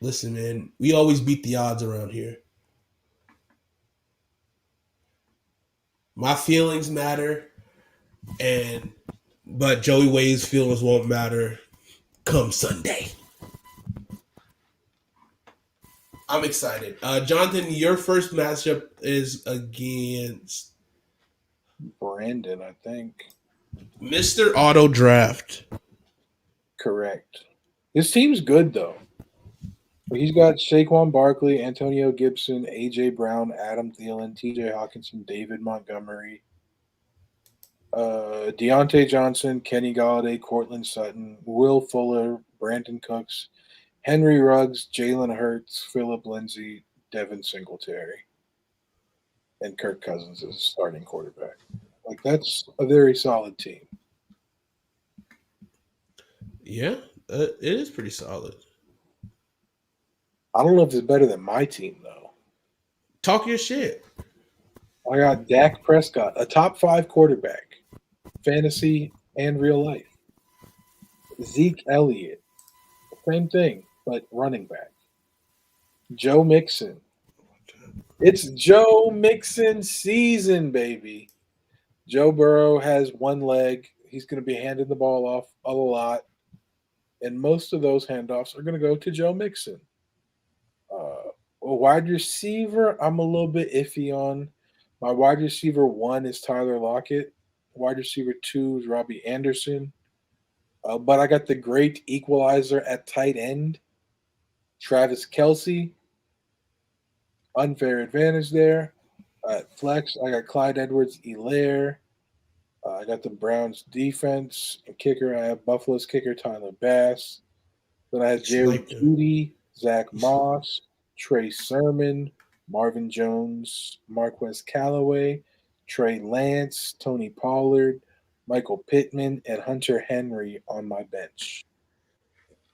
Listen, man, we always beat the odds around here. My feelings matter, but Joey Wade's feelings won't matter come Sunday. I'm excited. Jonathan, your first matchup is against Brandon, I think. Mr. Auto Draft. Correct. His team's good, though. He's got Saquon Barkley, Antonio Gibson, A.J. Brown, Adam Thielen, T.J. Hawkinson, David Montgomery, Deontay Johnson, Kenny Galladay, Cortland Sutton, Will Fuller, Brandon Cooks, Henry Ruggs, Jalen Hurts, Phillip Lindsay, Devin Singletary, and Kirk Cousins as starting quarterback. Like, that's a very solid team. Yeah, it is pretty solid. I don't know if it's better than my team, though. Talk your shit. I got Dak Prescott, a top 5 quarterback, fantasy and real life. Zeke Elliott, same thing, but running back. Joe Mixon. It's Joe Mixon season, baby. Joe Burrow has one leg. He's going to be handing the ball off a lot. And most of those handoffs are going to go to Joe Mixon. A wide receiver, I'm a little bit iffy on. My wide receiver 1 is Tyler Lockett. Wide receiver 2 is Robbie Anderson. But I got the great equalizer at tight end, Travis Kelce. Unfair advantage there. At flex, I got Clyde Edwards-Helaire. I got the Browns defense and kicker. I have Buffalo's kicker, Tyler Bass. Then I have Jerry Jeudy, Zach Moss, Trey Sermon, Marvin Jones, Marquez Callaway, Trey Lance, Tony Pollard, Michael Pittman, and Hunter Henry on my bench.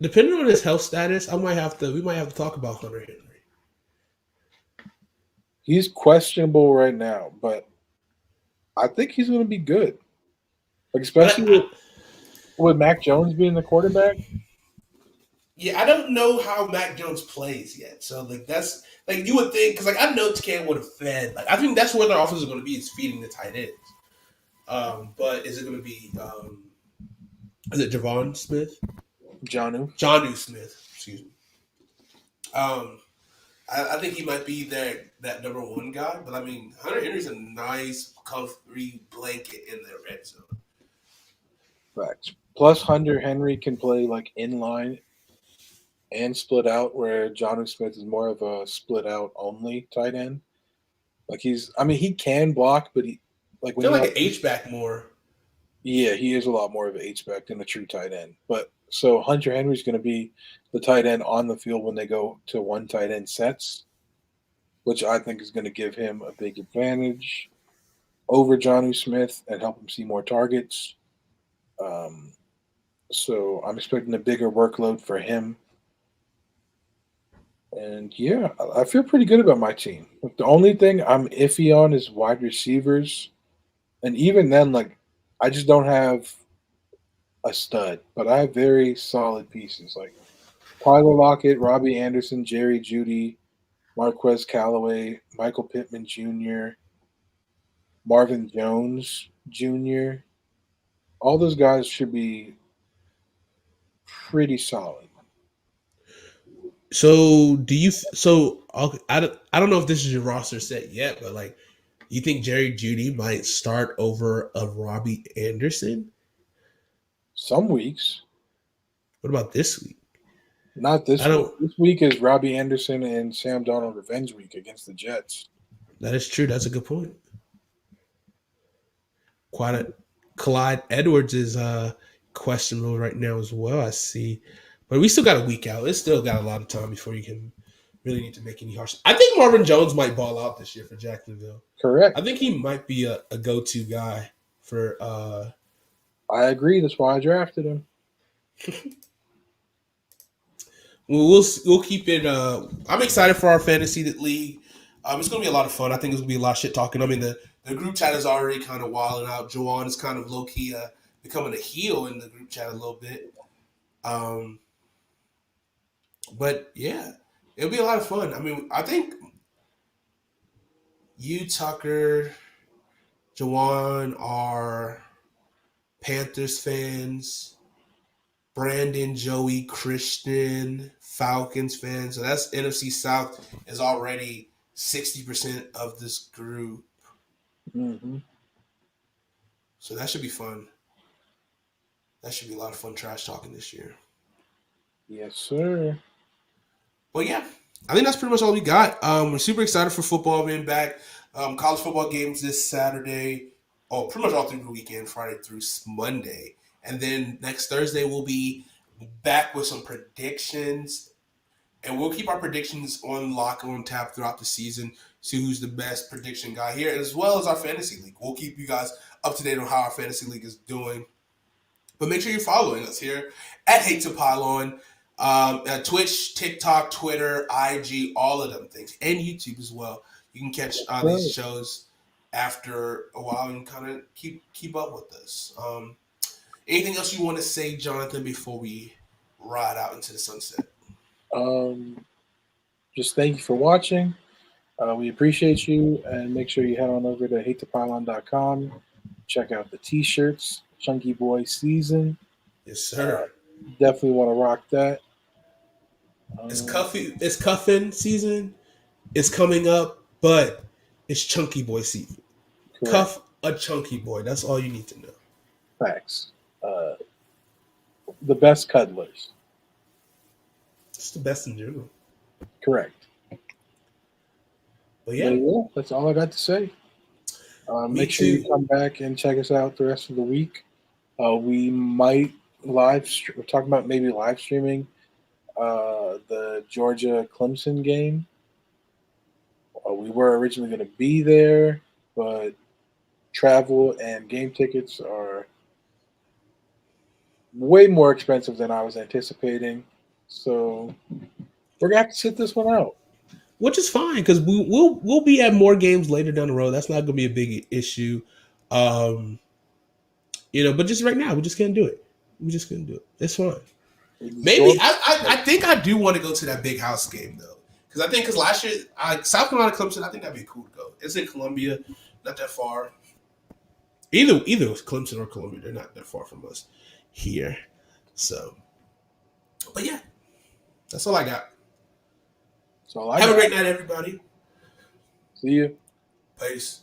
Depending on his health status, we might have to talk about Hunter Henry. He's questionable right now, but I think he's going to be good. Like, especially with Mac Jones being the quarterback. Yeah, I don't know how Mac Jones plays yet. So, like, that's like you would think because like I know Cam would have fed. Like, I think that's where their offense is going to be is feeding the tight ends. But is it going to be? Is it Javon Smith? Jonnu Smith. Excuse me. I think he might be that number 1 guy. But I mean, Hunter Henry's a nice, comfy blanket in the red zone. Facts. Plus, Hunter Henry can play like inline and split out, where Jonnu Smith is more of a split out only tight end. Like he can block, but he like I feel like an H-back more. Yeah, he is a lot more of an H-back than a true tight end. But so Hunter Henry's going to be the tight end on the field when they go to one tight end sets, which I think is going to give him a big advantage over Johnny Smith and help him see more targets. So I'm expecting a bigger workload for him. And yeah, I feel pretty good about my team. The only thing I'm iffy on is wide receivers. And even then, like, I just don't have a stud, but I have very solid pieces like Tyler Lockett, Robbie Anderson, Jerry Jeudy, Marquez Callaway, Michael Pittman Jr., Marvin Jones Jr. All those guys should be pretty solid. So do you? So okay, I don't know if this is your roster set yet, but like, you think Jerry Jeudy might start over a Robbie Anderson? Some weeks, What about this week? not this I week. don't. This week is Robbie Anderson and Sam Darnold revenge week against the Jets. That is true. That's a good point. Clyde Edwards is questionable right now as well. I see, but we still got a week out. It's still got a lot of time before you can really need to make any harsh. I think Marvin Jones might ball out this year for Jacksonville. Correct. I think he might be a go-to guy for. I agree. That's why I drafted him. We'll keep it. I'm excited for our fantasy league. It's gonna be a lot of fun. I think it's gonna be a lot of shit talking. I mean, the group chat is already kind of wilding out. Juwan is kind of low key becoming a heel in the group chat a little bit. But yeah, it'll be a lot of fun. I mean, I think you, Tucker, Juwan are Panthers fans. Brandon, Joey, Christian, Falcons fans. So that's NFC South is already 60% of this group. Mm-hmm. So that should be fun. That should be a lot of fun trash talking this year. Yes, sir. But yeah, I think that's pretty much all we got. We're super excited for football being back. College football games this Saturday. Oh, pretty much all through the weekend, Friday through Monday. And then next Thursday, we'll be back with some predictions. And we'll keep our predictions on lock, on tap throughout the season. See who's the best prediction guy here, as well as our fantasy league. We'll keep you guys up to date on how our fantasy league is doing. But make sure you're following us here at Hate to Pile On. At Twitch, TikTok, Twitter, IG, all of them things. And YouTube as well. You can catch these shows after a while and kind of keep up with us. Anything else you want to say, Jonathan, before we ride out into the sunset? Just thank you for watching. We appreciate you, and make sure you head on over to hatetopylon.com. Check out the t-shirts, Chunky Boy Season. Yes, sir. Definitely want to rock that. It's cuffing season. It's coming up, but it's Chunky Boy season. Correct. Cuff a Chunky Boy. That's all you need to know. Facts. The best cuddlers. It's the best in general. Correct. But yeah, that's all I got to say. Make sure you come back and check us out the rest of the week. We might we're talking about maybe live streaming the Georgia Clemson game. We were originally going to be there, but travel and game tickets are way more expensive than I was anticipating. So we're gonna have to sit this one out, which is fine because we'll be at more games later down the road. That's not gonna be a big issue, But just right now we just can't do it. We just couldn't do it. It's fine. Maybe I think I do want to go to that big house game though, because last year South Carolina Clemson, I think that'd be cool to go. It's in Columbia, not that far. Either Clemson or Columbia, they're not that far from us here. So, but yeah, that's all I got. Have a great night, everybody. See you. Peace.